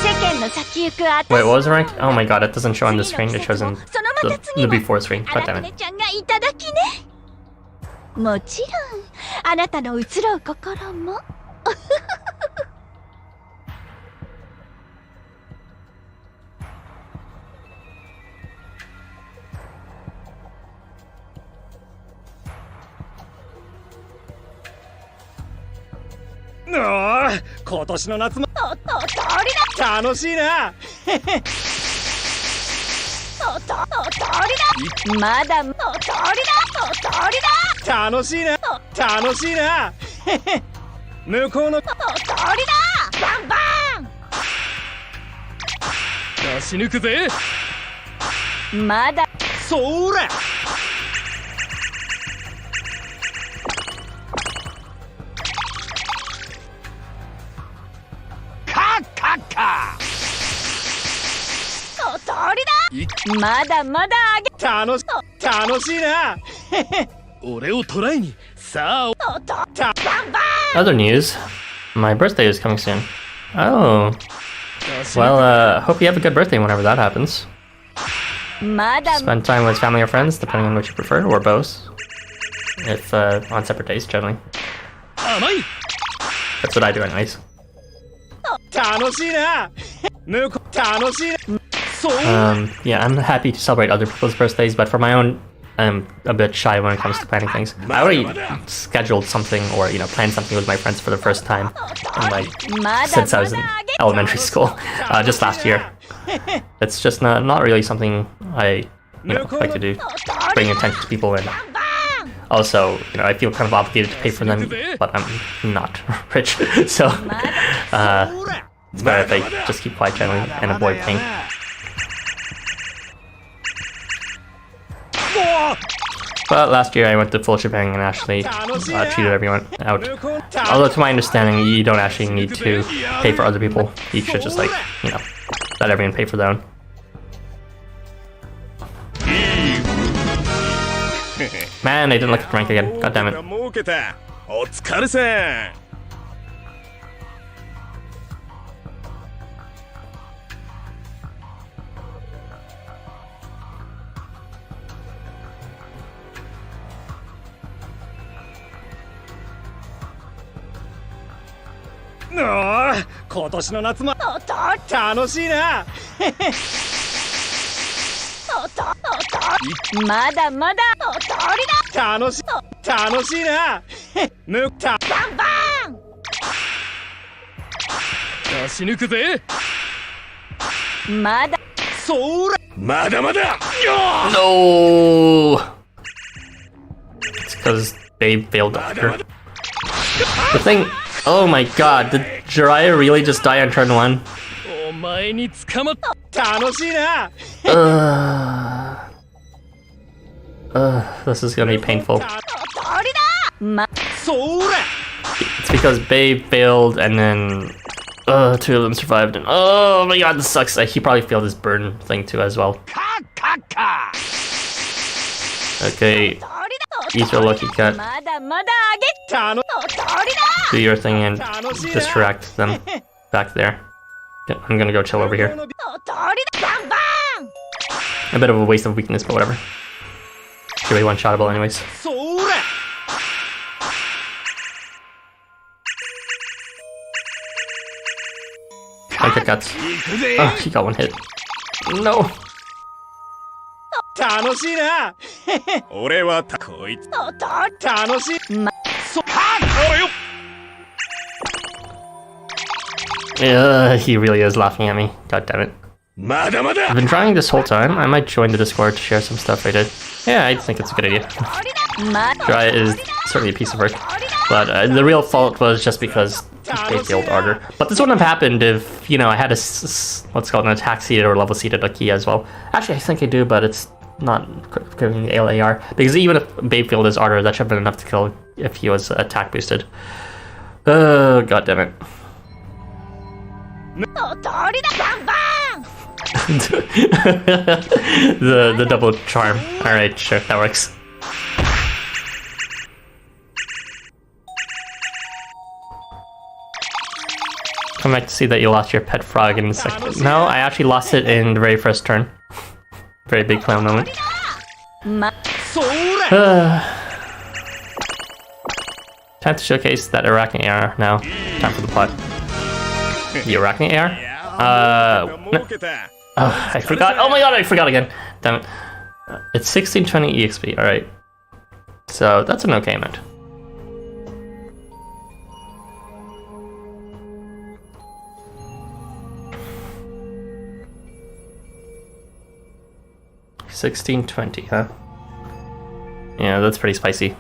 世間の先行くあた Wait, what was the rank? Oh my god, it doesn't show on the screen, it shows in そのまた the 次も before screen. あ God ら damn く it. ねちゃんがいただきねもちろんあなたの移ろう心も今年の夏もおとりだ楽しいなおとりだまだおとりだおとりだ楽しいな楽しいな向こうのおとりだバンバ出し抜くぜンまだそらカッカッカおとりだまだまだ上げ楽しいな俺を捕らえにさあおとバンバ Other news. My birthday is coming soon. Oh. 出し抜く Well, hope you have a good birthday whenever that happens. ンまだ Spend time with family or friends, depending on which you prefer, or both. If on separate days, generally. 甘い That's what I do anyways. 楽しいな向こう楽しいなそう Yeah, I'm happy to celebrate other people's birthdays, but for my own, I'm a bit shy when it comes to planning things. I already scheduled something or, you know, planned something with my friends for the first time in, like, まだ since I was in elementary school, just last year. It's just not really something I, you know, like to do, bring attention to people, and also, you know, I feel kind of obligated to pay for them, but I'm not rich, so it's better if I just keep quiet generally and avoid paying. But last year I went to full shebang and actually treated everyone out. Although to my understanding, you don't actually need to pay for other people. You should just, like, you know, let everyone pay for their own. Man, I didn't look at the rank again. God damn it. 儲けたお疲れさん今年の夏もおと楽しいなまだまだおとりだ楽しいなむたバンバ出し抜くぜンまだそらまだまだ No! It's because they failed Doctor. The thing... Oh my god, did Jiraiya really just die on turn 1? お前に捕まった楽しいな This is gonna be painful. 通りだまそれ It's because Babe failed and then two of them survived and oh my god, this sucks. He probably failed his burn thing too as well. カカカ Okay, 通りだ eat your lucky cat. まだまだあげたの通りだ Do your thing and distract them back there. Yeah, I'm gonna go chill over here. 通りだバンバン A bit of a waste of weakness, but whatever. Should be one-shottable anyways. それ Okay, cats. 行くぜ Oh, he got one hit. No. 楽しいな俺はこいつ楽しいまそかおよ He really is laughing at me. God damn it. まだまだ I've been trying this whole time. I might join the Discord to share some stuff I did. Yeah, I think it's a good idea. ま Try is certainly a piece of work. But the real fault was just because they failed order. But this wouldn't have happened if, you know, I had a, what's called an attack seated or level seated a key as well. Actually, I think I do, but it's not giving the LAR. Because even if Babe failed his order, that should have been enough to kill if he was attack boosted. Oh, god damn it. 通りだバンバン the double charm. Alright, sure, that works. Come back to see that you lost your pet frog in a second. No, I actually lost it in the very first turn. Very big clown moment. まそれ Time to showcase that Arachne AR now. Time for the plot. The Arachne AR? No. 儲けた Oh, I forgot. Oh my god, I forgot again. Damn it. It's 1620 EXP, alright. So that's an okay amount. $16.20, huh? Yeah, that's pretty spicy.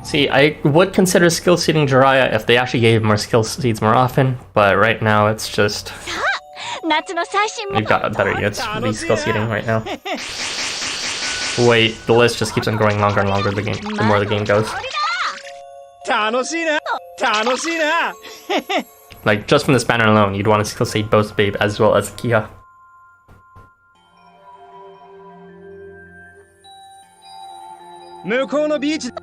See, I would consider skill seeding Jiraiya if they actually gave more skill seeds more often, but right now it's just 夏の最新 we've got better units for the skill seeding right now. Wait, the list just keeps on growing longer and longer the more the game goes. 楽しいな楽しいな Like just from this banner alone, you'd want to skill seed both Babe as well as Kia. 向こうのビーチ 通りだ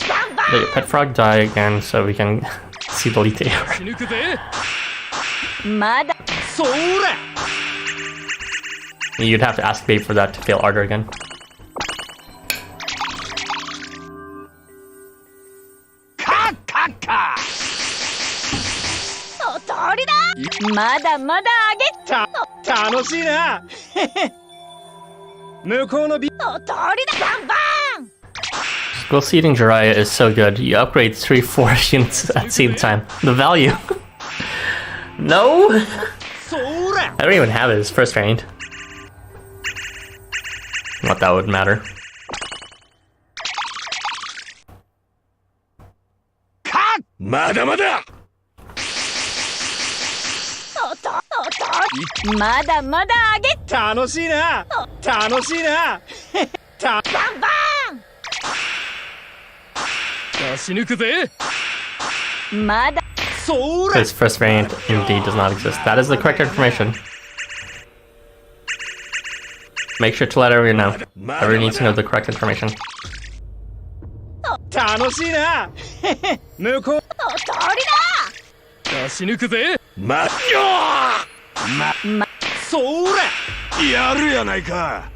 バンバン Let your pet frog die again so we can see the Licht AR. 抜くぜまだそれ You'd have to ask Babe for that to fail Ardor again. カカカ通りだまだまだあげ楽しいな向こうのビ通りだバンバン Skill seeding Jiraiya is so good. You upgrade 3-4 units at the same time. The value. No! それ I don't even have his first variant. Not that would matter. まだまだまだまだあげ楽しいな楽しいなバンバ出し抜くぜンまだそれ His first variant indeed does not exist. That is the correct information. Make sure to let everyone know. Everyone needs to know the correct information. 楽しいな向こう通り出し抜くぜそれやるやないか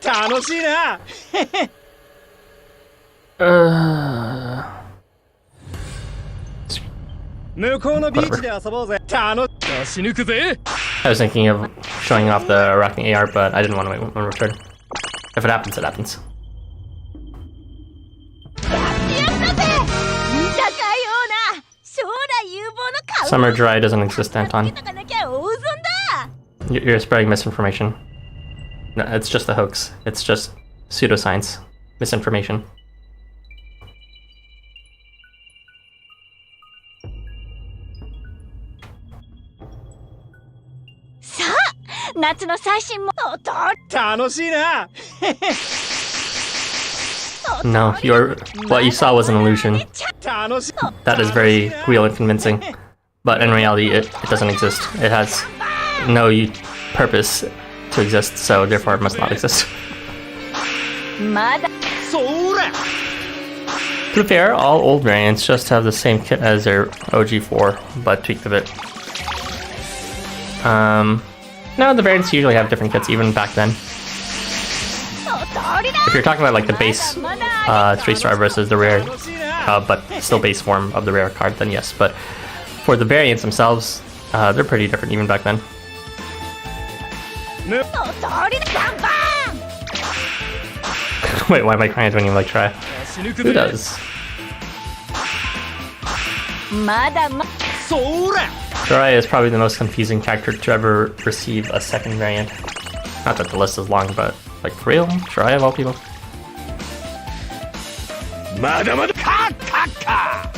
楽しいな 向こうのビーチで遊ぼうぜ出し抜くぜ I was thinking of showing off the Arachne AR, but I didn't want to wait one return. If it happens, it happens. だやったぜ見たかような将来有望の顔 Summer Dry doesn't exist, Anton. とかなきゃ大損だ You're spreading misinformation. No, it's just a hoax. It's just pseudoscience. Misinformation. 夏の最新も楽しいな No, what you saw was an illusion. 楽しい That is very real and convincing. But in reality, it doesn't exist. It has no purpose to exist, so therefore it must not exist. まだそら To be fair, all old variants just have the same kit as their OG4, but tweaked a bit. No, the variants usually have different kits, even back then. If you're talking about like the base 3-star versus the rare, but still base form of the rare card, then yes. But for the variants themselves, they're pretty different even back then. Wait, why am I crying? I don't even like try. Who does? まだ そら Jiraiya is probably the most confusing character to ever receive a second variant. Not that the list is long, but like for real, Jiraiya of all people. まだまだカッカッカ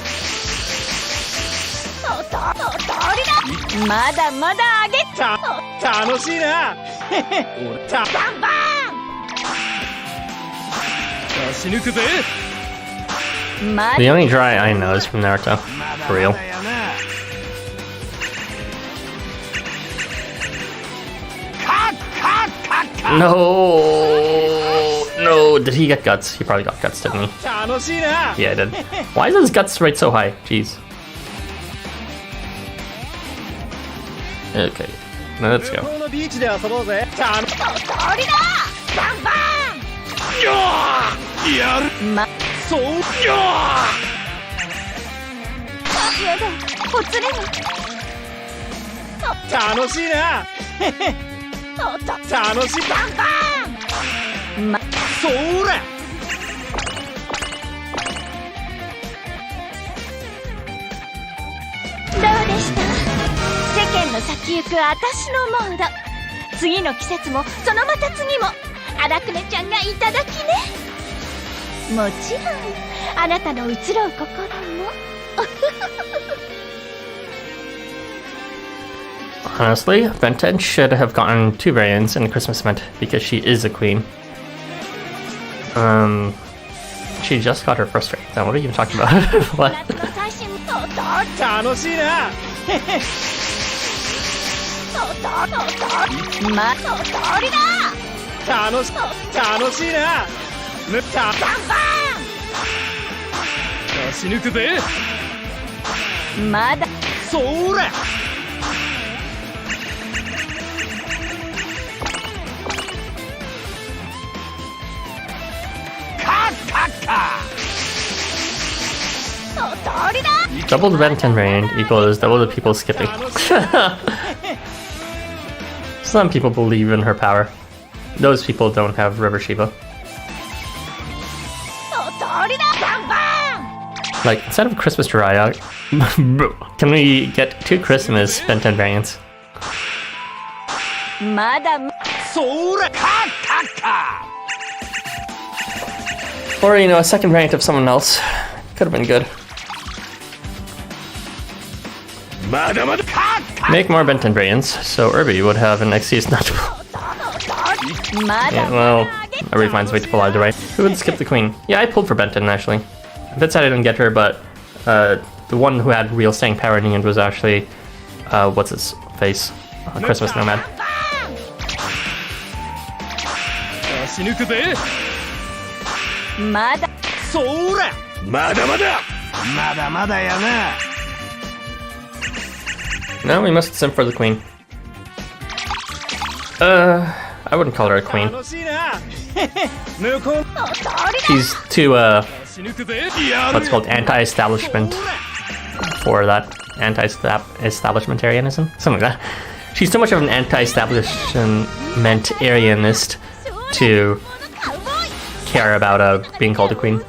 まだまだあげ楽しいなた死ぬくぜ ま The only Jiraiya I know is from Naruto. For real. だよなカッカッカッカ No, did he get guts? He probably got guts, didn't he? 楽しいな Yeah, I did. Why is his guts rate so high? Jeez. Okay, now let's 向 go. こうのビーチで遊ぼうぜ通りだバンバやるンまそうやだほつれが楽しいな楽しいバンバンまそらどうでした世間の先行く私のモード次の季節もそのまた次も荒くねちゃんがいただきねもちろんあなたの移ろう心も Honestly, Benten should have gotten 2 variants in the Christmas event because she is a queen. She just got her first variant. Now, what are you even talking about? What? 夏の最新楽しいなま通りだ楽しいなぬったバンバ死ぬくぜンまだそらカッカッカ 通りだ Double the Benten variant equals double the people skipping. Some people believe in her power. Those people don't have River Shiva. 通りだバンバン Like, instead of Christmas Jiraiya, can we get 2 Christmas Benten variants? まだそらカッカッカ Or, you know, a second variant of someone else. Could have been good. まだまだカッカ Make more Benten variants, so Irby would have an excuse not to. ま Yeah, だ well, Irby finds a way to pull either way. Who would skip the queen? Yeah, I pulled for Benten, actually. A bit sad I didn't get her, but the one who had real staying power in the end was actually, what's his face? Christmas Nomad. 死ぬくぜまだそらまだまだまだまだやな No, we must simp for the queen. I wouldn't call her a queen. 楽しいな向こう She's too, 死ぬくぜ what's called anti-establishment for that anti-establishmentarianism? Something like that. She's too much of an anti-establishmentarianist to care about being called a queen.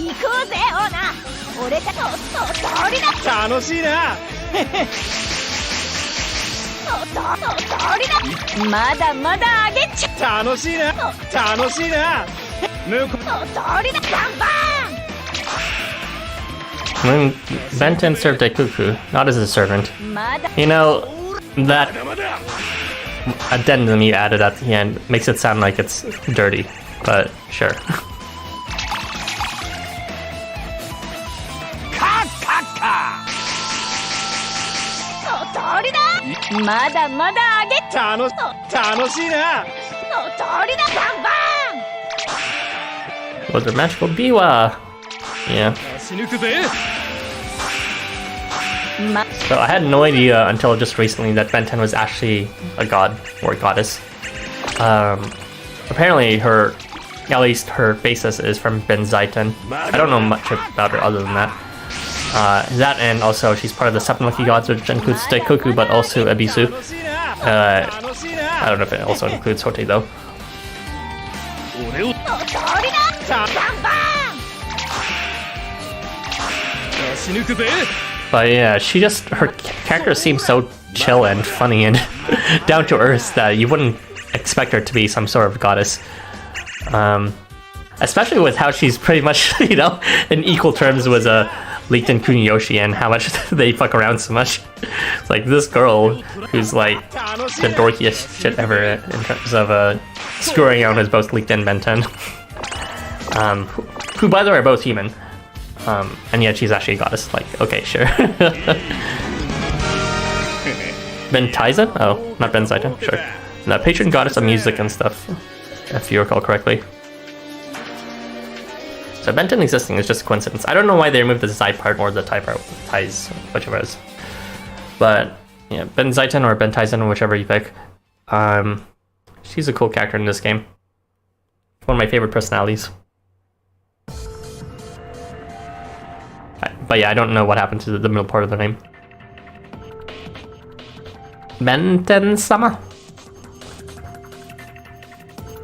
行こうぜオーナー。俺たちと通りだ。楽しいな。通りだ。まだまだあげちゃ。楽しいな。楽しいな。向こう。通りだ。バンバン。 When Benton served a cuckoo, not as a servant. まだ You know, that addendum you added at the end makes it sound like it's dirty, but sure. カッカッカ。通りだ。まだまだあげちゃ。楽しいな。通りだ。バンバン。 Was it magical Biwa? Yeah. 死ぬくぜ。 So I had no idea until just recently that Benton was actually a god or a goddess. Apparently at least her basis is from Benzaiten. I don't know much about her other than that. That and also she's part of the 7 lucky gods, which includes Daikoku, but also Ebisu. I don't know if it also includes Hote though. 俺を。死ぬくぜ。 But yeah, her character seems so chill and funny and down to earth that you wouldn't expect her to be some sort of goddess. Especially with how she's pretty much, you know, in equal terms with Licht and Kuniyoshi and how much they fuck around so much. It's like this girl who's like the dorkiest shit ever in terms of screwing around with both Licht and Benton. Who by the way are both human. And yet she's actually a goddess. Like, okay, sure. Bentaizen? Oh, not Benzaiten, sure. The patron goddess of music and stuff, if you recall correctly. So Benton existing is just a coincidence. I don't know why they removed the Zai part or the Tai part, Tais, whichever it is. But yeah, Benzaiten or Bentaizen, whichever you pick. She's a cool character in this game. One of my favorite personalities. But yeah, I don't know what happened to the middle part of the name. Benten-sama.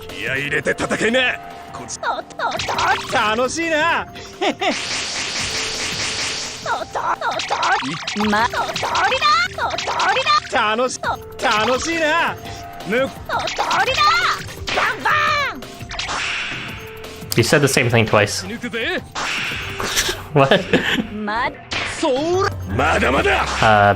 気合い入れて戦いな。こっち。楽しいな。楽しいな。You said the same thing twice. What?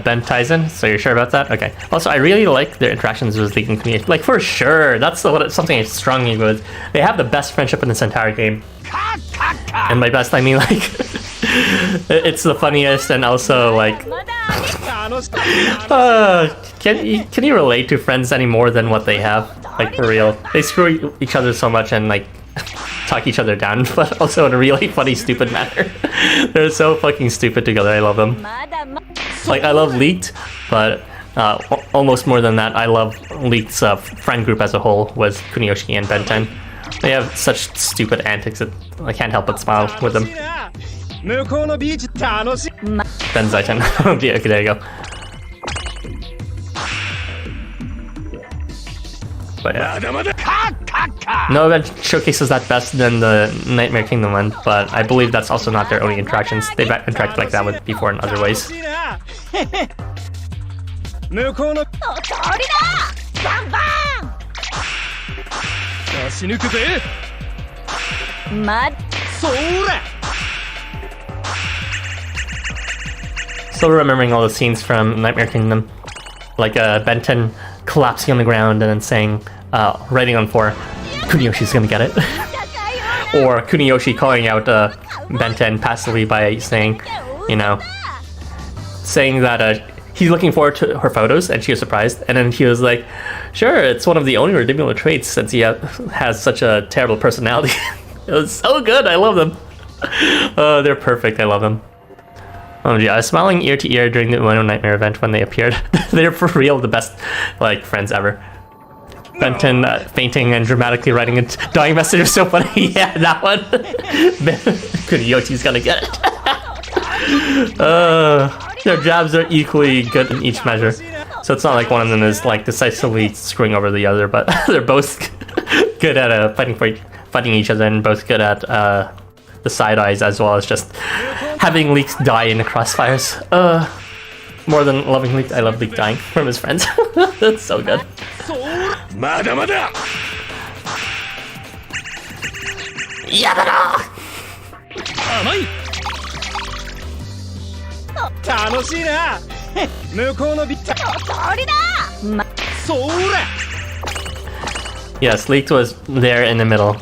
Bentaizen, so you're sure about that? Okay. Also, I really like their interactions with Licht and Kuniyoshi. Like, for sure, that's something I strongly agree with. They have the best friendship in this entire game. And by best, I mean, like, it's the funniest and also, like... can you relate to friends any more than what they have? Like, for real. They screw each other so much and, like... talk each other down, but also in a really funny, stupid manner. They're so fucking stupid together. I love them. Like, I love Licht, but almost more than that, I love Licht's friend group as a whole with Kuniyoshi and Benten. They have such stupid antics that I can't help but smile with them. Benzaiten. Yeah, okay, there you go. But yeah. No event showcases that best than the Nightmare Kingdom one, but I believe that's also not their only interactions. They've interacted like that with before in other ways. Still remembering all the scenes from Nightmare Kingdom, like Benten collapsing on the ground and then saying, writing on 4, Kuniyoshi's gonna get it. Or Kuniyoshi calling out Benten passively by saying, you know, saying that he's looking forward to her photos and she was surprised. And then he was like, sure, it's one of the only redeemable traits since he has such a terrible personality. It was so good, I love them. They're perfect, I love them. Oh yeah, I was smiling ear to ear during the Ueno Nightmare event when they appeared. They're for real the best, like, friends ever. Benton fainting and dramatically writing a dying message was so funny. Yeah, that one. Kuniyoshi's gonna get it. Their jabs are equally good in each measure. So it's not like one of them is like decisively screwing over the other, but they're both good at fighting each other and both good at the side eyes as well as just having Licht die in the crossfires. More than loving Licht, I love Licht dying from his friends. That's so good. まだまだ Yabada! 甘い楽しいな向こうのビッタそれ Yes, Licht was there in the middle.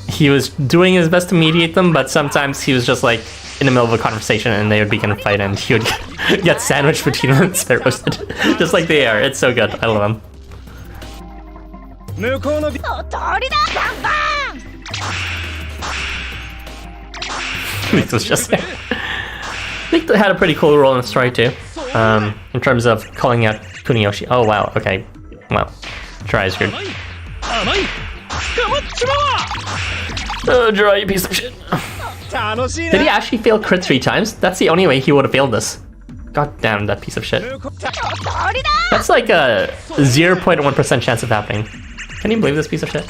He was doing his best to mediate them, but sometimes he was just like in the middle of a conversation and they would begin a fight and he would get sandwiched between them and spit roasted. Just like they are. It's so good. I love him. 向こうのビ Licht was just there. Licht had a pretty cool role in the story too. In terms of calling out Kuniyoshi. Oh wow, okay. Well, Jirai is good. 甘い捕まっちま Oh, Jirai, you piece of shit. わ楽しい Did he な actually fail crit 3 times? That's the only way he would have failed this. God damn, that piece of shit. That's like a 0.1% chance of happening. Can you believe this piece of shit?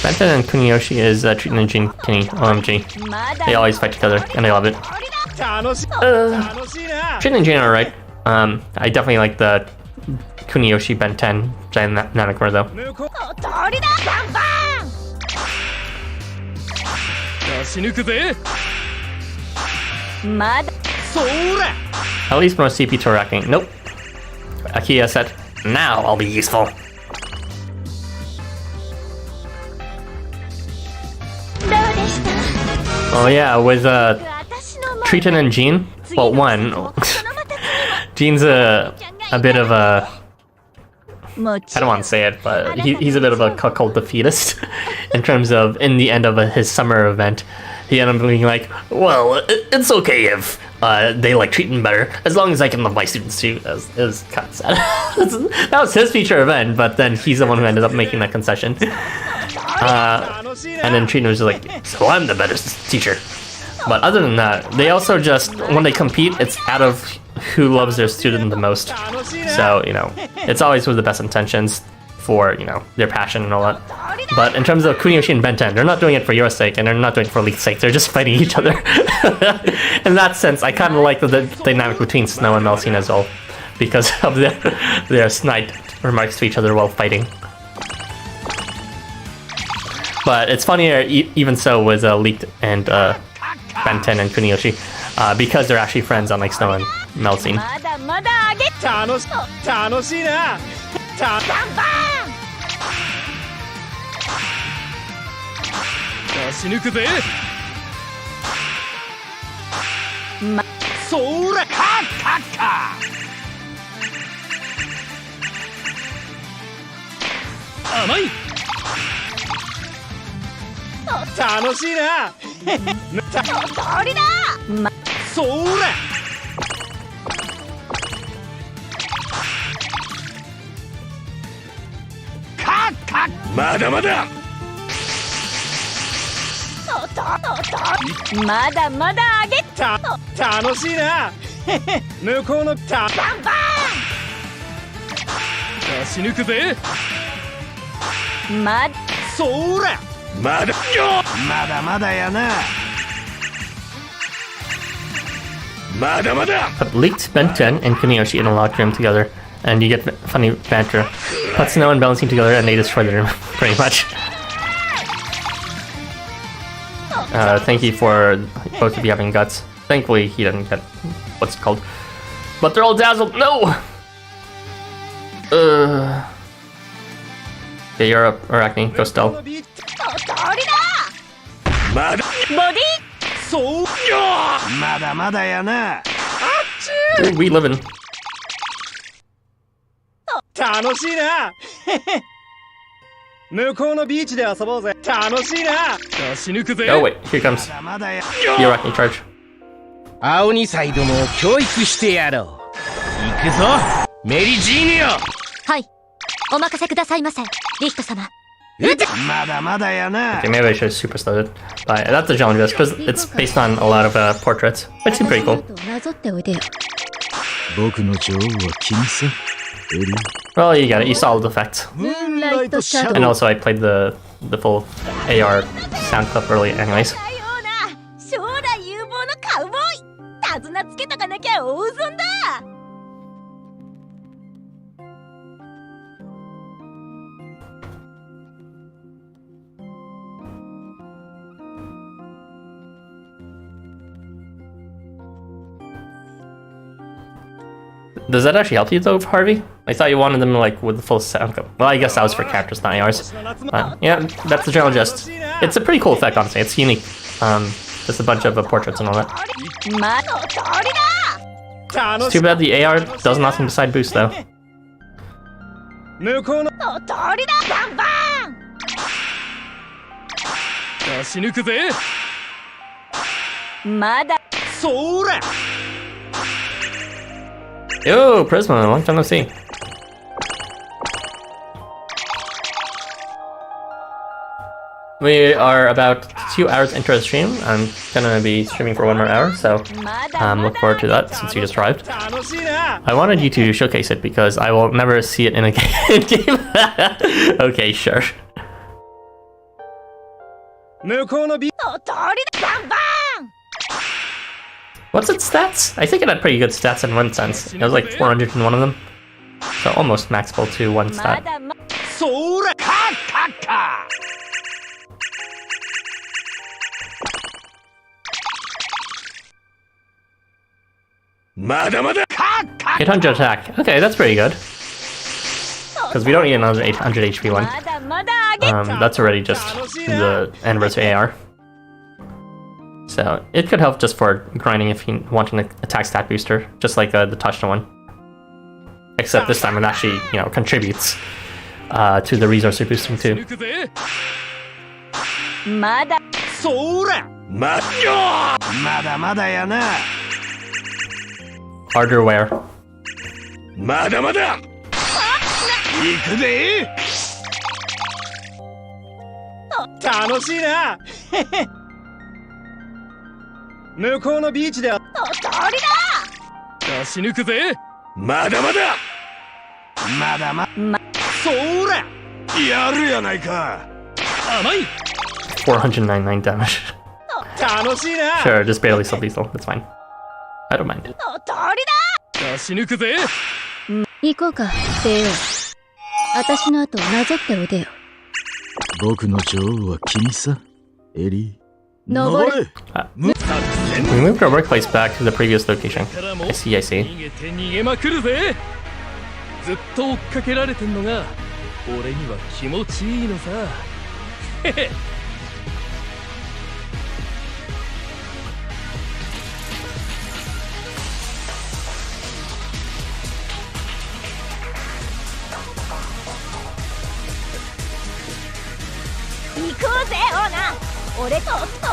Benton and Kuniyoshi is treating the Jin Kenny. OMG. They always fight together, and I love it. 楽しい楽しいな Jin and Jin are right. I definitely like the Kuniyoshi Benten dynamic more though. 向こう出し抜くぜそれ At least more CP to racking. Nope. Akiya said, now I'll be useful. Oh yeah, with Triton and Jean. Well, one, Jean's a bit of a, I don't want to say it, but he's a bit of a cuckold defeatist in terms of in the end of his summer event, he ended up being like, well, it's okay if they like treat him better as long as I can love my students too. It was kind of sad. That was his feature event, but then he's the one who ended up making that concession. And then Trina was just like, so I'm the better teacher. But other than that, they also just, when they compete, it's out of who loves their student the most. So, you know, it's always with the best intentions for, you know, their passion and all that. But in terms of Kuniyoshi and Benten, they're not doing it for your sake, and they're not doing it for Licht's sake. They're just fighting each other. In that sense, I kind of like the dynamic between Snow and Melcine as well, because of their snide remarks to each other while fighting. But it's funnier, even so, with Licht and Benten and Kuniyoshi, because they're actually friends, unlike Snow and Melcine. 楽しいな出し抜くぜそれ甘い楽しいなそれまだまだまだまだあげ楽しいな向こうの出し抜くぜそれまだまだやなまだまだ Put Licht, Benten, and Kuniyoshi in a locked room together, and you get funny banter. Put Snow and Melcine together, and they destroy the room, pretty much. Thank you for both of you having guts. Thankfully, he didn't get what's it called. But they're all dazzled. No! Okay, you're up, Arachne. Go stealth. まだそうまだまだやな Dude, we living. 楽しいな向こうのビーチで遊ぼうぜ楽しいな出し抜くぜ Oh wait, here comes. まだまだや You Arachne, charge. 青二歳どもを教育してやろう。行くぞメリジーヌよ。はい、お任せくださいませ、リヒト様。まだまだやな Okay, maybe I should have super started. But that's a challenge because it's based on a lot of portraits, which is pretty cool. なぞっておいでよ。Well, you got it. You saw all the effects. ムーンライトシャドウ And also, I played the full AR sound clip early, anyways. だような将来有望のカウボーイ手綱つけとかなきゃ大損だ。Does that actually help you though, Harvey? I thought you wanted them like with the full sound clip. Well, I guess that was for characters, not ARs. Yeah, that's the general gist. It's a pretty cool effect, honestly. It's unique. Just a bunch of portraits and all that. まの通りだ。 It's too bad the AR does nothing beside boost though. 向こうのの通りだ。バンバ出し抜くぜ。ン。まだ。そら Yo, Prisma, long time no see. We are about 2 hours into the stream. I'm gonna be streaming for 1 more hour, so look forward to that since you just arrived. 楽しいな。 I wanted you to showcase it because I will never see it in a game. Okay, sure. 向こうのビの通りだ。バンバン。 What's its stats? I think it had pretty good stats in one sense. It was like 400 in one of them. So almost maxable to one ま stat. だま。そらカッカッカ。まだまだカッカッ 800 attack. Okay, that's pretty good. Because we don't need another 800 HP one. まだまだ上げ。 That's already just the anniversary AR. So it could help just for grinding if you want an attack stat booster, just like the touchdown one. Except this time it actually, you know, contributes to the resource you're boosting 抜 too. くぜ。まだ。そらまだまだやな。 Harder wear. まだまだ。行くぜ。楽しいな。向こうのビーチでの通りだ。出し抜くぜ。まだまだ。そらやるやないか。甘い。 499 damage. 楽しいな。 Sure, just barely sub lethal. That's fine. I don't mind. の通りだ。出し抜くぜ。行こうか、帝王。私の後をなぞっておいでよ。僕の女王は君さ、エリー。登れ。 We moved our workplace back to the previous location. I see, I see. 逃げて逃げまくるぜ。ずっと追っかけられてんのが俺には気持ちいいのさ。へへ。行こうぜオーナー。俺と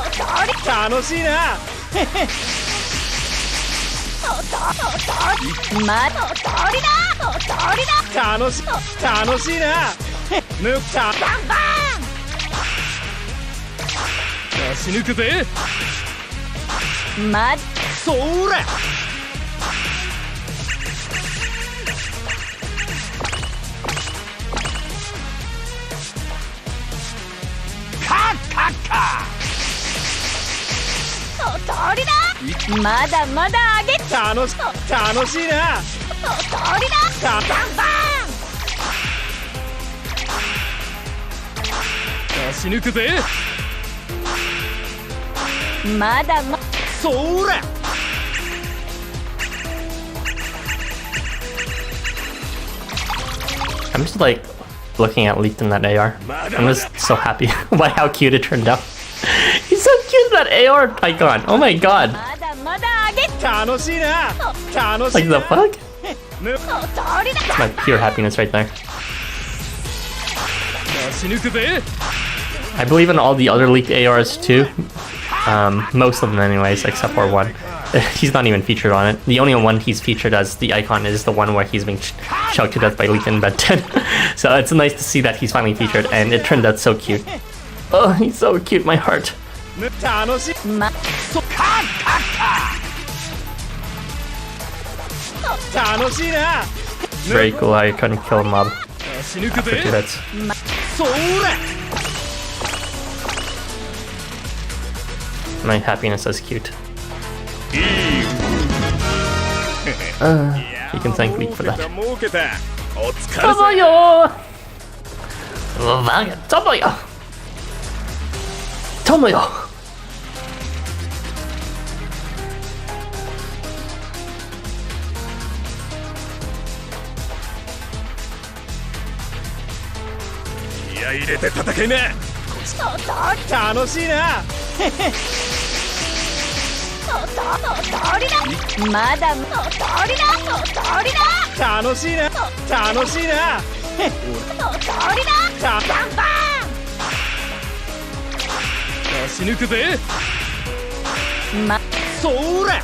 通り。楽しいな。まの通りだ。の通りだ。楽しいな。抜くた。バンバ出し抜くぜ。ン。まそら。カッカッカ。の通りだ。まだまだ上げ。楽しいな。の通りだ。バンバ出し抜くぜ。ン。まだま。そら。 I'm just like looking at Licht in that AR. I'm just so happy by how cute it turned out. He's so cute, that AR icon. Oh my god. まだまだ上げ。楽しいな。楽し Like い the な。 fuck? の通りだ。 My pure happiness right there. 出し抜くぜ。 I believe in all the other leaked ARs too. Most of them anyways, except for one. He's not even featured on it. The only one he's featured as the icon is the one where he's being choked to death by Licht in Ben 10. So it's nice to see that he's finally featured, and it turned out so cute. Oh, he's so cute, my heart. 楽しい。ま。そカッカッカ。楽しいな。 It's very cool how you couldn't kill a mob 死ぬく after 2 ぜ hits. そら My happiness is cute. You can thank Licht for that. 儲けたお疲れ Tomoyo! Tomoyo! Tomoyo! 気合い入れて戦いな楽しいな。まだ楽しいな。楽しいな。死ぬくぜそら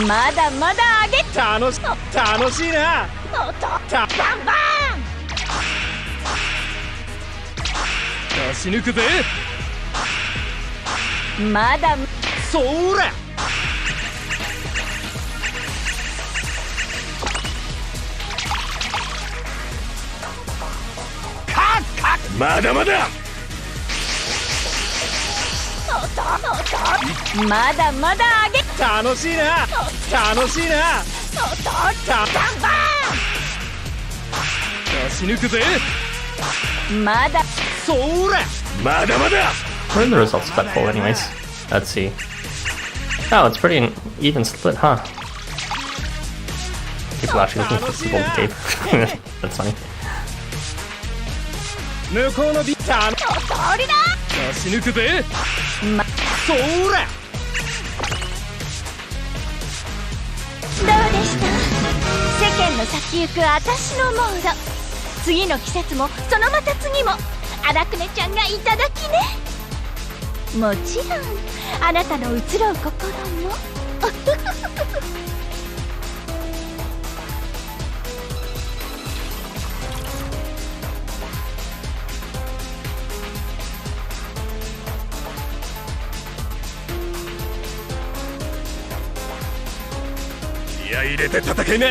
まだまだ上げ楽しいな。死ぬくぜまだそらまだまだまだまだ上げ楽しいな。楽しいな。死ぬくぜまだそらまだまだ What are the results of that poll anyways? Let's see. Oh, it's pretty an even split, huh? People actually looking for the gold tape. That's funny. 向こうのビッター死ぬくぜそらどうでした世間の先行く私のモード次の季節もそのまた次も荒くねちゃんがいただきねもちろんあなたの移ろう心も気合い入れて戦いな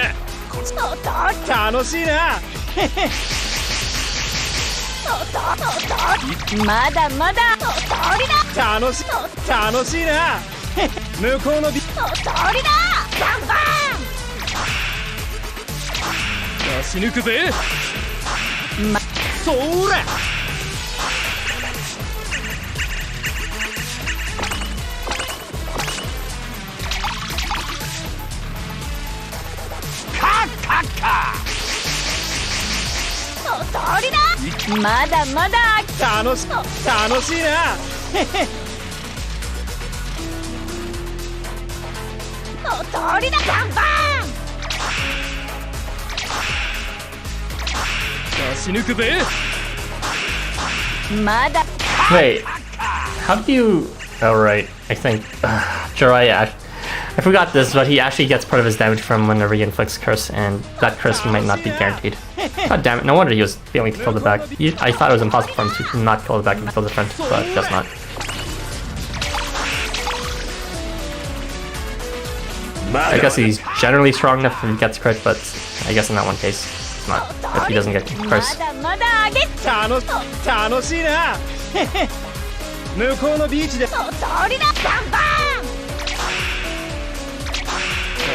楽しいな。まだまだ楽しいな。向こうのビ死ぬくぜそらまだまだ楽しいな。死ぬくぜまだ Wait, how do you... Oh, right. I think... Jiraiya... I forgot this, but he actually gets part of his damage from whenever he inflicts curse, and that curse might not be guaranteed. God damn it, no wonder he was failing to kill the back. I thought it was impossible for him to not kill the back and kill the front, but it does not. I guess he's generally strong enough if he gets crit, but I guess in that one case, it's not. If he doesn't get curse. まだ上げ楽しいな。向こうのビーチで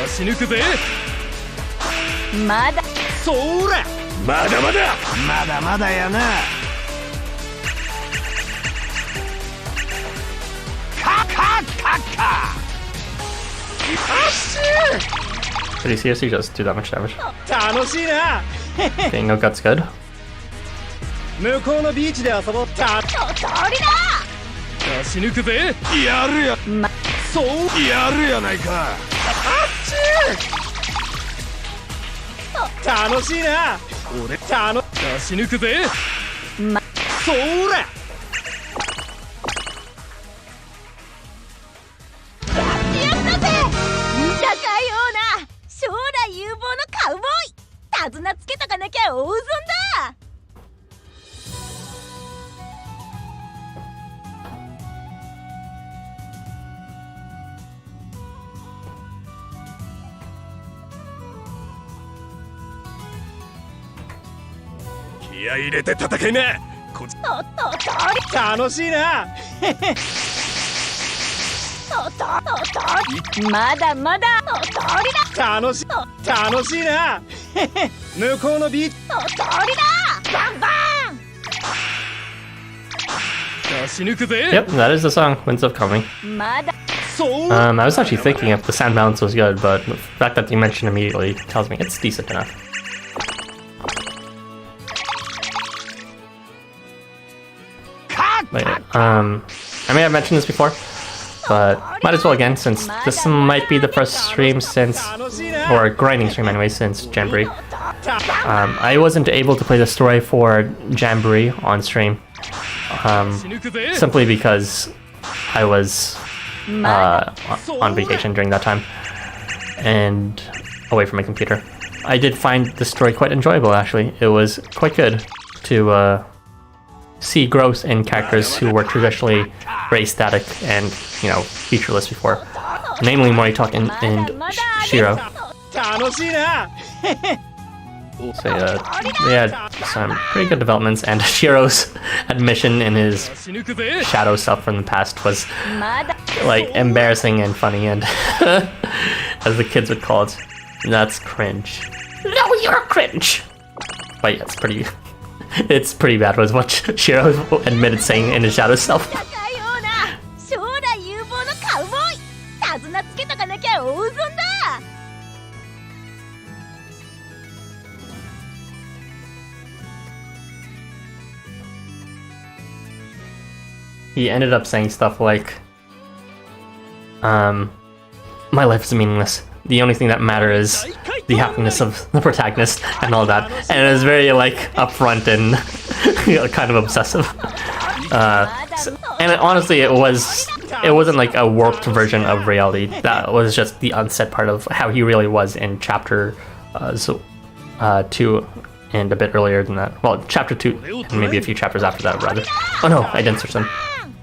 死ぬくぜまだそらまだまだまだまだやな。Did he seriously just do that much damage? 楽しいな。 Okay, no guts good. 向こうのビーチで遊ぼう。死ぬくぜやるやそうやるやないか楽しいな。俺死ぬくぜそらやったぜ見たかような将来有望のカウボーイ楽手綱つけとかなきゃ大損だ。気合い入れて戦いな。こっち楽しいな。まだまだ楽しいな。向こうのビーチ。バンバン。出し抜くぜ。 Yep, that is the song, Winds of Coming. まだ I was actually thinking if the sound balance was good, but the fact that you mentioned immediately tells me it's decent enough. But, I may have mentioned this before, but might as well again, since this might be the first stream since, or grinding stream anyway, since Jamboree. I wasn't able to play the story for Jamboree on stream, simply because I was on vacation during that time and away from my computer. I did find the story quite enjoyable, actually. It was quite good to see growth in characters who were traditionally very static and, you know, featureless before, namely Moritoki and Shiro. So they had some pretty good developments, and Shiro's admission in his shadow self from the past was like embarrassing and funny, and as the kids would call it, that's cringe. No, you're cringe. But yeah, it's pretty bad was what Shiro admitted saying in his shadow self. 将来有望のカウボーイ。手綱つけとかなきゃ大損だ。He ended up saying stuff like, my life is meaningless. The only thing that matters is the happiness of the protagonist and all that. And it was very like upfront and kind of obsessive. And honestly, it wasn't like a warped version of reality. That was just the unsaid part of how he really was in chapter 2 and a bit earlier than that. Well, chapter 2 and maybe a few chapters after that, rather. Oh no, I didn't search them.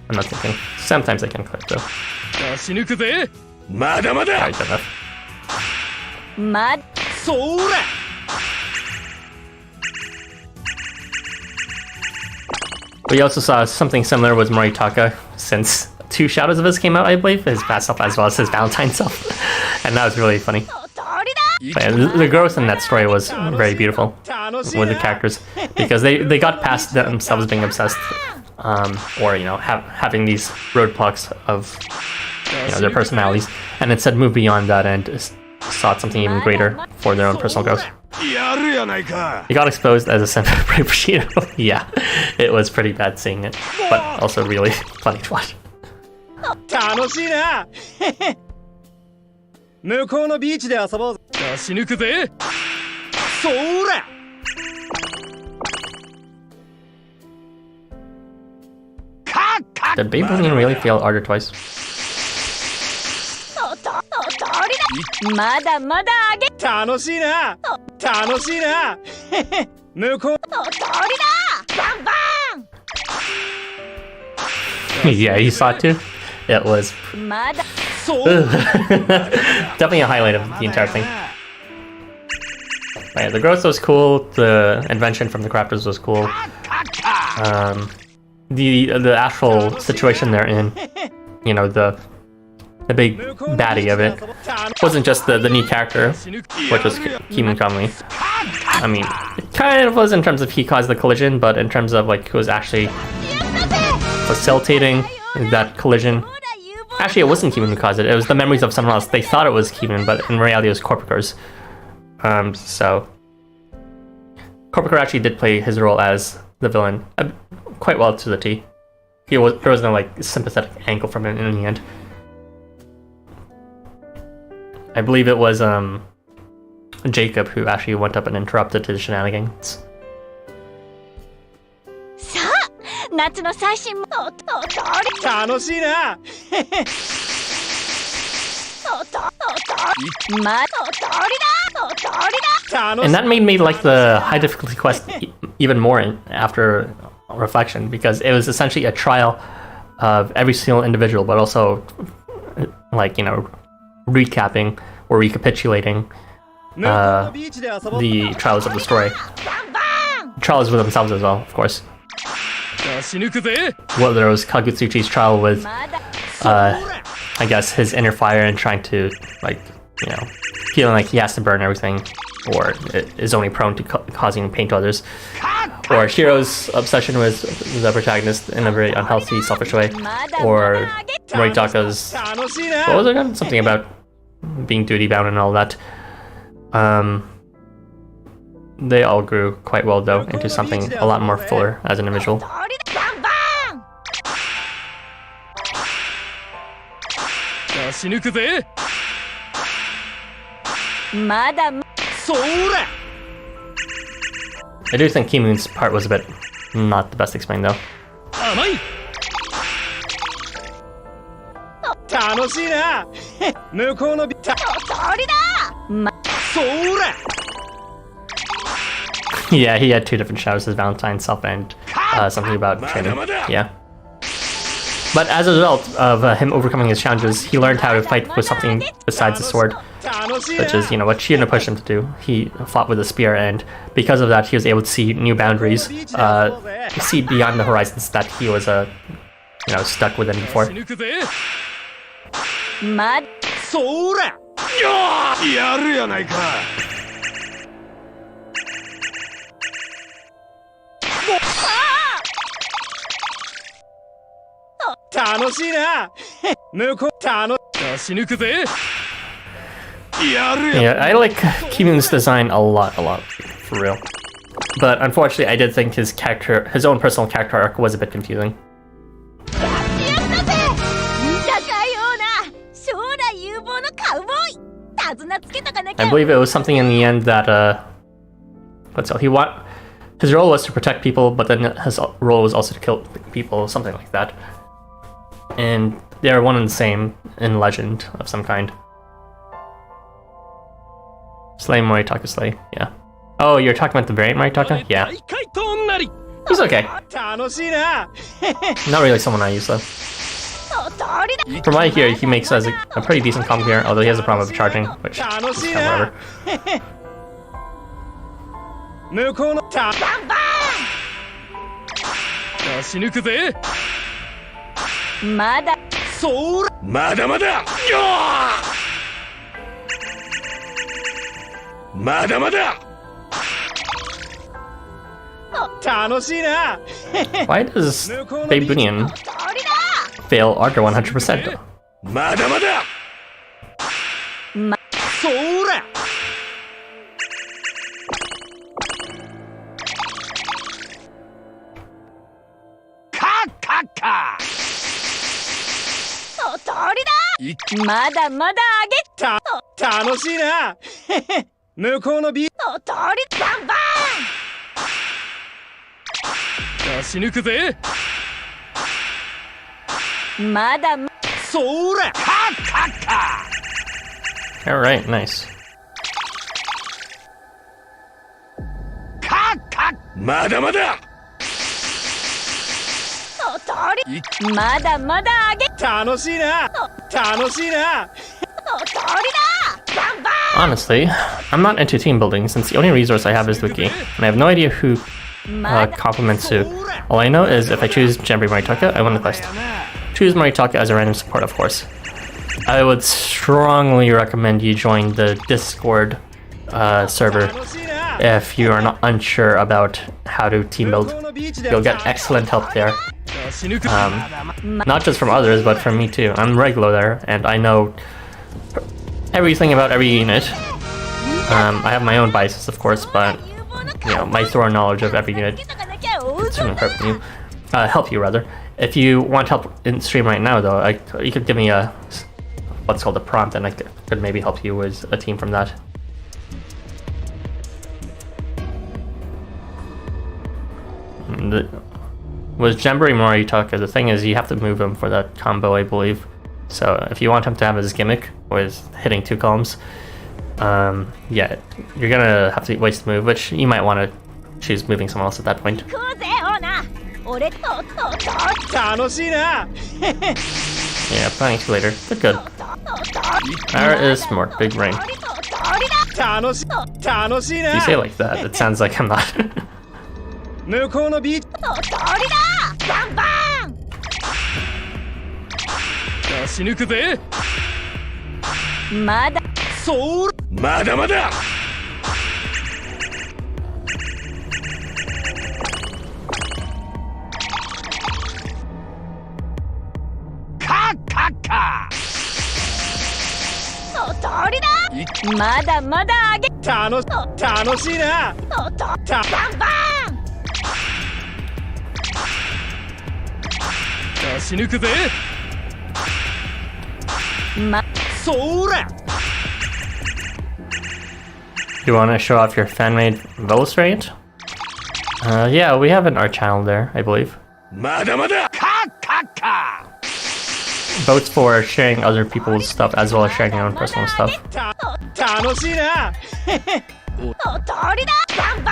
I'm not thinking. Sometimes I can click though. 出し抜くぜ。まだまだ。 Alright, good enough. まそら。 We also saw something similar with Moritaka, since 2 shadows of his came out, I believe, his past self as well as his Valentine self, and that was really funny. But yeah, the growth in that story was very beautiful with the characters, because they got past themselves being obsessed, or you know, having these roadblocks of their personalities, and instead moved beyond that and sought something even greater for their own personal growth. He got exposed as a senpai for Bushido. Yeah, it was pretty bad seeing it, but also really funny to watch. 楽しいな。向こうのビーチで遊ぼうぜ。出し抜くぜ。そら。 Did Beyblade really fail Ardor twice? まだまだあげ。楽しいな。楽しいな。向こう。バンバン。 Yeah, you saw it too? It was まだ。 definitely a highlight of the entire thing. But yeah, the growth was cool, the invention from the crafters was cool. The actual situation they're in, you know, the big baddie of it wasn't just the new character, which was Kimun Kamui. I mean, it kind of was in terms of he caused the collision, but in terms of like who was actually facilitating that collision. Actually, it wasn't Kimun who caused it. It was the memories of someone else. They thought it was Kimun, but in reality, it was Corpicors. So Corpicor actually did play his role as the villain quite well to the T. There was no like sympathetic angle from him in the end. I believe it was Jacob who actually went up and interrupted his shenanigans. さあ、夏の最新も楽しいな。And that made me like the high difficulty quest even more after reflection, because it was essentially a trial of every single individual, but also like, you know, recapping or recapitulating the trials of the story. Trials with themselves as well, of course. Whether it was Kagutsuchi's trial with, I guess, his inner fire and trying to, like, you know, feeling like he has to burn everything, or is only prone to causing pain to others, or Hiro's obsession with the protagonist in a very unhealthy, selfish way, or Moritaka's, what was it again? Something about being duty-bound and all that. They all grew quite well, though, into something a lot more fuller as an individual. I do think Kimun's part was a bit not the best explained, though. Yeah, he had two different shadows, his Valentine's self and something about training. Yeah. But as a result of him overcoming his challenges, he learned how to fight with something besides the sword, which is, you know, what Shiona pushed him to do. He fought with a spear, and because of that, he was able to see new boundaries, see beyond the horizons that he was, you know, stuck within before. Yeah, I like Kimun's design a lot, for real. But unfortunately, I did think his character, his own personal character arc was a bit confusing. I believe it was something in the end that, his role was to protect people, but then his role was also to kill people, something like that. And they're one and the same in legend of some kind. Slay Moritaka Slay, yeah. Oh, you're talking about the variant Moritaka? Yeah. He's okay. Not really someone I use, though. From what I hear, he makes a pretty decent comp here, although he has a problem with charging, which is kind of whatever. Why does Babunian fail Archer 100%? Alright, nice. Honestly, I'm not into team building since the only resource I have is Wiki, and I have no idea who complements who. All I know is if I choose Jamboree Moritaka, I win the quest. Choose Moritaka as a random support, of course. I would strongly recommend you join the Discord server if you are not unsure about how to team build. You'll get excellent help there. Not just from others, but from me too. I'm regular there, and I know everything about every unit. I have my own biases, of course, but you know, my thorough knowledge of every unit shouldn't hurt you. Help you rather. If you want help in stream right now, though, you could give me a what's called a prompt, and I could maybe help you with a team from that. With Jamboree Moritaka, the thing is you have to move him for that combo, I believe. So if you want him to have his gimmick with hitting 2 columns, yeah, you're gonna have to waste a move, which you might want to choose moving someone else at that point. 行こうぜオーナー俺と楽しいな Yeah, planning to later. But good. There is more. Big ring. 楽しい If you な say it like that, it sounds like I'm not. 向こうのビーチ鳥だバンバン出し抜くぜ。まだそれまだまだカッカッカ鳥だまだまだ上げ楽しいなバンバ出し抜くぜ。ンまそれ You want to show off your fan-made Velos variant? Yeah, we have an art channel there, I believe. まだまだカッカッカ Both for sharing other people's stuff as well as sharing your own personal stuff. 楽しいな鳥だバンバ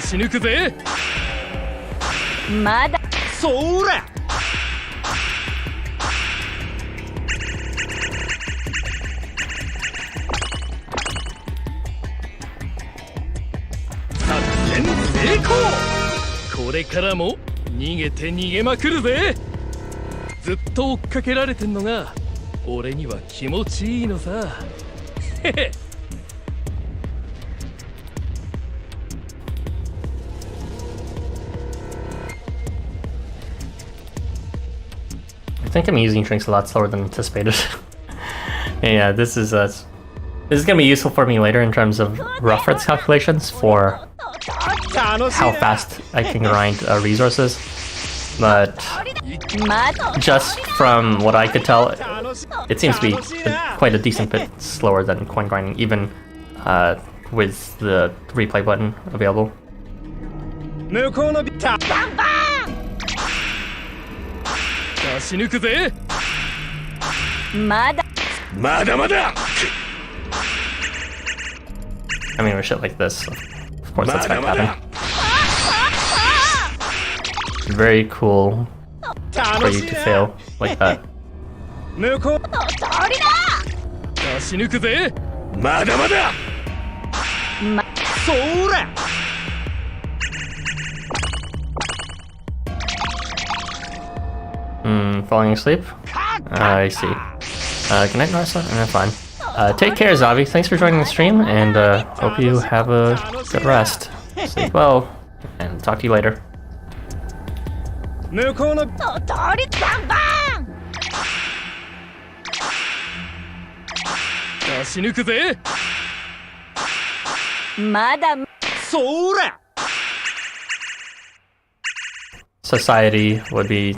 出し抜くぜ。ンまだそれ 成功。これからも逃げて逃げまくるぜ。ずっと追っかけられてんのが俺には気持ちいいのさ。へへ。I think I'm using drinks a lot slower than anticipated. Yeah, this is gonna be useful for me later in terms of reference calculations for 楽しい how fast I can grind resources. But まだ just from what I could tell, 楽しい it seems to be quite a decent bit slower than coin grinding, even with the replay button available. 向こうのビーチバンバ出し抜くぜ。ンまだまだまだ I mean, with shit like this, of course that's まだ gonna まだ happen. Very cool for 楽 you しい to な fail like that. 向こう鳥だ出し抜くぜ。まだまだまそれ Falling asleep? I see. Good night, Narsa, and fine. Take care, Zavi. Thanks for joining the stream, and hope you have a good rest. Sleep well, and talk to you later. 向こうの鳥バンバ出し抜くぜ。ンまだそれ Society would be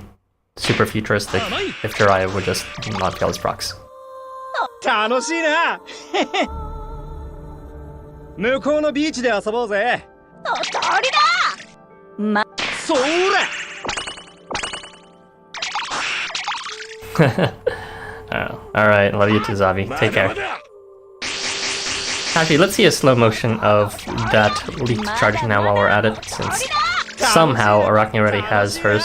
super futuristic if Jiraiya would just not kill his procs. 楽しいな向こうのビーチで遊ぼうぜ鳥だまそれ Alright, love you too, Zavi. ま Take だ care. まだ Actually, let's see a slow motion of that Licht charge now while we're at it, since somehow Arachne already has hers.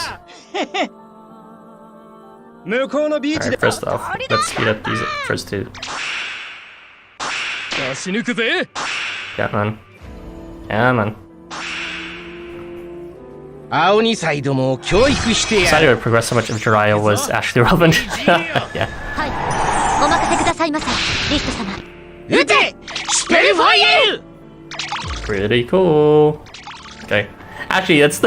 向こうのビーチで Alright, first off, let's speed up these first two. 出し抜くぜ。 Yeah, man. Yeah, man. 青二サイドも教育してや Society る would progress so much if Jiraiya was actually relevant. Yeah. はいお任せくださいませリヒト様撃てスペルファイア Pretty cool. Okay. Actually, it's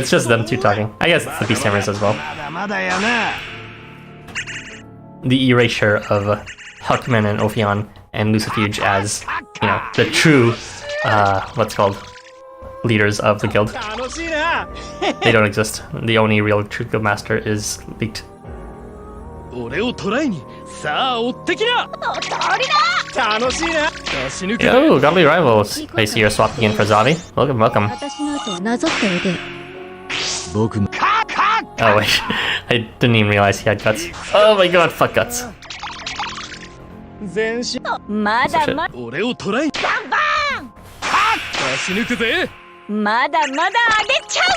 just them two talking. I guess it's the Beast Hammers as well. まだまだやな The erasure of Huckman and Ophion and Lucifuge as, you know, the true, what's called, leaders of the guild. 楽しいな They don't exist. The only real true guild master is Licht. 俺を捕らえにさあ追ってきな。楽しいな出し抜くぜ。 Yo, godly rivals. I see you're swapping in for Zavi. Welcome, welcome. 私の後をなぞっておいで僕も Oh wait, I didn't even realize he had guts. Oh my god, fuck guts. 全身まだ Shit. ま俺を捕らえバンバ出し抜くぜ。ンまだまだあげちゃう。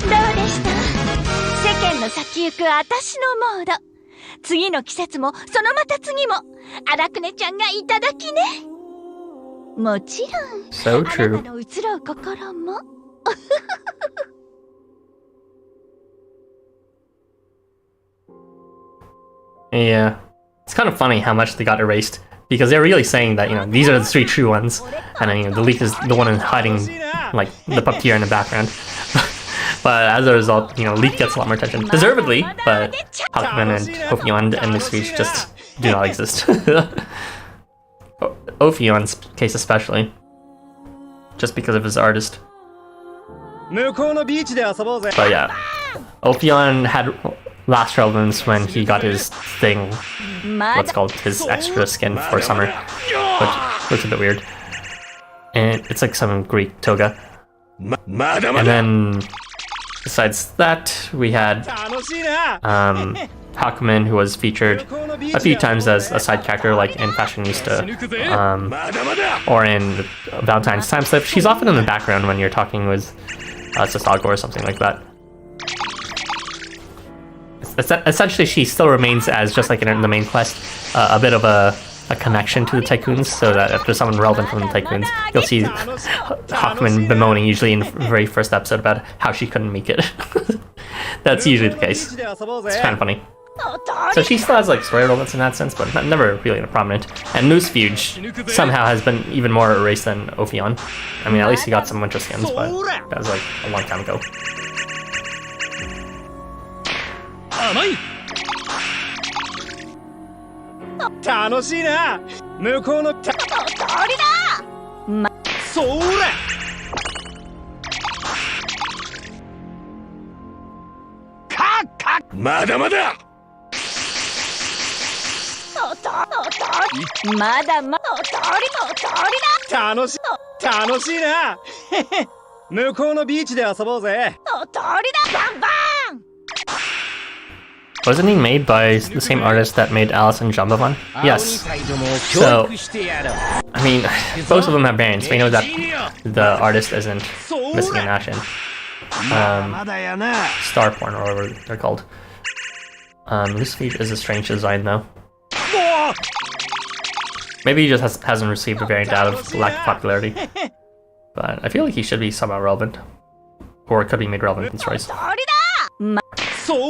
どうでした？世間の先行く私のモード。次の季節もそのまた次も荒くねちゃんがいただきね。もちろん So あな true. たの移ろう心も。Yeah. It's kind of funny how much they got erased. Because they're really saying that, you know, these are the 3 true ones. And then, you know, the Licht is the one hiding, like, the puppeteer in the background. But as a result, you know, Licht gets a lot more attention. Deservedly, but Hakumen and Ophion and Misfeach just do not exist. Ophion's case especially. Just because of his artist. 向こうのビーチで遊ぼうぜ But yeah, Ophion had last relevance when he got his thing, ま what's だ called his extra skin for summer, which looks a bit weird. And it's like some Greek toga. まだま And だ then, besides that, we had 楽しいな Hakumen, who was featured a few times as a side character, like in Fashionista, まだまだ or in Valentine's Time Slip. She's often in the background when you're talking with Sasago or something like that. Essentially, she still remains as, just like in the main quest, a bit of a connection to the tycoons, so that if there's someone relevant from the tycoons, you'll see Hakumen bemoaning usually in the very first episode about how she couldn't make it. That's usually the case. ビーチで遊ぼう It's ぜ kind of funny. So she still has like story relevance in that sense, but never really prominent. And Noosefuge somehow has been even more erased than Ophion. I mean, at least he got some winter skins, but that was like a long time ago. 甘い。楽しいな向こうのたそらまだまだまだまだ楽しいな向こうのビーチで遊ぼうぜ Wasn't he made by the same artist that made Alice and Jumbovan? 青に Yes. サイドも教育してやろう I mean, both of them have variants. We know that the artist isn't missing an Ashen. まだやな Star porn, or whatever they're called. Lucifeed is a strange design, though. Maybe he just hasn't received a variant out of lack of popularity. But I feel like he should be somehow relevant. Or it could be made relevant in stories. そら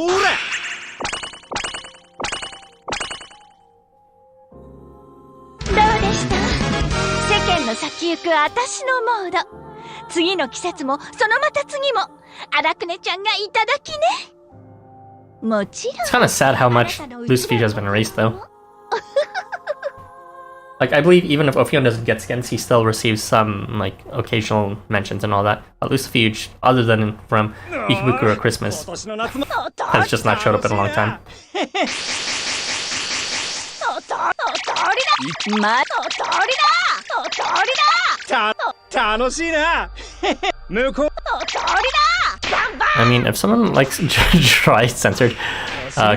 どうでした？世間の先行く私のモード。次の季節もそのまた次も荒くねちゃんがいただきね。もちろん。 It's kind of sad how much Lucifeed has been erased, though. Like, I believe even if Ophion doesn't get skins, he still receives some, like, occasional mentions and all that. But Lucifeed, other than from Ikebukuro Christmas, 今年の夏も has just not showed up in a long time. 楽しいな向こう I mean, if someone likes dry censored,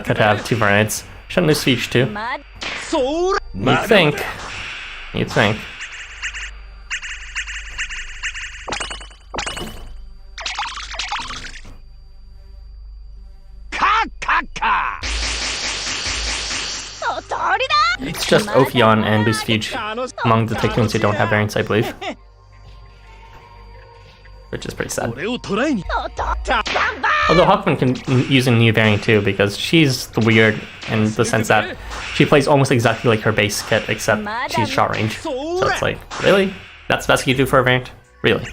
could have 2 variants, shouldn't Lucifeed too? そら You'd think. You'd think. It's just Ophion and Lucifeed among the tycoons who don't have variants, I believe. Which is pretty sad. 俺を捕らえに。 Although Hawkman can use a new variant too, because she's the weird in the sense that she plays almost exactly like her base kit, except she's short range. So it's like, really? That's the best you do for a variant? Really?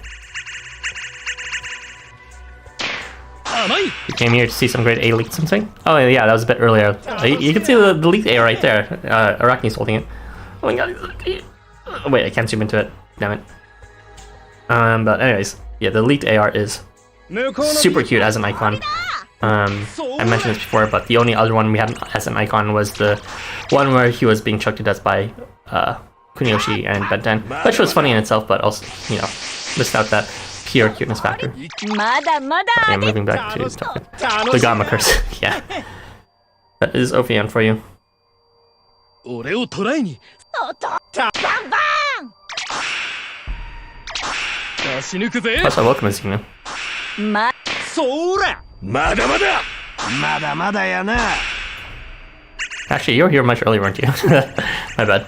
甘い。 You came here to see some great A leak something? Oh yeah, that was a bit earlier. You can see the leaked A right there. Araki's holding it. Oh my god. Oh, wait, I can't zoom into it. Damn it. But anyways, yeah, the leaked AR is 向こうの super cute as an icon. I mentioned this before, but the only other one we had as an icon was the one where he was being chucked to death by Kuniyoshi and Benten, which was funny in itself, but also, you know, missed out that pure cuteness factor. まだまだ Yeah, moving back to the Gamma curse. Yeah. That is Ophion for you. 俺を捕らえにバンバン出し抜くぜ Plus, I welcome Azina. まそらまだまだまだまだやな Actually, you were here much earlier, weren't you? My bad.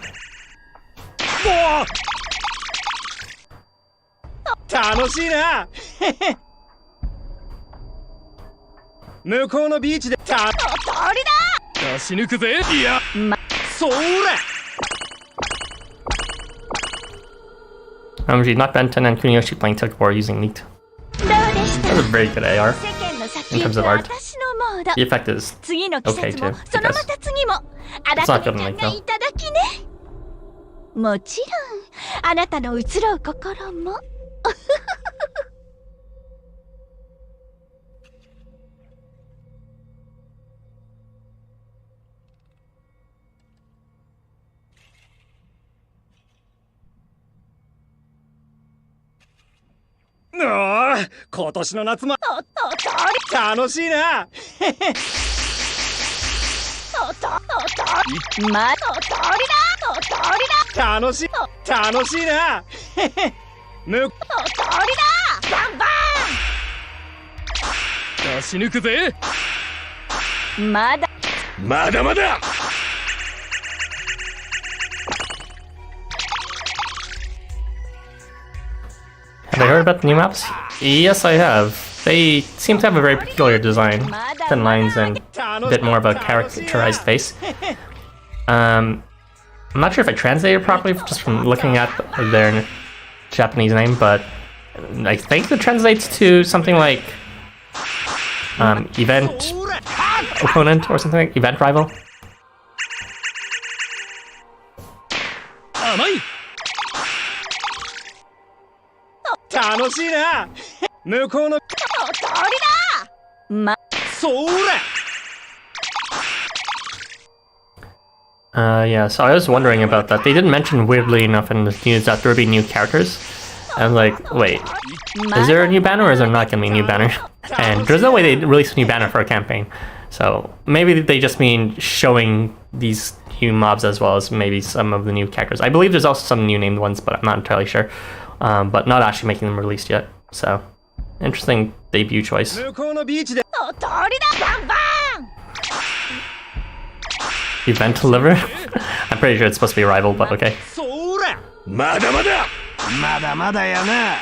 楽しいな向こうのビーチで鳥だ出し抜くぜいやそら She's not Benton and Kuniyoshi playing tug war using Licht. どうでした That's a very good AR. 世間の先 In 行 terms く of art. 私のモード The effect is 次の季節も okay too, そのまた次も荒 It's く not ねちゃ good ん like が though. いただきねもちろんあなたの移ろう心もおー今年の夏も楽しいなま楽しいなむバンバ出し抜くぜンまだまだまだ Have I heard about the new maps? Yes, I have. They seem to have a very peculiar design. Thin lines and a bit more of a characterized face. I'm not sure if I translated it properly just from looking at their Japanese name, but I think it translates to something like event opponent or something like event rival. 甘い楽しいな向こうのまそら Yeah, so I was wondering about that. They didn't mention, weirdly enough, in the news that there would be new characters. I was like, wait, is there a new banner or is there not going to be a new banner? And there's no way they'd release a new banner for a campaign. So maybe they just mean showing these new mobs as well as maybe some of the new characters. I believe there's also some new named ones, but I'm not entirely sure. But not actually making them released yet. So, interesting debut choice. 向こうのビーチで鳥だバンバン Event deliver? I'm pretty sure it's supposed to be a rival, but okay. そらまだまだまだまだやな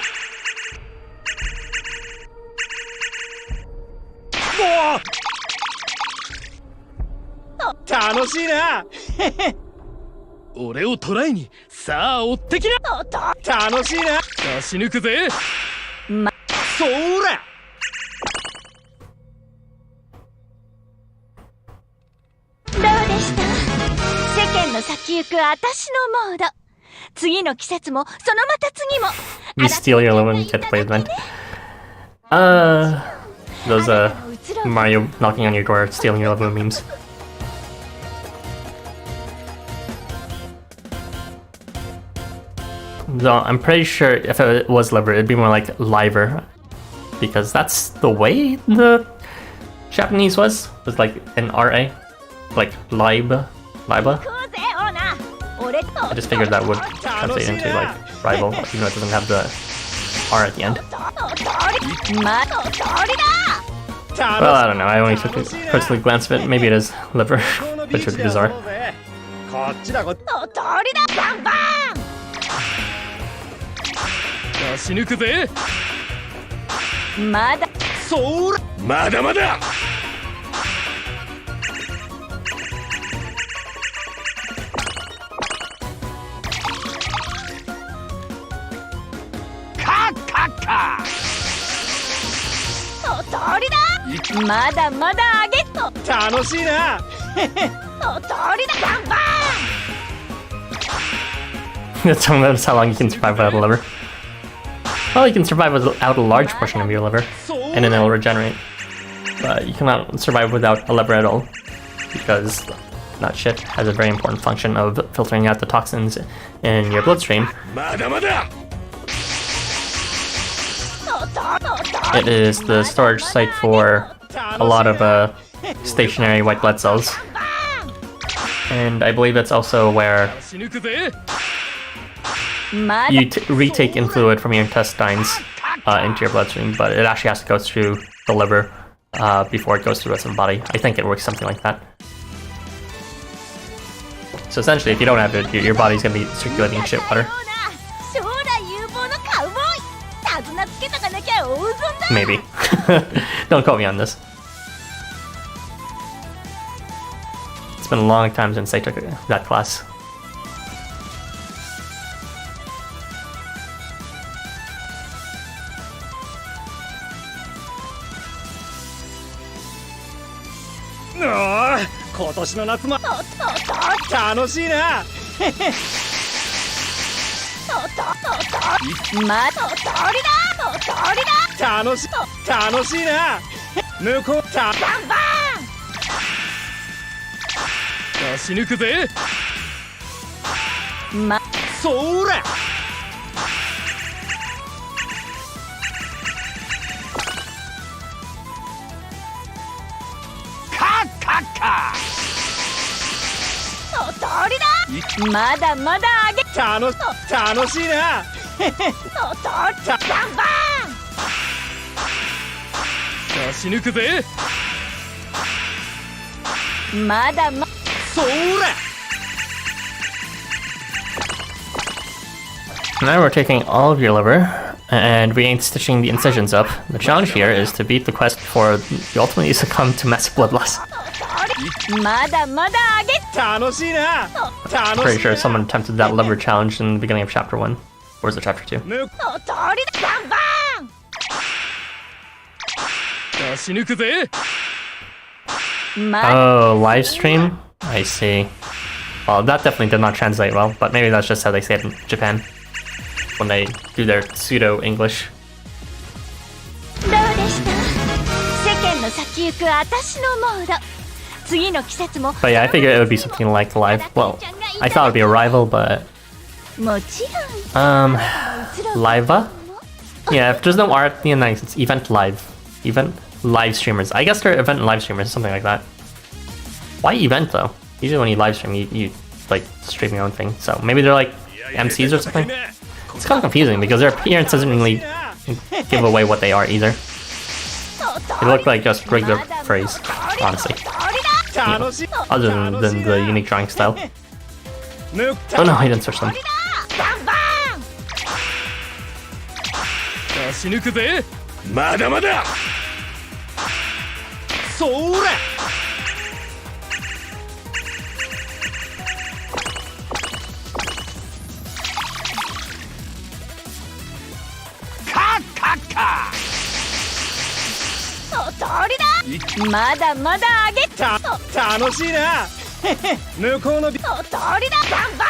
楽しいな俺を捕らえにさあ追ってきな楽しいな出し抜くぜそらどうでした世間の先行く私のモード次の季節もそのまた次も You steal your love when you get to play event. Those Mario knocking on your door, stealing your love memes. So I'm pretty sure if it was liver, it'd be more like liver, because that's the way the Japanese was like an RA, like liba.行こうぜオーナー俺と I just figured that would translate into like rival, even though it doesn't have the R at the end. ま鳥だ Well, I don't know. I only took a cursory glance of it. Maybe it is liver, which would be bizarre. こっちだこっち鳥だバンバ出し抜くぜンまだそらまだまだカッカッカ鳥だまだまだあげと楽しいな鳥だバンバ That's how long you can survive without a liver. Well, you can survive without a large portion of your liver, and then it'll regenerate. But you cannot survive without a liver at all, because that shit has a very important function of filtering out the toxins in your bloodstream. まだまだ It is the storage site for a lot of stationary white blood cells. And I believe it's also where 死ぬくぜ you retake in fluid from your intestines into your bloodstream, but it actually has to go through the liver before it goes through the rest of the body. I think it works something like that. So essentially, if you don't have it, your body's gonna be circulating shit water. 将来有望のカウボーイ手綱つけとかなきゃ大損だ Maybe. Don't quote me on this. It's been a long time since I took that class. Oh, 今年の夏も楽しいなまととりだ楽しいな向こうバンバ出し抜くぜンまそらととりだまだまだあげ楽しいなととバンバ出し抜くぜンまだまそら Now we're taking all of your liver, and we ain't stitching the incisions up. The challenge here is to beat the quest before you ultimately succumb to massive blood loss. まだまだあげ楽しいな Pretty sure someone attempted that liver challenge in the beginning of chapter 1. Or is it chapter 2? ととりだバンバ出し抜くぜンま Oh, live stream? I see. Well, that definitely did not translate well, but maybe that's just how they say it in Japan. When they do their pseudo-English. どうでした世間の先行く私のモード次の季節も But yeah, I figured it would be something like live. Well, I thought it would be a rival, but もちろん Liva? Yeah, if there's no art at the end, it's event live. Event live streamers. I guess they're event live streamers, something like that. Why event though? Usually when you live stream, you like stream your own thing. So maybe they're like MCs or something. It's kind of confusing because their appearance doesn't really give away what they are either. They look like just regular phrase, honestly. You know, other than the unique drawing style. Oh no, I didn't switch them. 出し抜くぜまだまだそらととりだまだまだあげ楽しいな向こうのととりだバンバ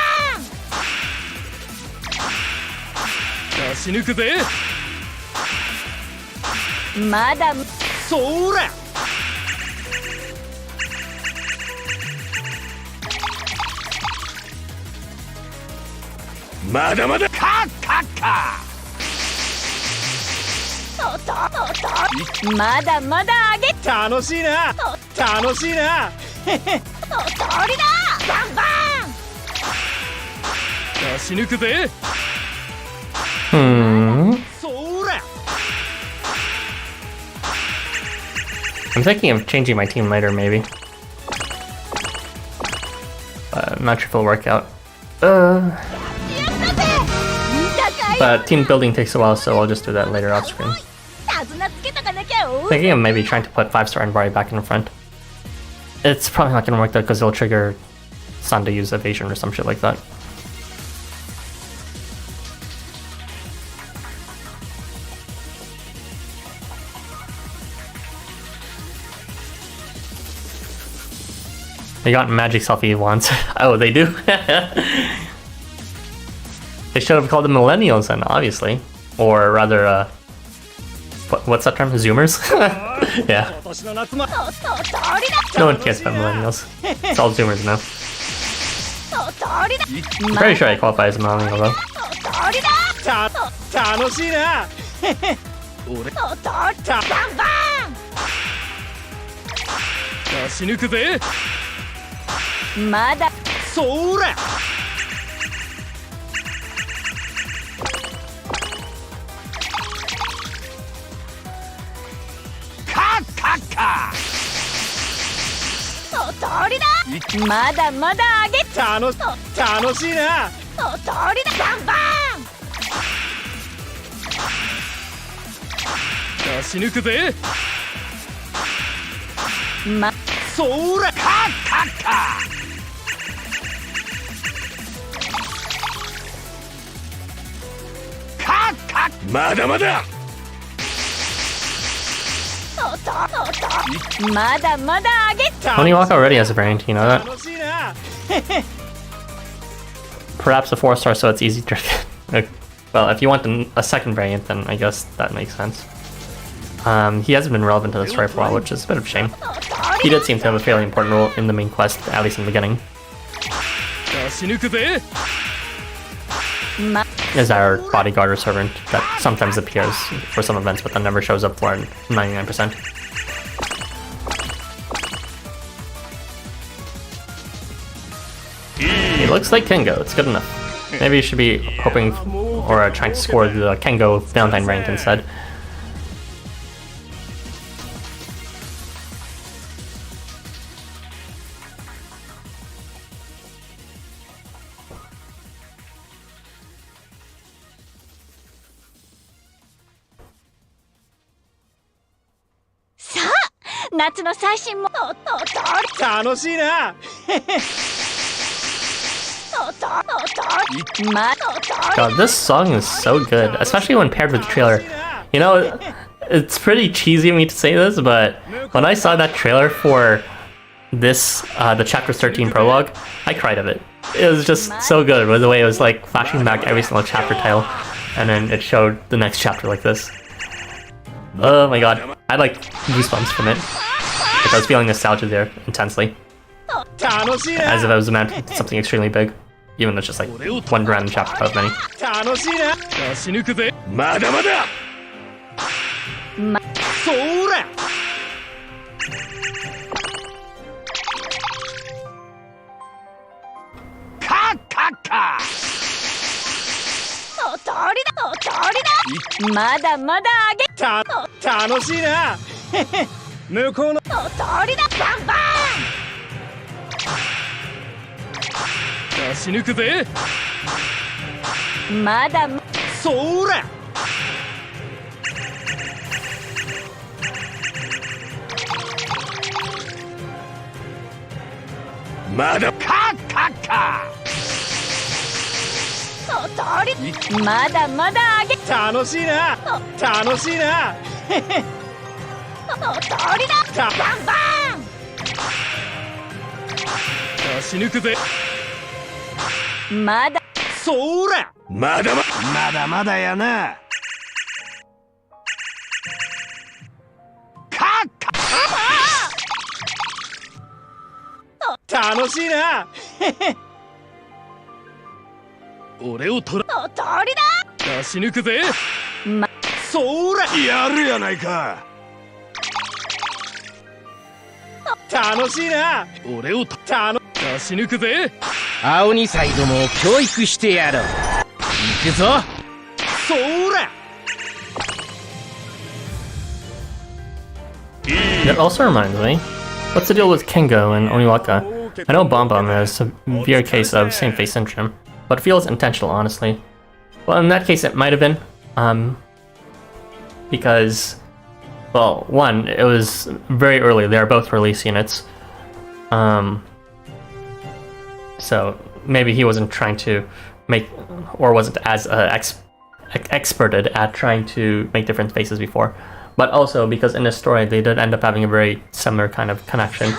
出し抜くぜンまだそらまだまだとまだまだあげ楽しいなととりだバンバ出し抜くぜ そら I'm thinking of changing my team later, maybe. I'm not sure if it'll work out. But team building takes a while, so I'll just do that later off screen. 手綱つけとかなきゃ大 Thinking of maybe trying to put 5-star Envari back in front. It's probably not gonna work though, because it'll trigger Sun to use evasion or some shit like that. They got magic selfie once. Oh, they do? They should have called them millennials then, obviously. Or rather, what's that term? Zoomers? Yeah. 今年の夏も No one cares about millennials. It's all Zoomers now. ととりだ I'm pretty sure I qualify as a millennial though. ととりだ楽しいな俺おっとバンバ出し抜くぜ。ンまだそらカッカッカおとりだまだまだ上げ楽しいな。おとりだバンバ出し抜くぜ。ンまそらカッカッカカッカッまだまだおとまだまだ上げ Oniwaka already has a variant, you know that? 楽しいな。 Perhaps a 4-star so it's easy to... well, if you want a second variant, then I guess that makes sense. He hasn't been relevant to the story for a while, which is a bit of a shame. He did seem to have a fairly important role in the main quest, at least in the beginning. 出し抜くぜ。Is our bodyguard or servant that sometimes appears for some events but then never shows up for 99%. He looks like Kengo, it's good enough. Maybe you should be hoping or trying to score the Kengo Valentine rank instead.さあ夏の最新もおと楽しいな。God, this song is so good, especially when paired with the trailer. You know, it's pretty cheesy of me to say this, but when I saw that trailer for this, the Chapter 13 prologue, I cried of it. It was just so good with the way it was like flashing back every single chapter title, and then it showed the next chapter like this. Oh my god, I had like goosebumps from it. Like I was feeling nostalgia there intensely. As if I was imagining something extremely big. Even though it's just like one random chapter out of many. 楽しいな。出し抜くぜ。まだまだそらカッカッカおとりだまだまだ上げ楽しいな。向こうのおとりだバンバ出し抜くぜ。ンまだそらまだカッカッカおとりまだまだ上げ楽しいな。楽しいな。おとりだバンバ出し抜くぜ。ンまだそらまだまだやな。カッカ楽しいな。俺を取ら。おとりだ出し抜くぜ。そらやるやないか。楽しいな。俺を出し抜くぜ。青2歳どもを教育してやろう。行くぞ。そら That also reminds me, what's the deal with Kengo and Oniwaka? I know Bombom has a severe case of same-face syndrome, but it feels intentional, honestly. Well, in that case, it might have been, because, well, one, it was very early. They are both release units, so maybe he wasn't trying to make, or wasn't as experted at trying to make different faces before. But also because in this story they did end up having a very similar kind of connection,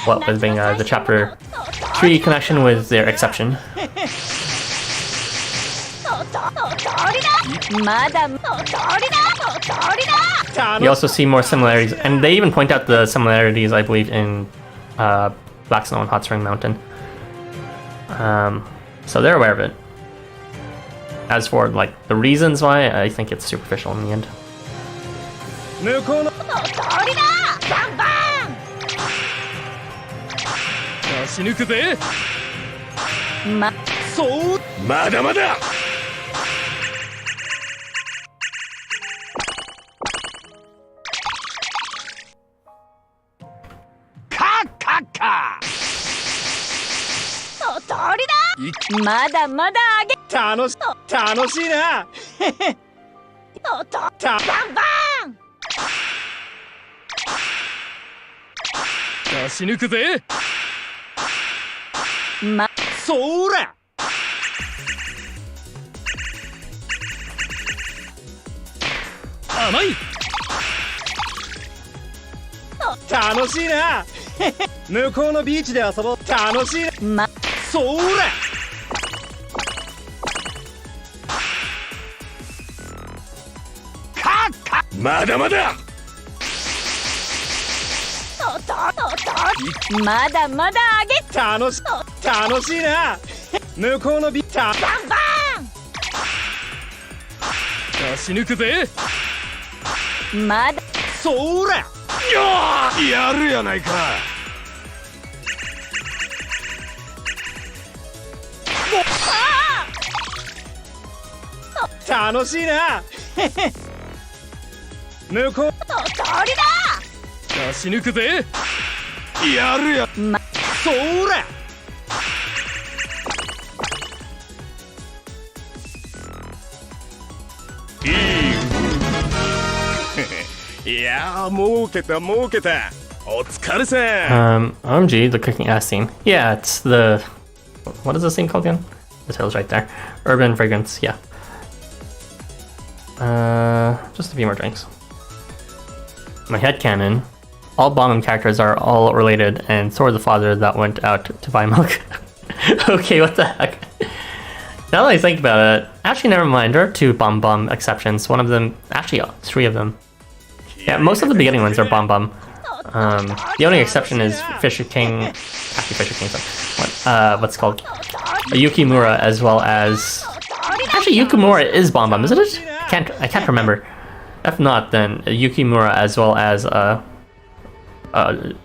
what with being the chapter 3 connection with their exception. You also see more similarities, and they even point out the similarities, I believe, in Black Snow and Hot Spring Mountain. So they're aware of it. As for like the reasons why, I think it's superficial in the end. 向こうの通りだ。バンバ出し抜くぜ。ン。そうまだまだカッカッカ通りだ。まだまだ上げ。楽しいなバンバン。出し抜くぜ。そら甘い。楽しいな向こうのビーチで遊ぼう。楽しいなそらカッカまだまだまだまだ上げ。楽しいな向こうのビーチバンバ出し抜くぜ。ン。まだそらやるやないか。楽しいな向こう通りだ。出し抜くぜ。やるや。そらいやー儲けたお疲れさん OMG, the cooking ass scene. Yeah, it's the... What is this scene called again? The title's right there. Urban Fragrance, yeah. Just a few more drinks. My headcanon. All Bonham characters are all related, and so are the father that went out to buy milk. Okay, what the heck? Now that I think about it, actually never mind, there are 2 Bum exceptions. One of them, actually 3 of them. Yeah, most of the beginning ones are Bum. The only exception is Fisher King, actually Fisher King, what's it called? Yukimura, as well as... Actually, Yukimura is Bum, isn't it? I can't remember. If not, then Yukimura as well as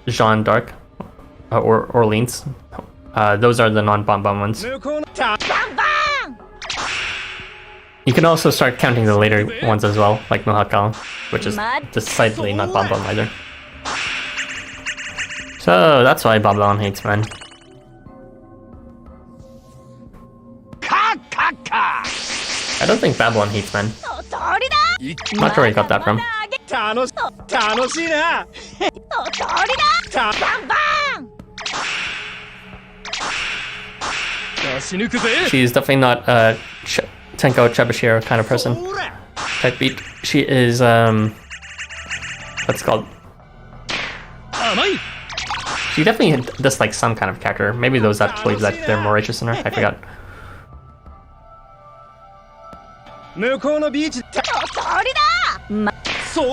Jeanne d'Arc or Orleans. Those are the non-Bum ones. You can also start counting the later ones as well, like Mohakal, which is decidedly not Bum either. So that's why Babylon hates men. I don't think Babylon hates men. Not sure where he got that from. 楽しいな出し抜くぜ。 She's definitely not a Tenko Chebashiro kind of person. Type beat. She is what's it called? 甘い。 She definitely dislikes some kind of character. Maybe those that believe that they're more righteous than her. I forgot. 向こうのビーチそら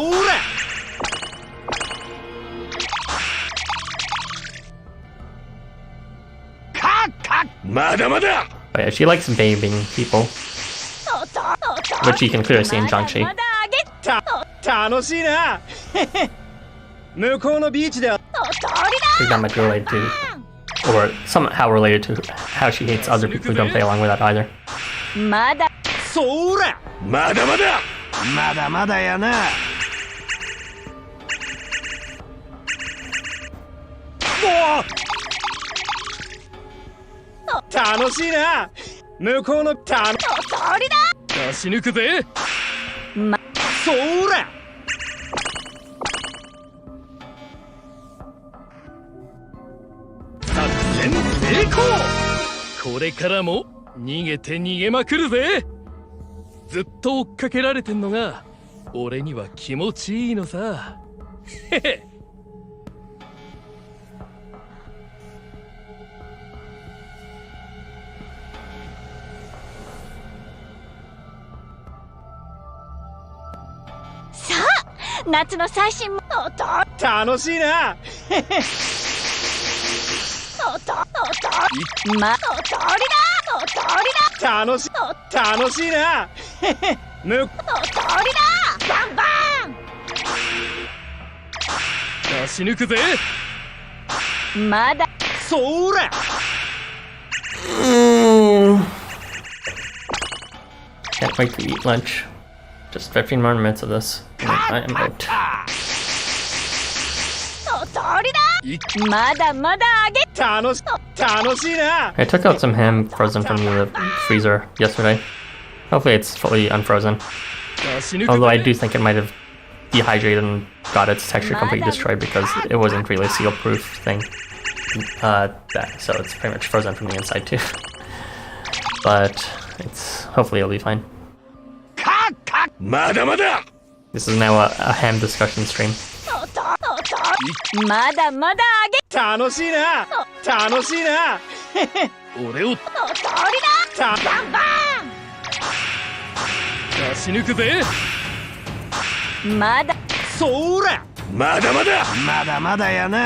まだまだ But yeah, she likes babying people, which you can clearly see in Zhangxi. 楽しいな向こうのビーチで I think that might be related to, or somehow related to how she hates other people who don't play along with that either. そらまだまだやな楽しいな向こうの出し抜くぜ。そら作戦成功。これからも逃げまくるぜ。ずっと追っかけられてんのが俺には気持ちいいのさ。へへ。さあ、夏の最新も楽しいな楽しいなバンバン出し抜くぜ。まだそら Can't wait to eat lunch. Just 15 more minutes of this. And I am out. とりだ。まだまだあげ。楽しいな I took out some ham frozen from the freezer yesterday. Hopefully it's fully unfrozen. 出し抜く Although I ぜ。 do think it might have dehydrated and got its texture completely destroyed because it wasn't really a seal-proof thing. So it's pretty much frozen from the inside too. But hopefully it'll be fine. まだまだ This is now a ham discussion stream. まだまだあげ。楽しいな俺をとりだ。バンバ出し抜くぜ。ン。まだそらまだまだやな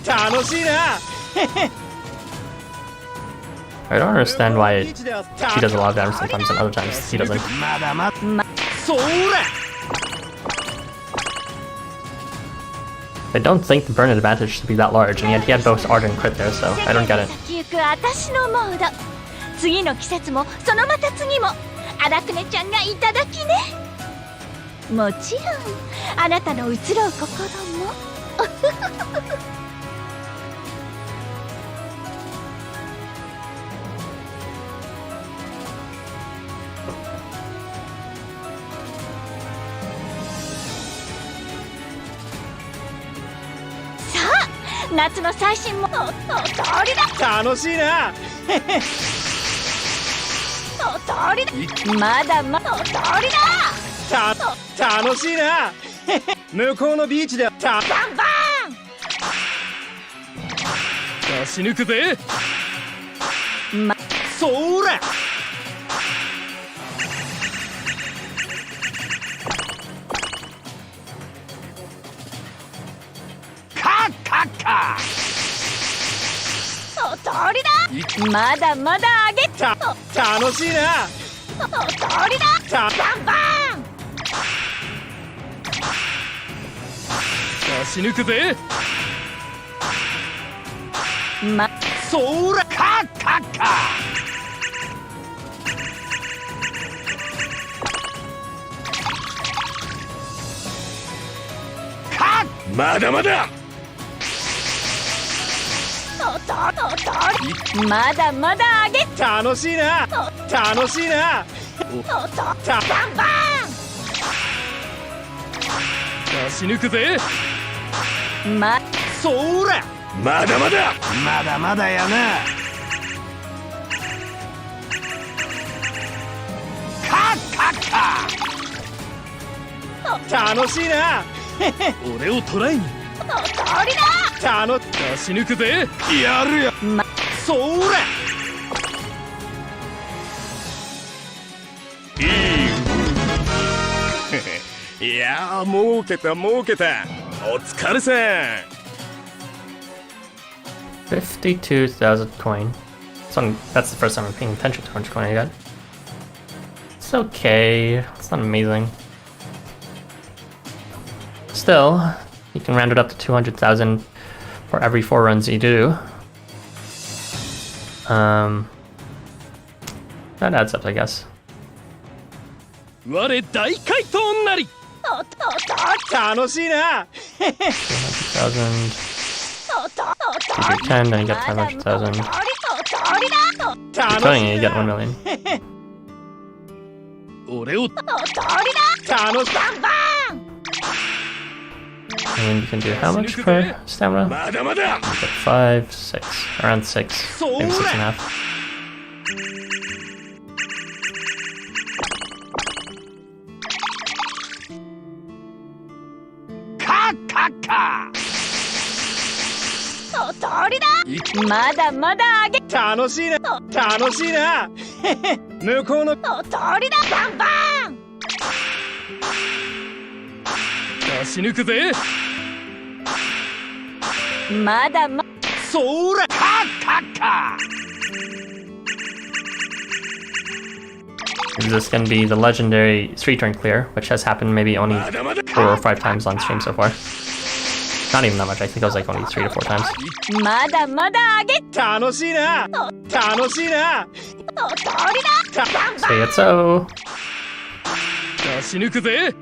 楽しいな I don't understand why she does a lot of damage sometimes and other times he doesn't. まだまだそら I don't think the burn advantage should be that large, and yet he had both art and crit there, so I don't get it. 先行く私のモード。次の季節もそのまた次も荒くねちゃんがいただきね。もちろんあなたの移ろう心も。夏の最新もとりだ。楽しいなとりだ。まだまだとりだ。楽しいな向こうのビーチでバンバ出し抜くぜ。そらンとりだ。まだまだあげ。楽しいなとりだ。バンバ出し抜くぜ。ン。そらまだまだまだまだあげ。楽しいなバンバ出し抜くぜ。ン。そらまだまだやな楽しいな俺を捕らえにとりだ。出し抜くぜ。やるやそらいや儲けたお疲れさん 52,000 coin. That's the first time I'm paying attention to how much coin I got. It's okay. It's not amazing. Still, you can round it up to 200,000 for every 4 runs you do. That adds up, I guess. 我大怪盗なり。楽しいな 200,000. You do 10, then you get 500,000. Keep going, you get 1 million. 俺を And you can do how much per stamina? まだまだ You get 5, 6, around 6, maybe 6.5.まだまだあげ。楽しいな向こうのとりだ。バンバ出し抜くぜ。ン。まだそら Is this gonna be the legendary street turn clear, which has happened maybe only 4 or 5 times on stream so far? Not even that much. I think it was like only 3 to 4 times. まだまだ上げ楽しいな楽しいなと通りだ Say it so. 出し抜くぜ。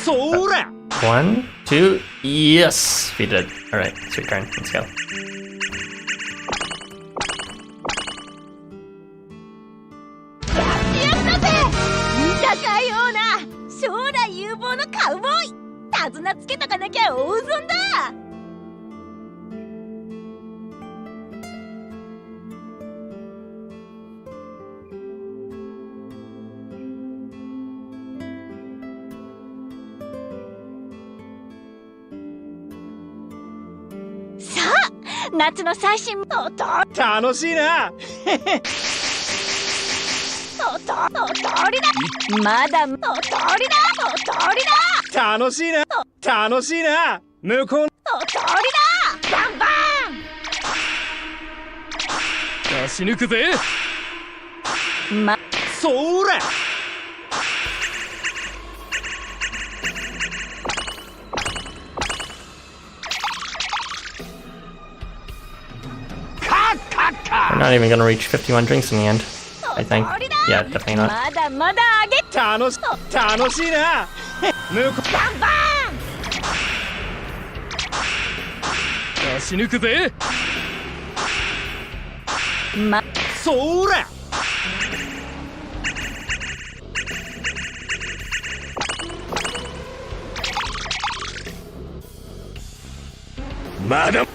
そら 1, 2, yes, we did. All right, street turn. Let's go. やったぜ見たかような将来有望のカウボーイ手綱つけとかなきゃ大損ださあ夏の最新と楽しいな通りだまだ通りだ通りだ楽しいな楽しいな向こう通りだバンバ出し抜くぜ。ンそらWe're not even gonna reach 51 drinks in the end, I think. Yeah, definitely not. まだまだ上げ楽しいな向こバンバ出し抜くぜ。ンそらまだ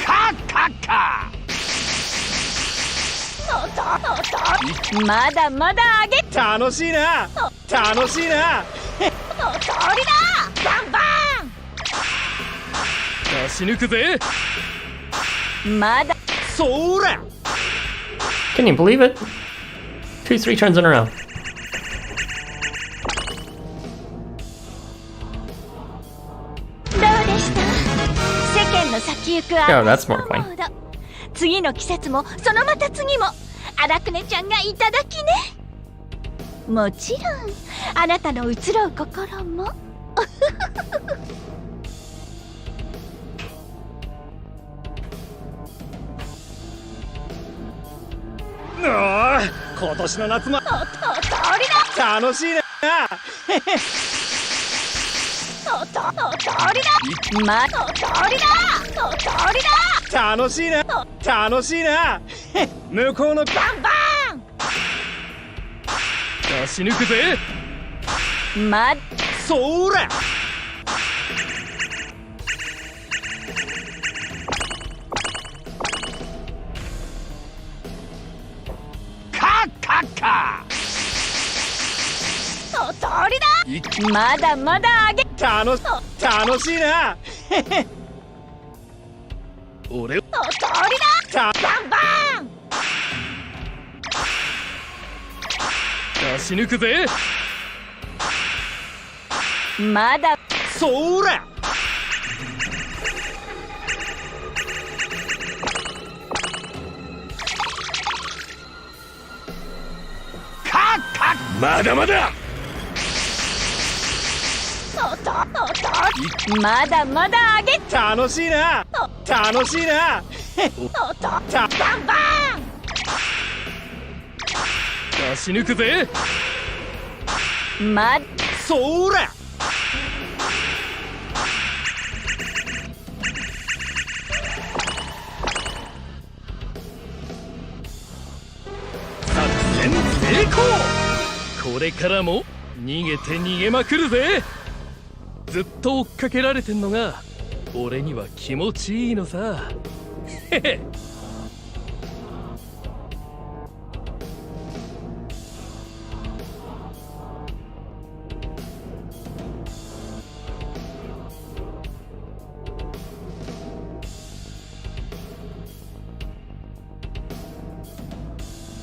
まだまだ上げ楽しいな楽しいな通りだバンバ出し抜くぜ。ンまだそら Can you believe it? 2 3 turns in a row. どうでした世間の先行く Yeah, that's 私の more coin. モード次の季節もそのまた次も荒くねちゃんがいただきねもちろんあなたの移ろう心も今年の夏も通りだ楽しいな通りだ通りだ楽しいな楽しいな向こうのバンバ出し抜くぜ。ンまそら通りだまだまだ上げ楽しいな俺通りだバンバ出し抜くぜ。ンまだそらまだまだまだまだ上げ楽しいな楽しいなバンバ出し抜くぜ。ンまそら作戦成功。これからも逃げて逃げまくるぜ。ずっと追っかけられてんのが俺には気持ちいいのさ。へへ。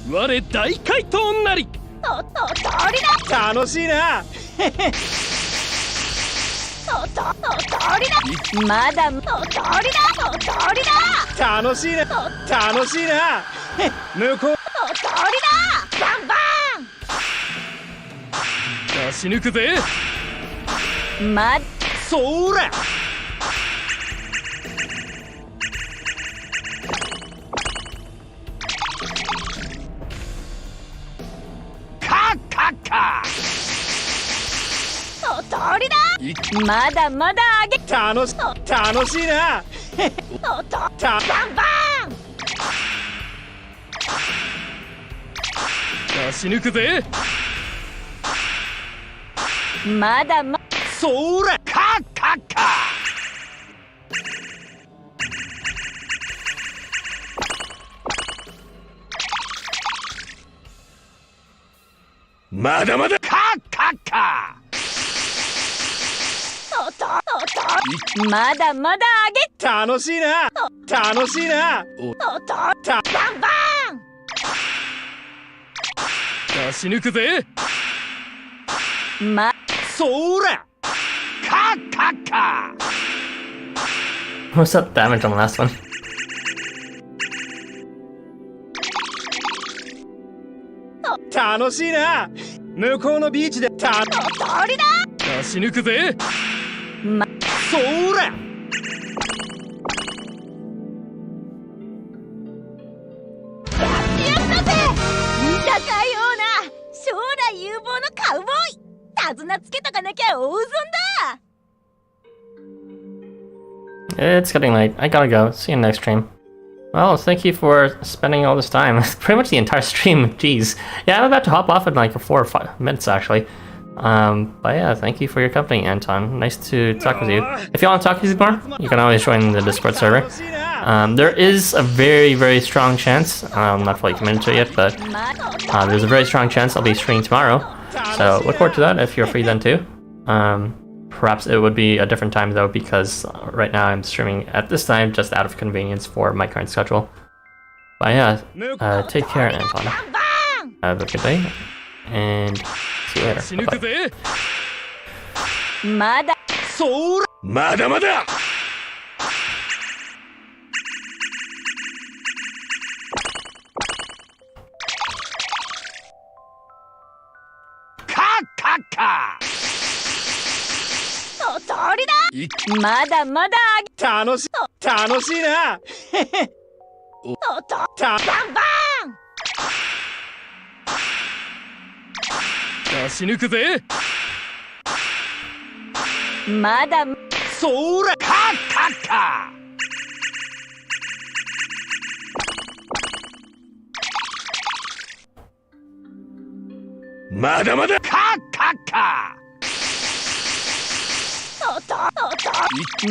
我大怪盗なり。楽しいなまだ楽しいな楽しいな向こうバンバ出し抜くぜ。まそらカッカッカおとりだ。まだまだあげ楽しいなおとバンバン。出し抜くぜ。まだそらカッカッカまだまだカッカッカおとまだまだあげ楽しいなおとバンバン。出し抜くぜ。そらカッカッカ What's that damage on the last one? 楽しいな向こうのビーチでおとりだ。出し抜くぜ。そらやったぜ。見たかような将来有望のカウボーイ。手綱つけとかなきゃ大損だ。 It's getting late. I gotta go. See you next stream. Well, thank you for spending all this time. Pretty much the entire stream. Jeez. Yeah, I'm about to hop off in like 4 or 5 minutes actually. But yeah, thank you for your company, Anton. Nice to talk with you. If you want to talk with me more, you can always join the Discord server. There is a very, very strong chance, I'm not fully committed to it yet, but there's a very strong chance I'll be streaming tomorrow. So look forward to that if you're free then too. Perhaps it would be a different time though, because right now I'm streaming at this time just out of convenience for my current schedule. But yeah, take care, Anton. Have a good day, and see you later. 出し抜く Bye-bye. ぜ。まだそらまだまだカッカッカおとりだ。まだまだあげ楽しいなおとバンバ出し抜くぜ。ン。まだそらカッカッカまだまだカッカッカおと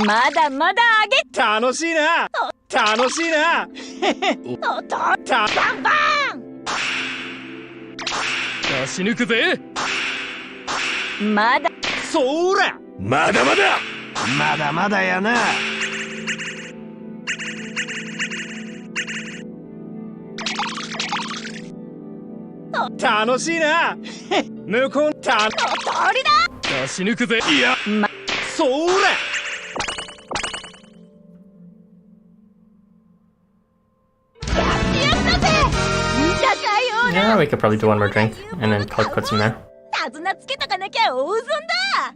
まだまだあげ楽しいなおとバンバン。出し抜くぜ。まだそらまだまだやな楽しいな向こうおとりだ。出し抜くぜ。いやそらやったぜ。見たかよう Yeah, な we could probably do one more drink and then call it quits from there. 手綱つけとかなきゃ大損だ。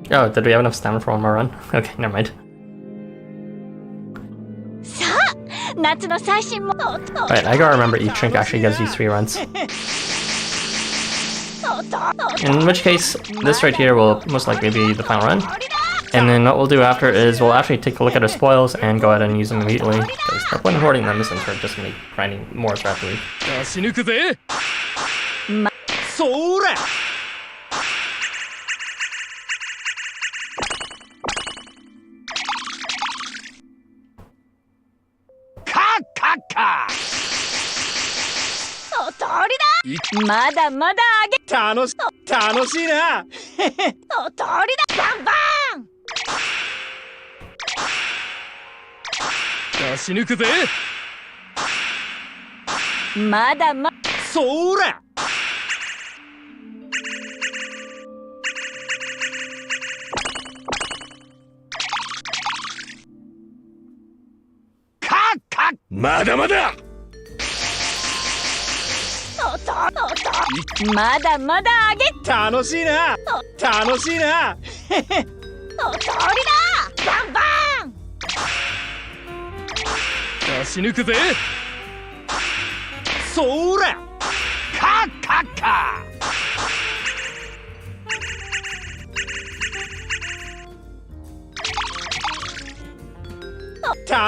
Oh, did we have enough stamina for one more run? Okay, never mind. さあ夏の最新も Alright, I gotta remember each drink actually gives you 3 runs. In which case, this right here will most likely be the final run. And then what we'll do after is we'll actually take a look at our spoils and go ahead and use them immediately. Because no point in hoarding them isn't for just gonna be grinding more throughout the week. 出し抜くぜ。そらカッカッカおとりだ。まだまだあげ楽しいなおとりだ。バンバン。出し抜くぜ。まだそらまだまだまだまだあげ楽しいな楽しいなお通りだバンバン出し抜くぜ。そらカッカッカ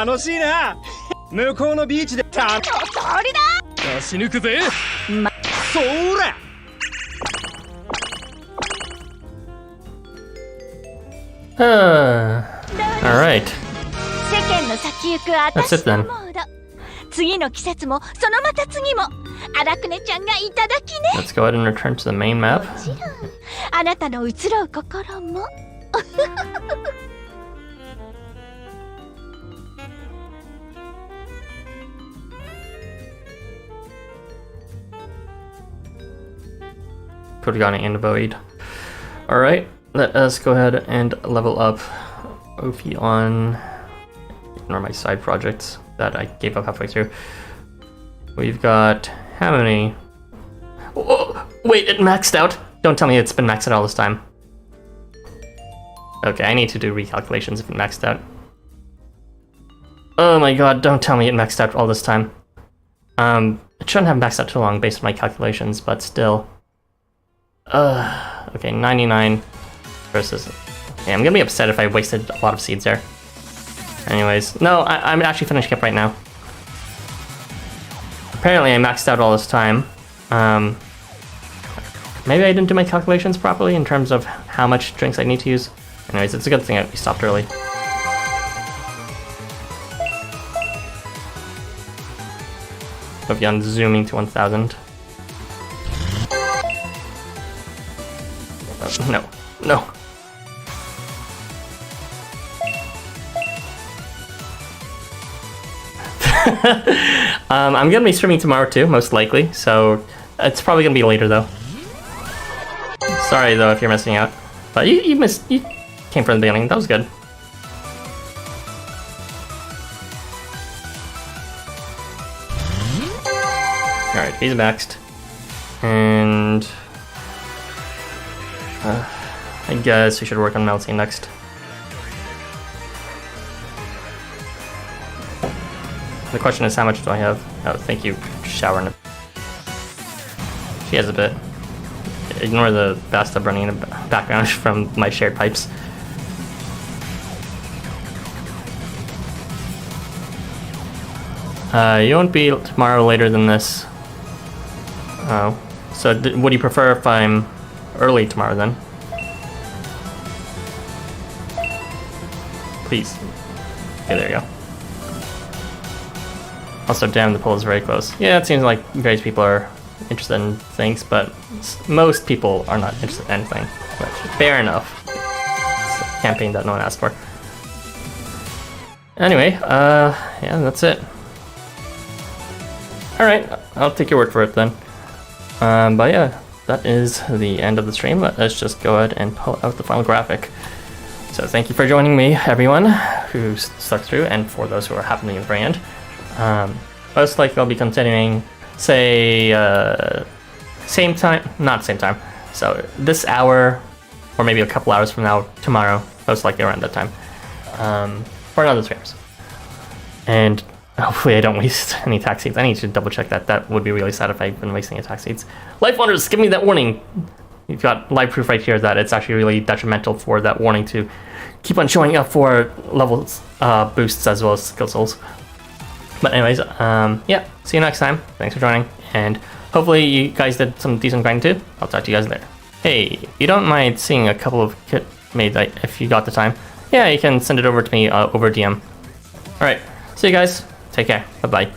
楽しいな向こうのビーチでお通りだ出し抜くぜ。そらAlright. 世間の先行く私のモード次の季節もそのまた次も荒くねちゃんがいただきね Let's go ahead and return to the main map. もちろんあなたの移ろう心もKurgani and Void. Alright, let us go ahead and level up Ophion. Ignore my side projects that I gave up halfway through. We've got how many? Oh, wait, it maxed out? Don't tell me it's been maxed out all this time. Okay, I need to do recalculations if it maxed out. Oh my god, don't tell me it maxed out all this time. It shouldn't have maxed out too long based on my calculations, but still. Okay, 99 versus... Yeah, I'm gonna be upset if I wasted a lot of seeds there. Anyways, no, I'm actually finishing up right now. Apparently I maxed out all this time. Maybe I didn't do my calculations properly in terms of how much drinks I need to use. Anyways, it's a good thing that we stopped early. Ophion zooming to 1000. No, no. I'm gonna be streaming tomorrow too, most likely, so it's probably gonna be later though. Sorry though if you're missing out, but you came from the beginning. That was good. All right, he's maxed, and I guess we should work on melting next. The question is, how much do I have? Oh, thank you, shower. She has a bit. Ignore the bathtub running in the background from my shared pipes. You won't be tomorrow later than this. Oh. So would you prefer if I'm early tomorrow then? Please. Okay, there you go. Also, damn, the poll is very close. Yeah, it seems like various people are interested in things, but most people are not interested in anything. But fair enough. It's a campaign that no one asked for. Anyway, yeah, that's it. Alright, I'll take your word for it then. But yeah, that is the end of the stream. Let's just go ahead and pull out the final graphic. So thank you for joining me, everyone who stuck through, and for those who are happening at the very end. Most likely I'll be continuing, say, same time, not same time, so this hour, or maybe a couple hours from now, tomorrow, most likely around that time, for another 3 hours. And hopefully I don't waste any tax seeds. I need to double check that. That would be really sad if I've been wasting any tax seeds. LifeWonders, give me that warning! You've got live proof right here that it's actually really detrimental for that warning to keep on showing up for levels boosts as well as skill souls. But anyways, yeah, see you next time. Thanks for joining, and hopefully you guys did some decent grinding too. I'll talk to you guys later. Hey, you don't mind seeing a couple of kit made if you got the time? Yeah, you can send it over to me over DM. Alright, see you guys. Take care. Bye-bye.